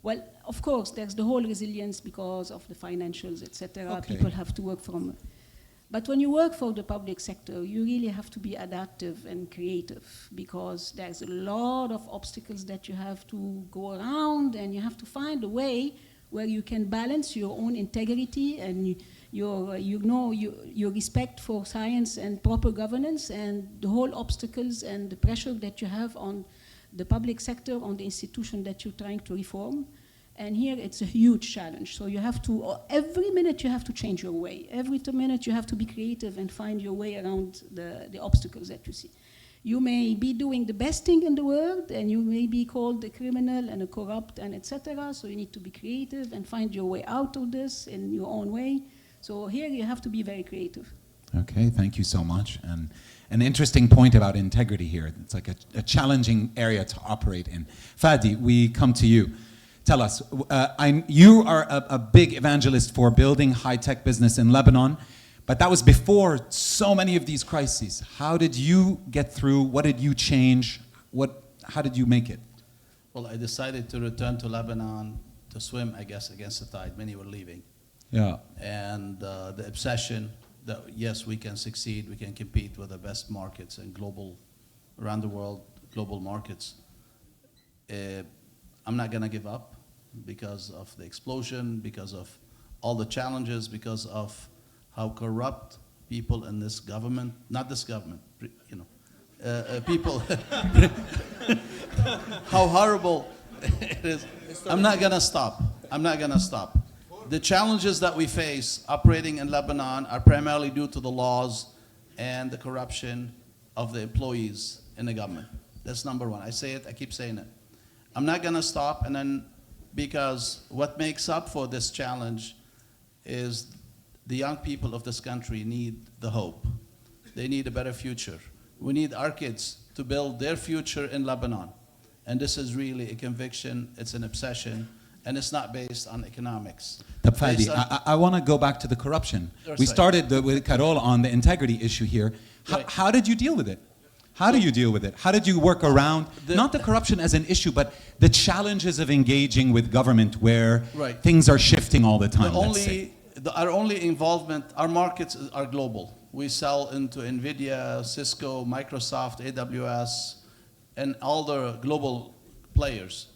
Well, of course, there's the whole resilience because of the financials, etc. Okay. People have to work from. But when you work for the public sector, you really have to be adaptive and creative because there's a lot of obstacles that you have to go around, and you have to find a way where you can balance your own integrity and your respect for science and proper governance and the whole obstacles and the pressure that you have on the public sector, on the institution that you're trying to reform. And here it's a huge challenge. So you have to, every minute you have to change your way. Every minute you have to be creative and find your way around the obstacles that you see. You may be doing the best thing in the world, and you may be called a criminal and a corrupt and etc. So you need to be creative and find your way out of this in your own way. So here you have to be very creative. Okay, thank you so much. And an interesting point about integrity here. It's like a challenging area to operate in. Fadi, we come to you. Tell us, you are a big evangelist for building high-tech business in Lebanon, but that was before so many of these crises. How did you get through? What did you change? How did you make it? Well, I decided to return to Lebanon to swim, I guess, against the tide. Many were leaving. Yeah. And the obsession that, yes, we can succeed, we can compete with the best markets and around the world, global markets. I'm not going to give up because of the explosion, because of all the challenges, because of how corrupt people in this government, not this government, you know, people, how horrible it is. I'm not going to stop. I'm not going to stop. The challenges that we face operating in Lebanon are primarily due to the laws and the corruption of the employees in the government. That's number one. I say it, I keep saying it. I'm not going to stop, and then because what makes up for this challenge is the young people of this country need the hope. They need a better future. We need our kids to build their future in Lebanon. And this is really a conviction, it's an obsession, and it's not based on economics. Fadi, I want to go back to the corruption. We started with Carol on the integrity issue here. How did you deal with it? How do you deal with it? How did you work around, not the corruption as an issue, but the challenges of engaging with government where things are shifting all the time, our only involvement, our markets are global. We sell into NVIDIA, Cisco, Microsoft, AWS, and all the global players.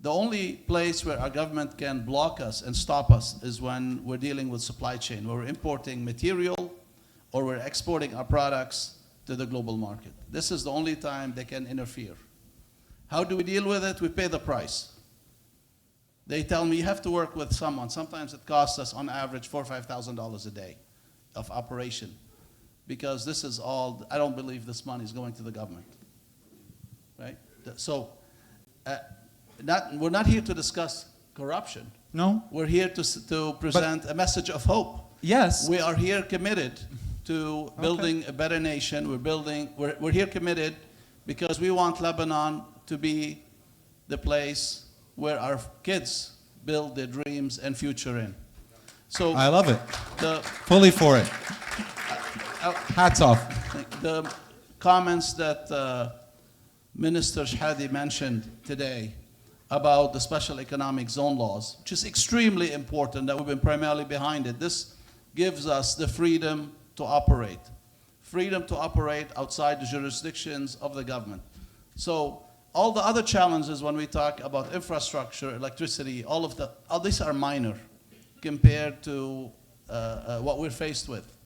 The only place where our government can block us and stop us is when we're dealing with supply chain, where we're importing material or we're exporting our products to the global market. This is the only time they can interfere. How do we deal with it? We pay the price. They tell me you have to work with someone. Sometimes it costs us on average $4,000 or $5,000 a day of operation because this is all, I don't believe this money is going to the government, right? So we're not here to discuss corruption. No. We're here to present a message of hope. Yes. We are here committed to building a better nation. We're here committed because we want Lebanon to be the place where our kids build their dreams and future in. So I love it. Fully for it. Hats off. The comments that Minister Shahadi mentioned today about the special economic zone laws, which is extremely important, that we've been primarily behind it. This gives us the freedom to operate outside the jurisdictions of the government. So all the other challenges when we talk about infrastructure, electricity, all these are minor compared to what we're faced with.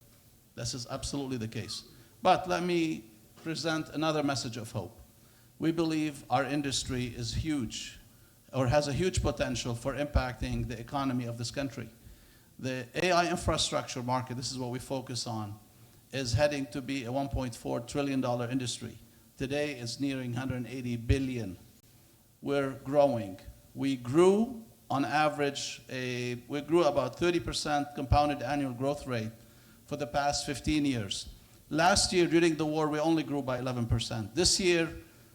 This is absolutely the case. But let me present another message of hope. We believe our industry is huge, or has a huge potential for impacting the economy of this country. The AI infrastructure market, this is what we focus on, is heading to be a $1.4 trillion industry. Today it's nearing 180 billion. We're growing. We grew on average, we grew about 30% compounded annual growth rate for the past 15 years. Last year, during the war, we only grew by 11%. This year,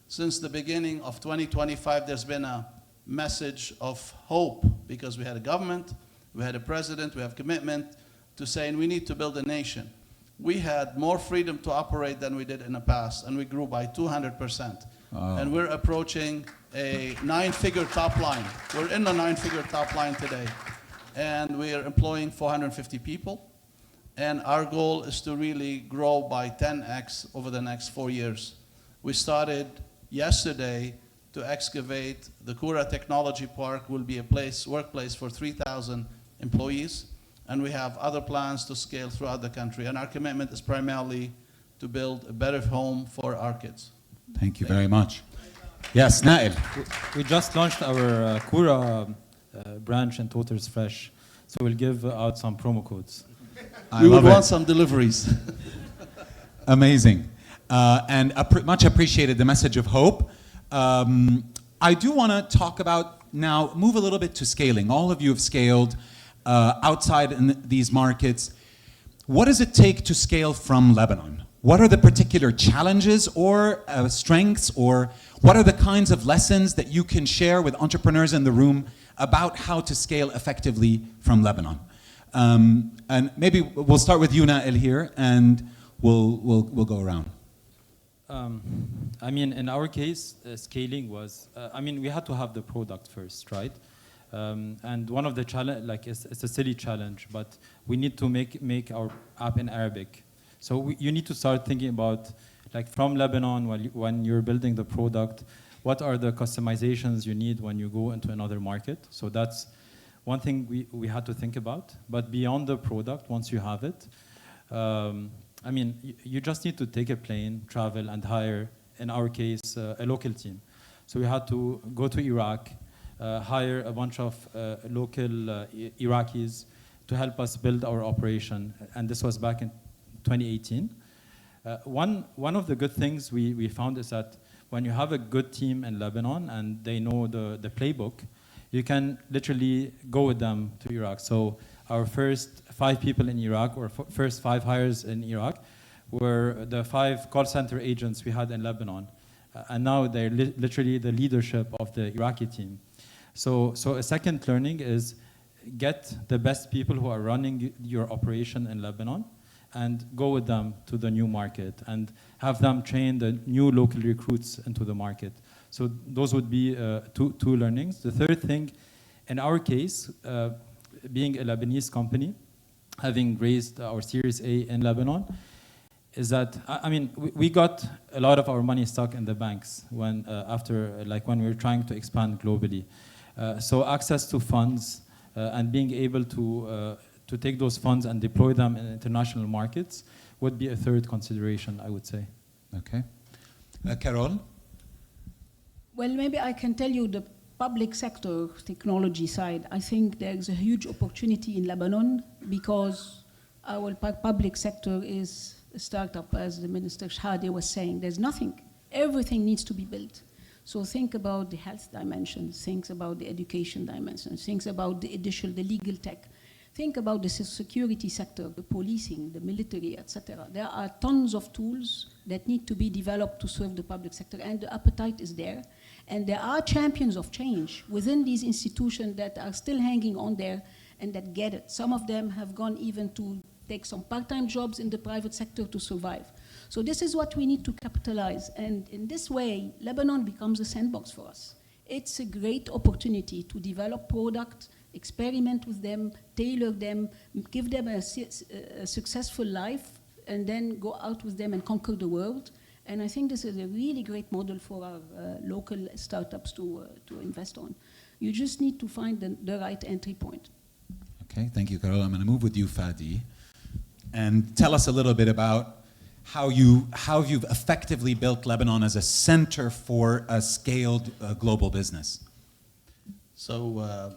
since the beginning of 2025, there's been a message of hope because we had a government, we had a president, we have commitment to saying we need to build a nation. We had more freedom to operate than we did in the past, and we grew by 200%. Wow. And we're approaching a 9-figure top line. We're in the 9-figure top line today. And we are employing 450 people. And our goal is to really grow by 10x over the next 4 years. We started yesterday to excavate the Kura Technology Park, will be a workplace for 3,000 employees. And we have other plans to scale throughout the country. And our commitment is primarily to build a better home for our kids. Thank you very much. Yes, Nail. We just launched our Kura branch in Toters Fresh, so we'll give out some promo codes. We would want some deliveries. Amazing. And much appreciated the message of hope. I do want to talk about now, move a little bit to scaling. All of you have scaled outside in these markets. What does it take to scale from Lebanon? What are the particular challenges or strengths, or what are the kinds of lessons that you can share with entrepreneurs in the room about how to scale effectively from Lebanon? And maybe we'll start with you, Nail, here, and we'll go around. I mean, in our case, scaling was, I mean, we had to have the product first, right? And one of the challenge, like it's a silly challenge, but we need to make our app in Arabic. So you need to start thinking about, like from Lebanon, when you're building the product, what are the customizations you need when you go into another market? So that's one thing we had to think about. But beyond the product, once you have it, I mean, you just need to take a plane, travel, and hire, in our case, a local team. So we had to go to Iraq, hire a bunch of local Iraqis to help us build our operation. And this was back in 2018. One of the good things we found is that when you have a good team in Lebanon and they know the playbook, you can literally go with them to Iraq. So our first 5 people in Iraq, or first 5 hires in Iraq, were the 5 call center agents we had in Lebanon. And now they're literally the leadership of the Iraqi team. So a second learning is get the best people who are running your operation in Lebanon and go with them to the new market and have them train the new local recruits into the market. So those would be two learnings. The third thing, in our case, being a Lebanese company, having raised our Series A in Lebanon, is that, I mean, we got a lot of our money stuck in the banks when we were trying to expand globally. So access to funds and being able to take those funds and deploy them in international markets would be a third consideration, I would say. Okay. Carol? Well, maybe I can tell you the public sector technology side. I think there's a huge opportunity in Lebanon because our public sector is a startup, as the Minister Shhadi was saying. There's nothing. Everything needs to be built. So think about the health dimensions, think about the education dimensions, think about the legal tech. Think about the security sector, the policing, the military, etc. There are tons of tools that need to be developed to serve the public sector, and the appetite is there. And there are champions of change within these institutions that are still hanging on there and that get it. Some of them have gone even to take some part-time jobs in the private sector to survive. So this is what we need to capitalize. And in this way, Lebanon becomes a sandbox for us. It's a great opportunity to develop product, experiment with them, tailor them, give them a successful life, and then go out with them and conquer the world. And I think this is a really great model for our local startups to invest on. You just need to find the right entry point. Okay, thank you, Carol. I'm going to move with you, Fadi, and tell us a little bit about how you've effectively built Lebanon as a center for a scaled global business. So,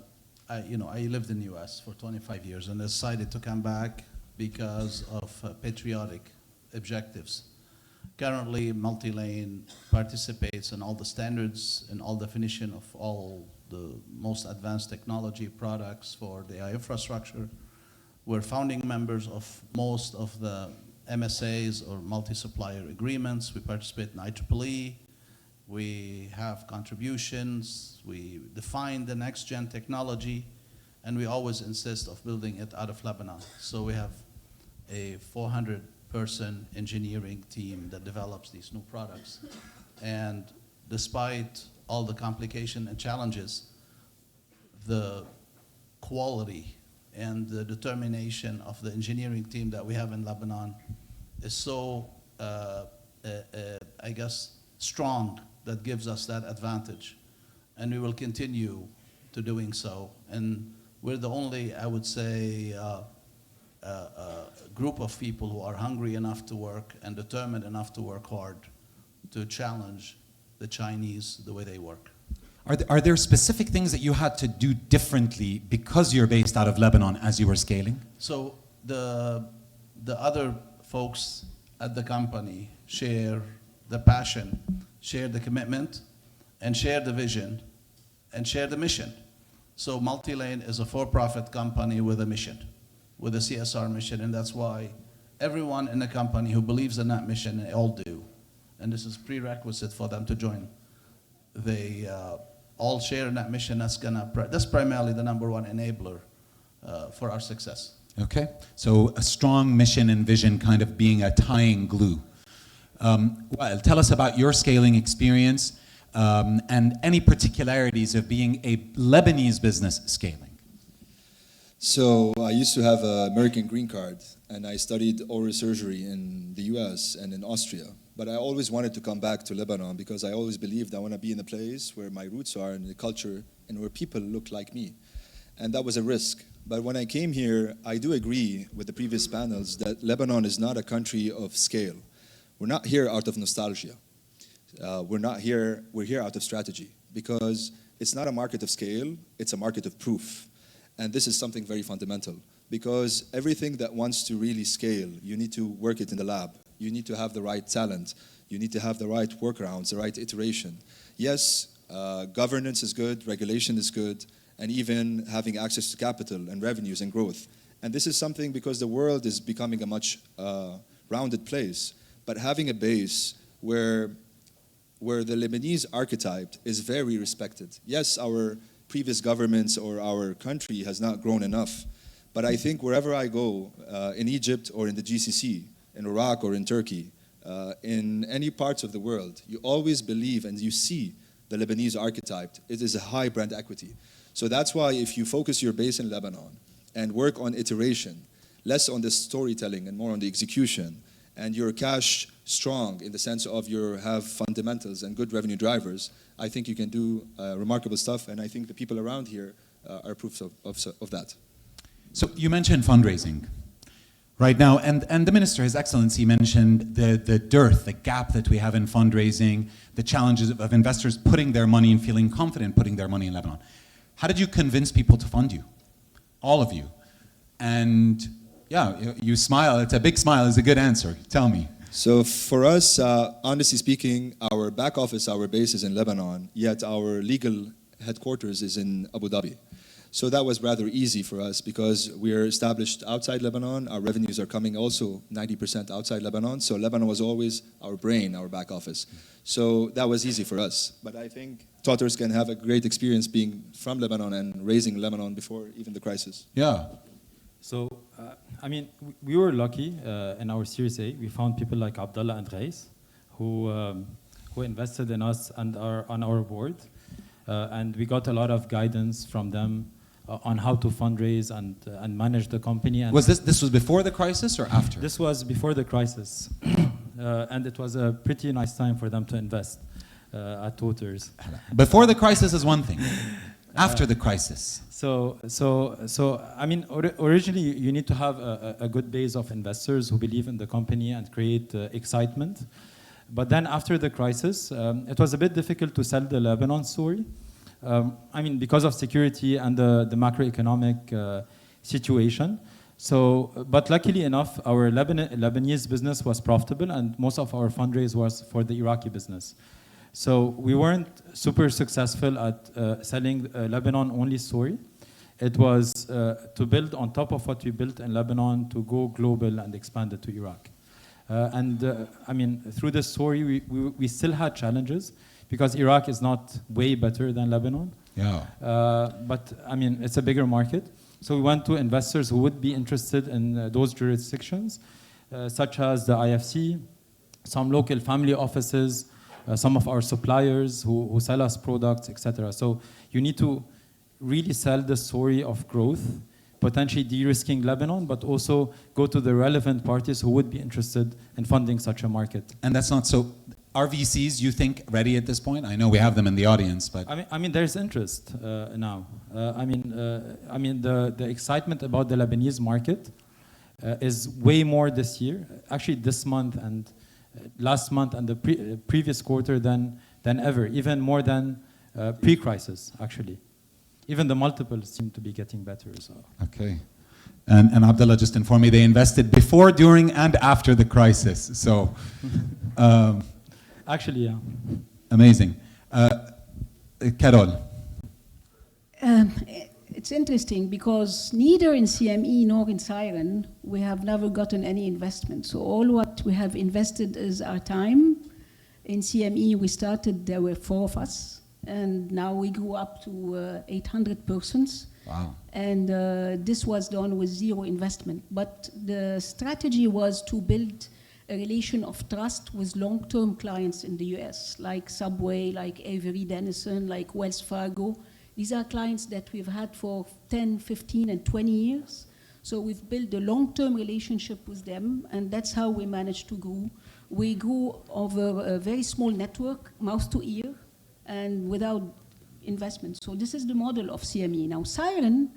I lived in the US for 25 years and decided to come back because of patriotic objectives. Currently, Multilane participates in all the standards and all definition of all the most advanced technology products for the AI infrastructure. We're founding members of most of the MSAs or multi-supplier agreements. We participate in IEEE. We have contributions. We define the next-gen technology, and we always insist of building it out of Lebanon. So we have a 400-person engineering team that develops these new products. And despite all the complication and challenges, the quality and the determination of the engineering team that we have in Lebanon is so, I guess, strong that gives us that advantage. And we will continue to doing so. And we're the only, I would say, group of people who are hungry enough to work and determined enough to work hard to challenge the Chinese the way they work. Are there specific things that you had to do differently because you're based out of Lebanon as you were scaling? So the other folks at the company share the passion, share the commitment, and share the vision, and share the mission. So Multilane is a for-profit company with a mission, with a CSR mission, and that's why everyone in the company who believes in that mission, they all do, and this is prerequisite for them to join. They all share in that mission. That's primarily the #1 enabler for our success. Okay, so a strong mission and vision kind of being a tying glue. Well, tell us about your scaling experience and any particularities of being a Lebanese business scaling. So I used to have an American green card, and I studied oral surgery in the US and in Austria. But I always wanted to come back to Lebanon because I always believed I want to be in a place where my roots are and the culture and where people look like me. And that was a risk. But when I came here, I do agree with the previous panels that Lebanon is not a country of scale. We're not here out of nostalgia. We're here out of strategy because it's not a market of scale, it's a market of proof. And this is something very fundamental because everything that wants to really scale, you need to work it in the lab. You need to have the right talent. You need to have the right workarounds, the right iteration. Yes, governance is good, regulation is good, and even having access to capital and revenues and growth. And this is something because the world is becoming a much rounded place. But having a base where the Lebanese archetype is very respected. Yes, our previous governments or our country has not grown enough. But I think wherever I go, in Egypt or in the GCC, in Iraq or in Turkey, in any parts of the world, you always believe and you see the Lebanese archetype. It is a high brand equity. So that's why if you focus your base in Lebanon and work on iteration, less on the storytelling and more on the execution, and you're cash strong in the sense of you have fundamentals and good revenue drivers, I think you can do remarkable stuff, and I think the people around here are proofs of that. So you mentioned fundraising. Right now, and the Minister, His Excellency, mentioned the dearth, the gap that we have in fundraising, the challenges of investors putting their money and feeling confident putting their money in Lebanon. How did you convince people to fund you? All of you. And yeah, you smile, it's a big smile, it's a good answer. Tell me. So for us, honestly speaking, our back office, our base is in Lebanon, yet our legal headquarters is in Abu Dhabi. So that was rather easy for us because we're established outside Lebanon. Our revenues are coming also 90% outside Lebanon. So Lebanon was always our brain, our back office. So that was easy for us. But I think daughters can have a great experience being from Lebanon and raising Lebanon before even the crisis. Yeah. So, I mean, we were lucky in our Series A. We found people like Abdullah and Reis who invested in us and are on our board. And we got a lot of guidance from them on how to fundraise and manage the company. And was this was before the crisis or after? This was before the crisis. and it was a pretty nice time for them to invest at Toters. Before the crisis is one thing. After the crisis. So I mean, originally you need to have a good base of investors who believe in the company and create excitement. But then after the crisis, it was a bit difficult to sell the Lebanon story. I mean, because of security and the macroeconomic situation. So, but luckily enough, our Lebanese business was profitable, and most of our fundraise was for the Iraqi business. So we weren't super successful at selling a Lebanon-only story. It was to build on top of what we built in Lebanon to go global and expand it to Iraq. I mean, through this story, we still had challenges because Iraq is not way better than Lebanon. Yeah. But I mean, it's a bigger market. So we went to investors who would be interested in those jurisdictions, such as the IFC, some local family offices, some of our suppliers who sell us products, etc. So you need to really sell the story of growth, potentially de-risking Lebanon, but also go to the relevant parties who would be interested in funding such a market. And that's not so. Are VCs, you think, ready at this point? I know we have them in the audience, but I mean, there's interest now. I mean, the excitement about the Lebanese market is way more this year, actually this month and last month and the previous quarter than ever, even more than pre-crisis, actually. Even the multiples seem to be getting better. So. Okay. And Abdullah just informed me they invested before, during, and after the crisis. So, actually, yeah. Amazing. Carol. It's interesting because neither in CME nor in Siren we have never gotten any investment. So all what we have invested is our time. In CME we started, there were 4 of us, and now we grew up to 800 persons. Wow. And this was done with 0 investment. But the strategy was to build a relation of trust with long-term clients in the US, like Subway, like Avery Dennison, like Wells Fargo. These are clients that we've had for 10, 15, and 20 years. So we've built a long-term relationship with them, and that's how we managed to grow. We grew over a very small network, mouth to ear, and without investment. So this is the model of CME. Now, Siren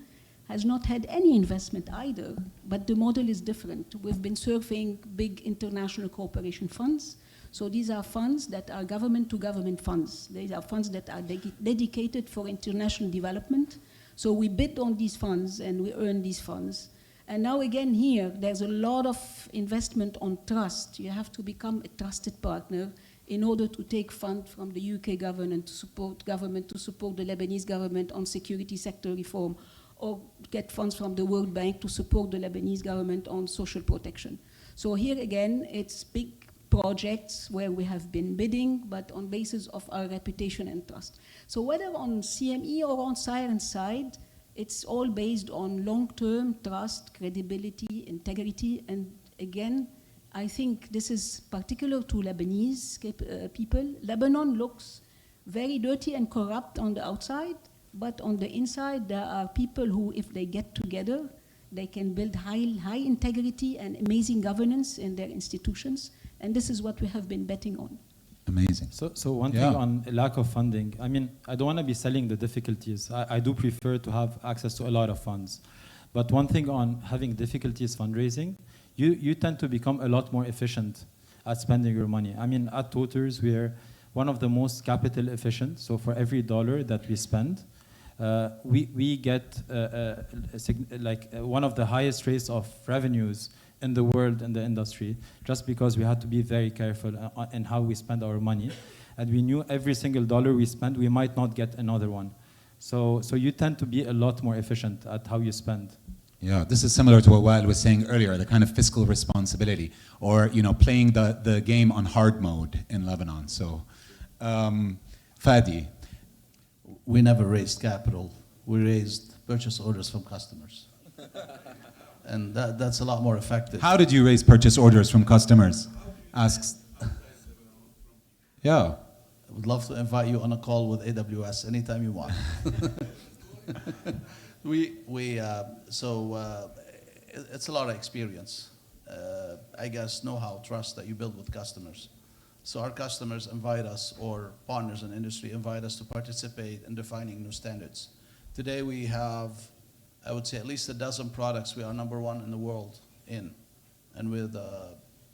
has not had any investment either, but the model is different. We've been serving big international cooperation funds. So these are funds that are government-to-government funds. These are funds that are dedicated for international development. So we bid on these funds and we earn these funds. And now again here, there's a lot of investment on trust. You have to become a trusted partner in order to take funds from the UK government to support the Lebanese government on security sector reform, or get funds from the World Bank to support the Lebanese government on social protection. So here again, it's big projects where we have been bidding, but on basis of our reputation and trust. So whether on CME or on Siren side, it's all based on long-term trust, credibility, integrity, and again, I think this is particular to Lebanese people. Lebanon looks very dirty and corrupt on the outside, but on the inside, there are people who, if they get together, they can build high integrity and amazing governance in their institutions. And this is what we have been betting on. Amazing. So one thing on lack of funding, I mean, I don't want to be selling the difficulties. I do prefer to have access to a lot of funds. But one thing on having difficulties fundraising, you tend to become a lot more efficient at spending your money. I mean, at Toters, we're one of the most capital efficient. So for every dollar that we spend, we get one of the highest rates of revenues in the world, in the industry, just because we had to be very careful in how we spend our money. And we knew every single dollar we spend, we might not get another one. So you tend to be a lot more efficient at how you spend. Yeah, this is similar to what Wael was saying earlier, the kind of fiscal responsibility, or playing the game on hard mode in Lebanon. So, Fadi. We never raised capital. We raised purchase orders from customers. And that's a lot more effective. How did you raise purchase orders from customers? Asks. Yeah. I would love to invite you on a call with AWS anytime you want. It's a lot of experience. I guess, know-how, trust that you build with customers. So our customers invite us, or partners in industry invite us to participate in defining new standards. Today we have, I would say, at least a dozen products we are #1 in the world in, and with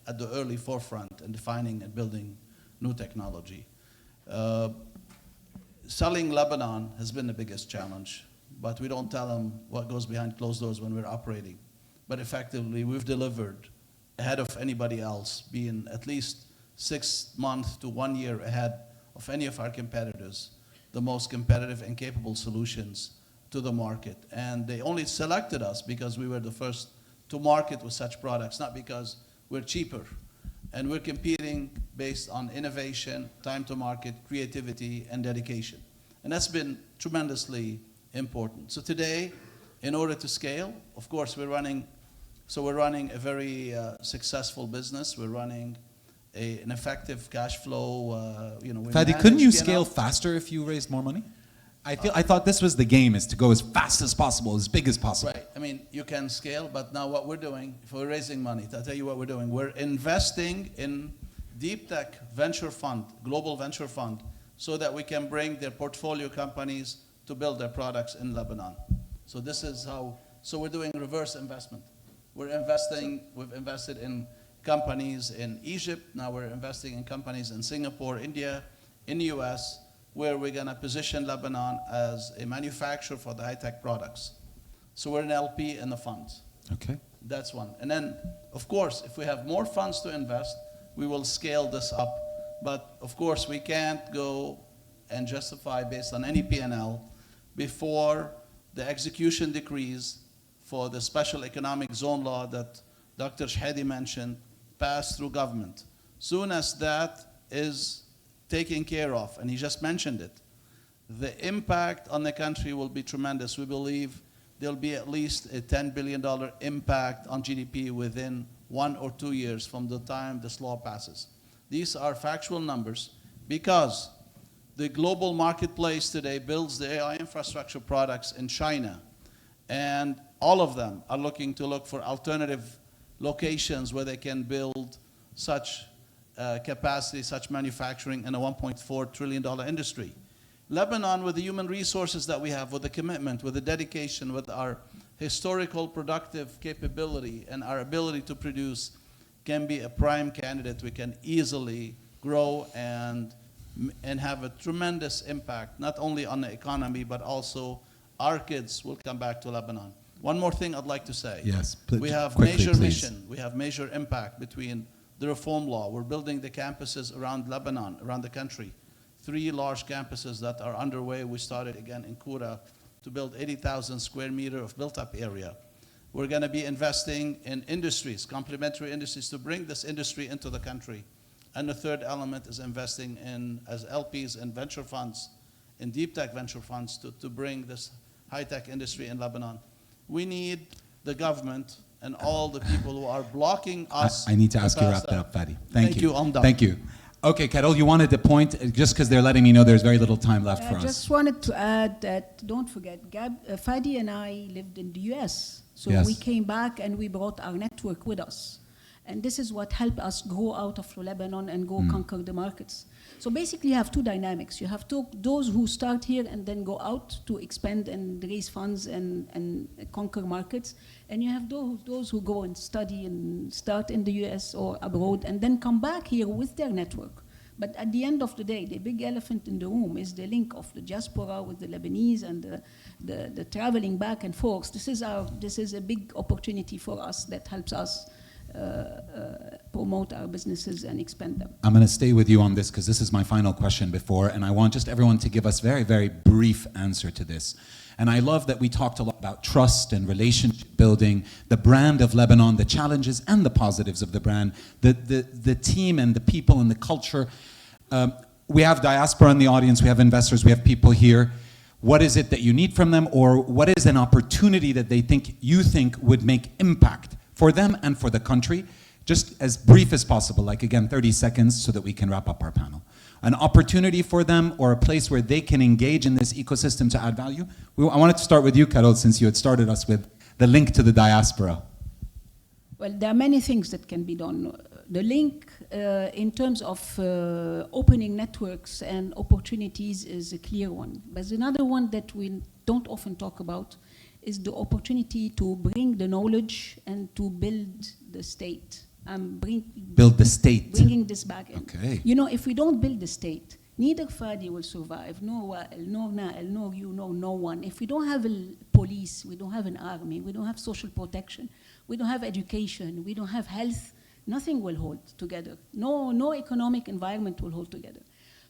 at the early forefront in defining and building new technology. Selling Lebanon has been the biggest challenge, but we don't tell them what goes behind closed doors when we're operating. But effectively, we've delivered ahead of anybody else, being at least 6 months to 1 year ahead of any of our competitors, the most competitive and capable solutions to the market. And they only selected us because we were the first to market with such products, not because we're cheaper. And we're competing based on innovation, time to market, creativity, and dedication. And that's been tremendously important. So today, in order to scale, of course, we're running a very successful business. We're running an effective cash flow. Fadi, couldn't you scale faster if you raised more money? I thought this was the game, is to go as fast as possible, as big as possible. Right. I mean, you can scale, but now what we're doing, if we're raising money, I'll tell you what we're doing. We're investing in deep tech venture fund, global venture fund, so that we can bring their portfolio companies to build their products in Lebanon. So this is how, so we're doing reverse investment. We've invested in companies in Egypt, now we're investing in companies in Singapore, India, in the US, where we're going to position Lebanon as a manufacturer for the high-tech products. So we're an LP in the funds. Okay. That's one. And then, of course, if we have more funds to invest, we will scale this up. But, of course, we can't go and justify based on any P&L before the execution decrees for the special economic zone law that Dr. Shahedi mentioned pass through government. Soon as that is taken care of, and he just mentioned it, the impact on the country will be tremendous. We believe there'll be at least a $10 billion impact on GDP within 1 or 2 years from the time this law passes. These are factual numbers because the global marketplace today builds the AI infrastructure products in China, and all of them are looking for alternative locations where they can build such capacity, such manufacturing in a $1.4 trillion industry. Lebanon, with the human resources that we have, with the commitment, with the dedication, with our historical productive capability and our ability to produce, can be a prime candidate. We can easily grow and have a tremendous impact, not only on the economy, but also our kids will come back to Lebanon. One more thing I'd like to say. Yes, we have quickly, major please. mission, we have major impact between the reform law. We're building the campuses around Lebanon, around the country. 3 large campuses that are underway. We started again in Kura to build 80,000 square meter of built-up area. We're going to be investing in industries, complementary industries, to bring this industry into the country. And the third element is investing in, as LPs in venture funds, in deep tech venture funds, to bring this high-tech industry in Lebanon. We need the government and all the people who are blocking us. I need to ask you to wrap that up, Fadi. Thank you. I'm done. Thank you. Okay, Carol, you wanted to point, just because they're letting me know there's very little time left for I us. just wanted to add that, don't forget, Fadi and I lived in the US. So Yes. we came back and we brought our network with us. And this is what helped us grow out of Lebanon and go conquer the markets. So basically you have two dynamics. You have those who start here and then go out to expand and raise funds and conquer markets. And you have those who go and study and start in the US or abroad and then come back here with their network. But at the end of the day, the big elephant in the room is the link of the diaspora with the Lebanese and the traveling back and forth. This is a big opportunity for us that helps us promote our businesses and expand them. I'm going to stay with you on this because this is my final question before, and I want just everyone to give us very, very brief answer to this. And I love that we talked a lot about trust and relationship building, the brand of Lebanon, the challenges and the positives of the brand, the team and the people and the culture. We have diaspora in the audience, we have investors, we have people here. What is it that you need from them, or what is an opportunity that you think would make impact for them and for the country? Just as brief as possible, like again, 30 seconds so that we can wrap up our panel. An opportunity for them or a place where they can engage in this ecosystem to add value. I wanted to start with you, Carol, since you had started us with the link to the diaspora. Well, there are many things that can be done. The link in terms of opening networks and opportunities is a clear one. But another one that we don't often talk about is the opportunity to bring the knowledge and to build the state. Build the state. Bringing this back in. Okay. You know, if we don't build the state, neither Fadi will survive, nor Wael, nor Nael, nor you, no one. If we don't have a police, we don't have an army, we don't have social protection, we don't have education, we don't have health, nothing will hold together. No economic environment will hold together.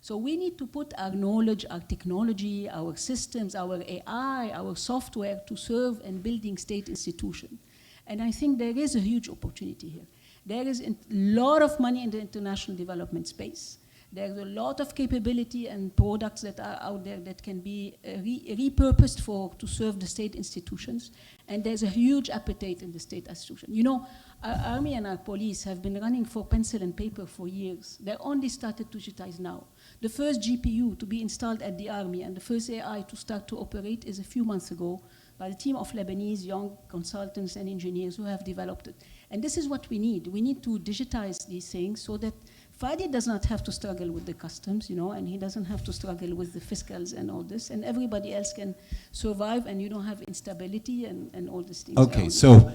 So we need to put our knowledge, our technology, our systems, our AI, our software to serve in building state institutions. And I think there is a huge opportunity here. There is a lot of money in the international development space. There's a lot of capability and products that are out there that can be repurposed to serve the state institutions. And there's a huge appetite in the state institution. You know, our army and our police have been running for pencil and paper for years. They only started to digitize now. The first GPU to be installed at the army and the first AI to start to operate is a few months ago by a team of Lebanese young consultants and engineers who have developed it. And this is what we need. We need to digitize these things so that Fadi does not have to struggle with the customs, you know, and he doesn't have to struggle with the fiscals and all this, and everybody else can survive, and you don't have instability and all these things. Okay, so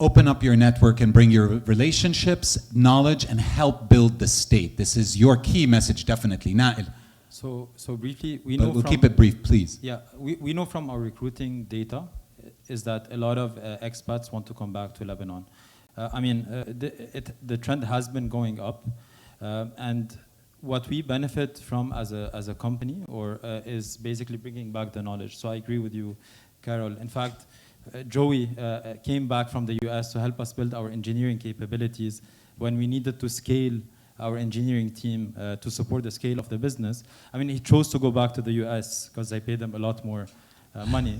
open up your network and bring your relationships, knowledge, and help build the state. This is your key message, definitely. Nael. So briefly, we know we'll keep it brief, please. Yeah, we know from our recruiting data is that a lot of expats want to come back to Lebanon. I mean, the trend has been going up. And what we benefit from as a company is basically bringing back the knowledge. So I agree with you, Carol. In fact, Joey came back from the US to help us build our engineering capabilities when we needed to scale our engineering team to support the scale of the business. I mean, he chose to go back to the US because I paid them a lot more money.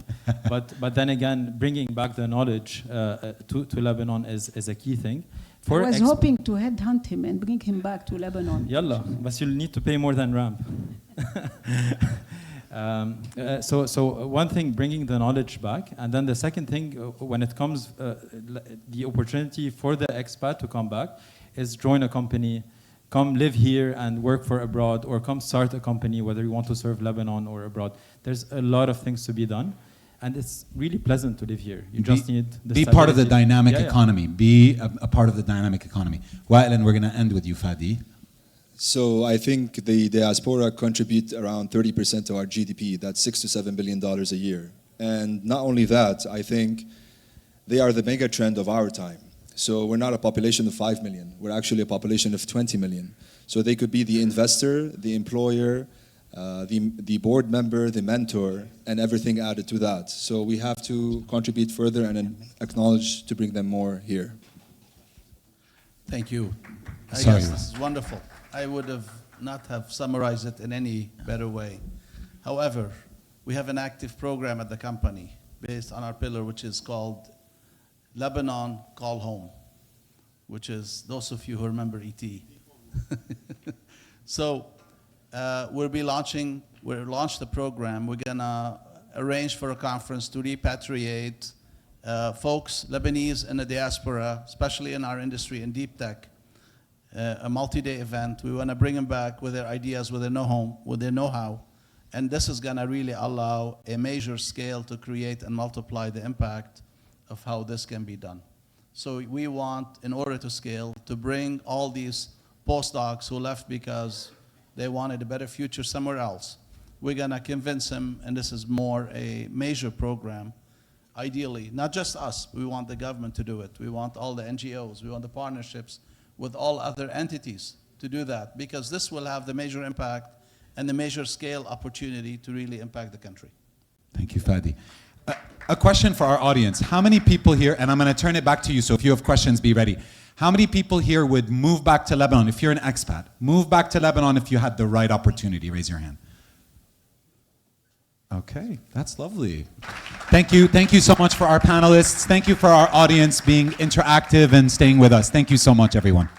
But then again, bringing back the knowledge to Lebanon is a key thing. I was hoping to headhunt him and bring him back to Lebanon. Yalla, but you'll need to pay more than ramp. So one thing, bringing the knowledge back, and then the second thing, when it comes, the opportunity for the expat to come back is join a company, come live here and work for abroad, or come start a company, whether you want to serve Lebanon or abroad. There's a lot of things to be done. And it's really pleasant to live here. You just need the be part of the dynamic economy. Be a part of the dynamic economy. Wael, and we're going to end with you, Fadi. So I think the diaspora contribute around 30% of our GDP. That's $6 to $7 billion a year. And not only that, I think they are the mega trend of our time. So we're not a population of 5 million. We're actually a population of 20 million. So they could be the investor, the employer, the board member, the mentor, and everything added to that. So we have to contribute further and acknowledge to bring them more here. Thank you. Sorry. Yes, this is wonderful. I would have not have summarized it in any better way. However, we have an active program at the company based on our pillar, which is called Lebanon Call Home, which is those of you who remember ET. So we'll launch the program. We're gonna arrange for a conference to repatriate folks, Lebanese in the diaspora, especially in our industry in deep tech, a multi-day event. We wanna bring them back with their ideas, with their know-how, and this is gonna really allow a major scale to create and multiply the impact of how this can be done. So we want, in order to scale, to bring all these postdocs who left because they wanted a better future somewhere else. We're gonna convince them, and this is more a major program, ideally, not just us, we want the government to do it. We want all the NGOs, we want the partnerships with all other entities to do that, because this will have the major impact and the major scale opportunity to really impact the country. Thank you, Fadi. A question for our audience. How many people here, and I'm gonna turn it back to you, so if you have questions, be ready. How many people here would move back to Lebanon, if you're an expat, move back to Lebanon if you had the right opportunity? Raise your hand. Okay, that's lovely. Thank you so much for our panelists. Thank you for our audience being interactive and staying with us. Thank you so much, everyone.